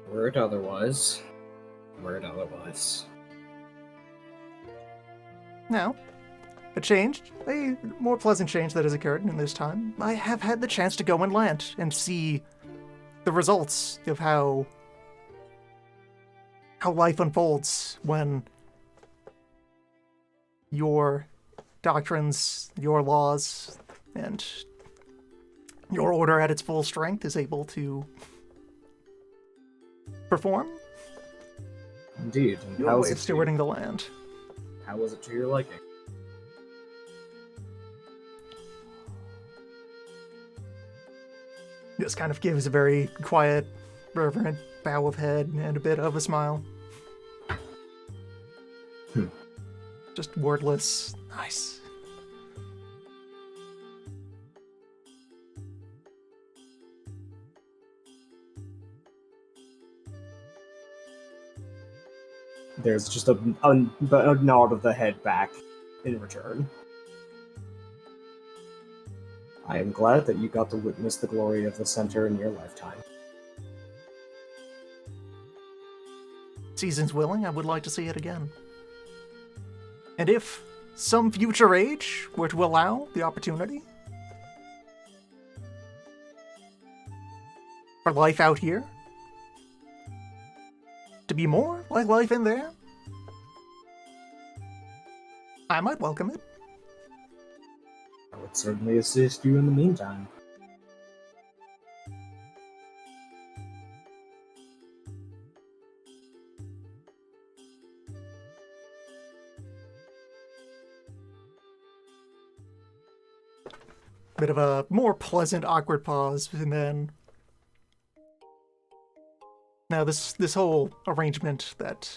Speaker 1: Word otherwise. Word otherwise.
Speaker 2: Now, a more pleasant change that has occurred in this time. I have had the chance to go and land and see the results of how life unfolds when your doctrines, your laws, and your order at its full strength is able to perform.
Speaker 1: Indeed. And
Speaker 2: Your way of stewarding the land.
Speaker 1: How was it to your liking?
Speaker 2: Just kind of gives a very quiet, reverent bow of head and a bit of a smile. Just wordless. Nice.
Speaker 1: There's just a nod of the head back in return. I am glad that you got to witness the glory of the center in your lifetime.
Speaker 2: Seasons willing, I would like to see it again. And if some future age were to allow the opportunity for life out here to be more like life in there, I might welcome it.
Speaker 1: I would certainly assist you in the meantime.
Speaker 2: Bit of a more pleasant, awkward pause, and then now this whole arrangement that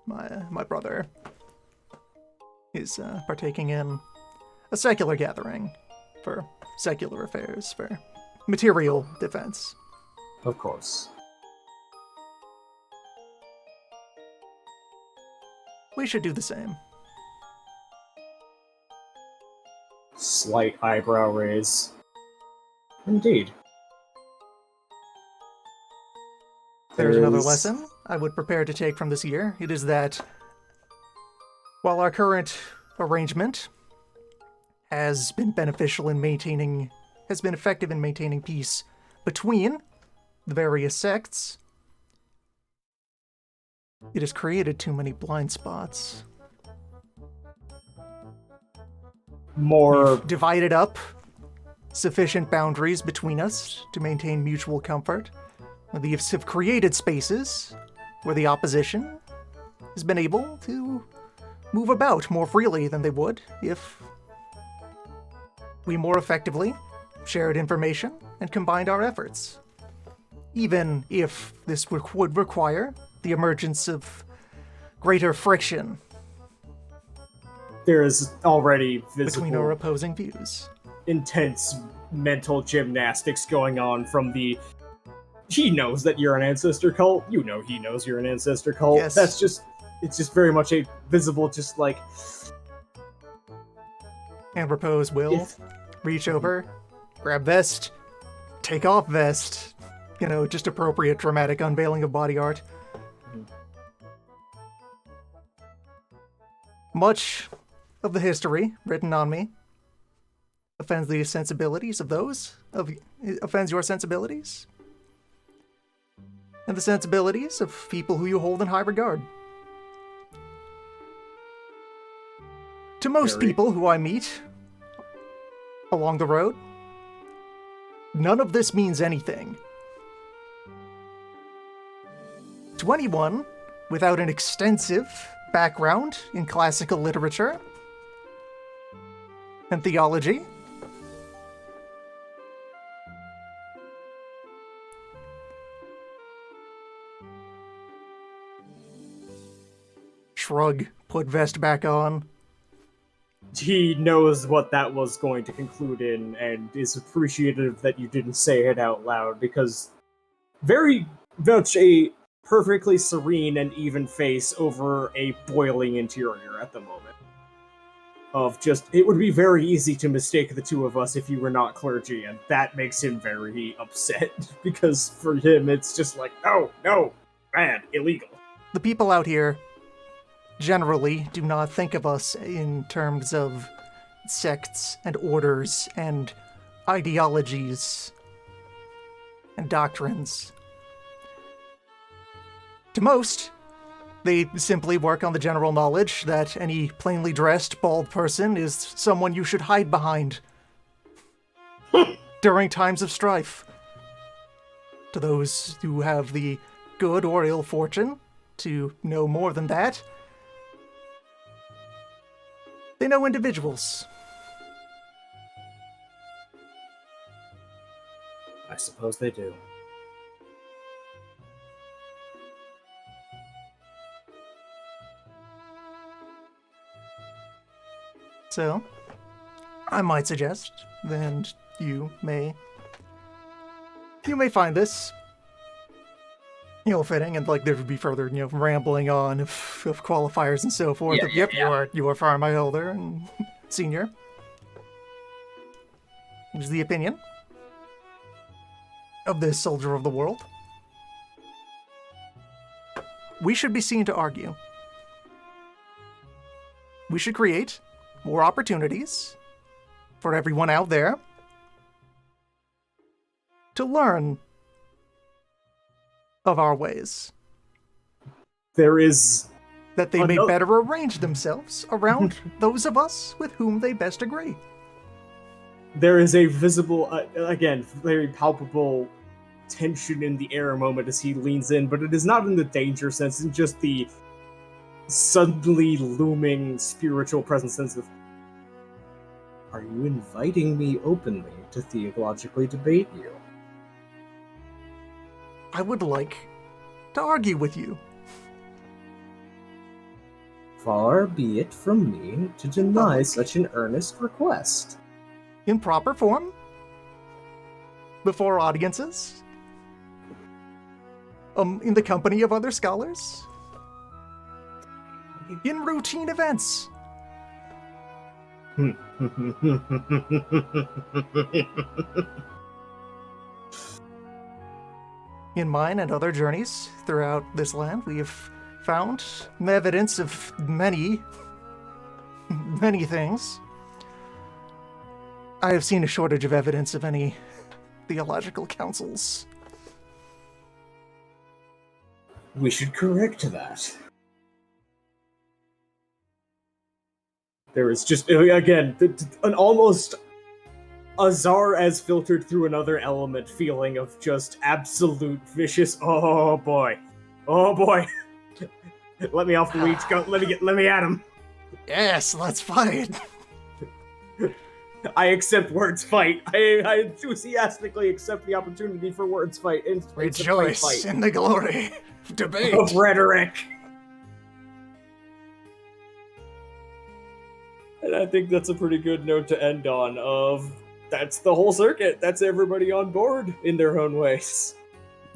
Speaker 2: my brother is partaking in a secular gathering for secular affairs, for material defense.
Speaker 1: Of course.
Speaker 2: We should do the same.
Speaker 1: Slight eyebrow raise. Indeed.
Speaker 2: There's another lesson I would prepare to take from this year. It is that while our current arrangement has been effective in maintaining peace between the various sects, it has created too many blind spots. We've divided up sufficient boundaries between us to maintain mutual comfort. These have created spaces where the opposition has been able to move about more freely than they would if we more effectively shared information and combined our efforts. Even if this would require the emergence of greater friction
Speaker 1: there is already visible
Speaker 2: between our opposing views.
Speaker 1: Intense mental gymnastics going on from the he knows that you're an ancestor cult, you know he knows you're an ancestor cult.
Speaker 2: Yes.
Speaker 1: It's just very much a visible, just like...
Speaker 2: And Repose will reach over, grab vest, take off vest, just appropriate dramatic unveiling of body art. Much of the history written on me offends the sensibilities of those offends your sensibilities and the sensibilities of people who you hold in high regard. To most people who I meet along the road, none of this means anything. To anyone without an extensive background in classical literature and theology, shrug, put vest back on.
Speaker 1: He knows what that was going to conclude in and is appreciative that you didn't say it out loud, because very much a perfectly serene and even face over a boiling interior at the moment. Of just, it would be very easy to mistake the two of us if you were not clergy, and that makes him very upset, because for him it's just like, no, bad, illegal.
Speaker 2: The people out here generally do not think of us in terms of sects and orders and ideologies and doctrines. To most, they simply work on the general knowledge that any plainly dressed bald person is someone you should hide behind during times of strife. To those who have the good or ill fortune to know more than that, they know individuals.
Speaker 1: I suppose they do.
Speaker 2: So, I might suggest, and you may find this fitting, and like there would be further, rambling on of qualifiers and so forth. You are far my elder and senior. Is the opinion of this soldier of the world. We should be seen to argue. We should create more opportunities for everyone out there to learn of our ways.
Speaker 1: There is...
Speaker 2: That they may better arrange themselves around those of us with whom they best agree.
Speaker 1: There is a visible, again, very palpable tension in the air moment as he leans in, but it is not in the danger sense, in just the suddenly looming spiritual presence sense of, are you inviting me openly to theologically debate you?
Speaker 2: I would like to argue with you.
Speaker 1: Far be it from me to deny such an earnest request.
Speaker 2: In proper form? Before audiences? In the company of other scholars? In routine events? In mine and other journeys throughout this land, we have found evidence of many things. I have seen a shortage of evidence of any theological councils.
Speaker 1: We should correct that. There is just, again, an almost Azar as filtered through another element feeling of just absolute vicious, oh boy. Let me off the leash, go, let me at him.
Speaker 2: Yes, let's fight.
Speaker 1: I accept words fight. I enthusiastically accept the opportunity for words fight.
Speaker 2: Rejoice in the glory of debate.
Speaker 1: Of rhetoric. And I think that's a pretty good note to end on of, that's the whole circuit. That's everybody on board in their own ways.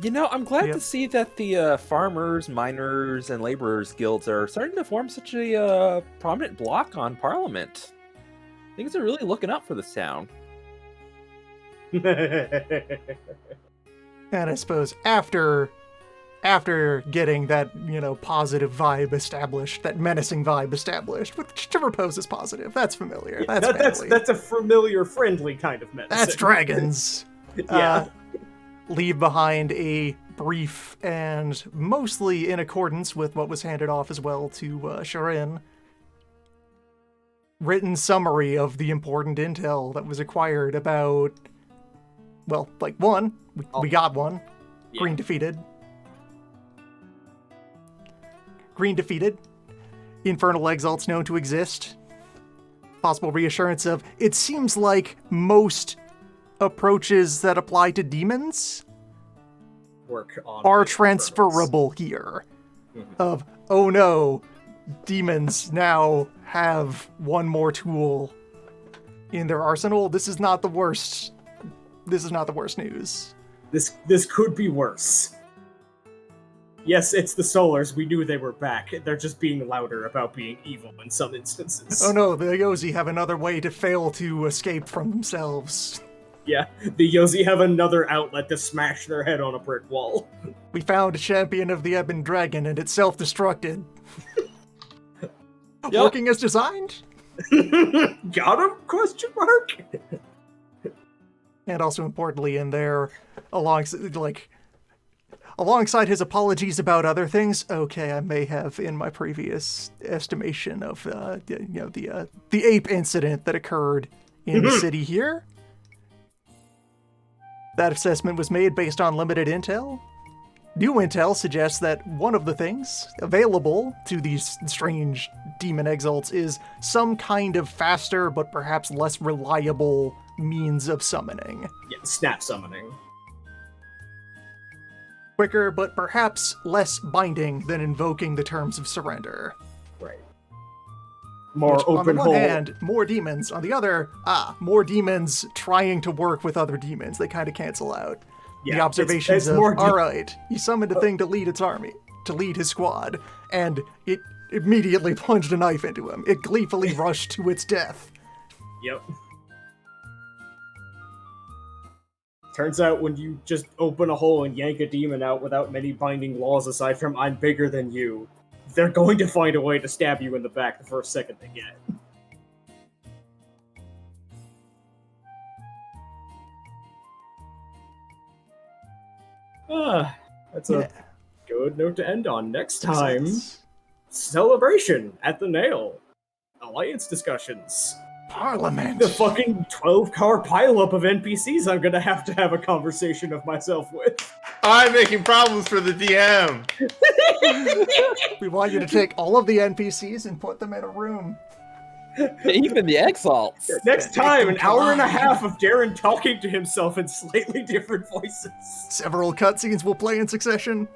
Speaker 4: I'm glad to see that the farmers, miners, and laborers guilds are starting to form such a prominent block on Parliament. Things are really looking up for this town.
Speaker 2: And I suppose after after getting that, positive vibe established, that menacing vibe established, which to repose is positive. That's familiar.
Speaker 1: Yeah,
Speaker 2: That's family.
Speaker 1: that's a familiar, friendly kind of medicine.
Speaker 2: That's dragons.
Speaker 1: Yeah.
Speaker 2: Leave behind a brief and mostly in accordance with what was handed off as well to Sharin, written summary of the important intel that was acquired about, well, like one, we got one.
Speaker 1: Yeah.
Speaker 2: Green defeated. Green defeated. Infernal exalts known to exist. Possible reassurance of, it seems like most approaches that apply to demons
Speaker 1: Work on
Speaker 2: are
Speaker 1: the
Speaker 2: transferable here. Of, oh no, demons now have one more tool in their arsenal. This is not the worst. This is not the worst news.
Speaker 1: This could be worse. Yes, it's the Solars. We knew they were back. They're just being louder about being evil in some instances.
Speaker 2: Oh no, the Yozi have another way to fail to escape from themselves.
Speaker 1: Yeah, the Yozi have another outlet to smash their head on a brick wall.
Speaker 2: We found a champion of the Ebon Dragon and it self-destructed.
Speaker 4: Yep.
Speaker 2: Working as designed?
Speaker 1: Got him? Question mark?
Speaker 2: And also importantly in there, alongside his apologies about other things, okay, I may have in my previous estimation of the ape incident that occurred in the city here. That assessment was made based on limited intel. New intel suggests that one of the things available to these strange demon exalts is some kind of faster but perhaps less reliable means of summoning.
Speaker 1: Yeah, snap summoning.
Speaker 2: Quicker but perhaps less binding than invoking the terms of surrender.
Speaker 1: Right. More
Speaker 2: Which,
Speaker 1: open
Speaker 2: on the one
Speaker 1: hole.
Speaker 2: hand, more demons. On the other, more demons trying to work with other demons. They kind of cancel out.
Speaker 1: Yeah,
Speaker 2: The observations
Speaker 1: it's
Speaker 2: of,
Speaker 1: more
Speaker 2: all right, he summoned a thing to lead its army, to lead his squad, and it immediately plunged a knife into him. It gleefully rushed to its death.
Speaker 1: Yep. Turns out when you just open a hole and yank a demon out without many binding laws aside from I'm bigger than you, they're going to find a way to stab you in the back the first second they get. That's a good note to end on. Next time, celebration at the Nail. Alliance discussions.
Speaker 2: Parliament.
Speaker 1: The fucking 12-car pileup of NPCs I'm gonna have to have a conversation of myself with.
Speaker 6: I'm making problems for the DM.
Speaker 2: We want you to take all of the NPCs and put them in a room.
Speaker 4: Even the exalts.
Speaker 1: Next time, an hour and a
Speaker 2: collide.
Speaker 1: half of Darren talking to himself in slightly different voices.
Speaker 2: Several cutscenes will play in succession.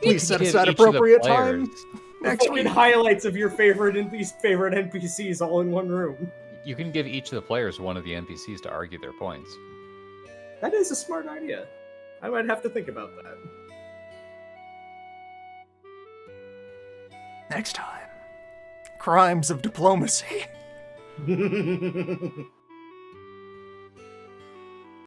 Speaker 2: Please set
Speaker 8: Give
Speaker 2: aside
Speaker 8: each of the
Speaker 2: appropriate
Speaker 8: players-
Speaker 2: time next
Speaker 1: Fucking
Speaker 2: week.
Speaker 1: highlights of your favorite and least favorite NPCs all in one room.
Speaker 8: You can give each of the players one of the NPCs to argue their points.
Speaker 1: That is a smart idea. I might have to think about that.
Speaker 2: Next time, crimes of diplomacy.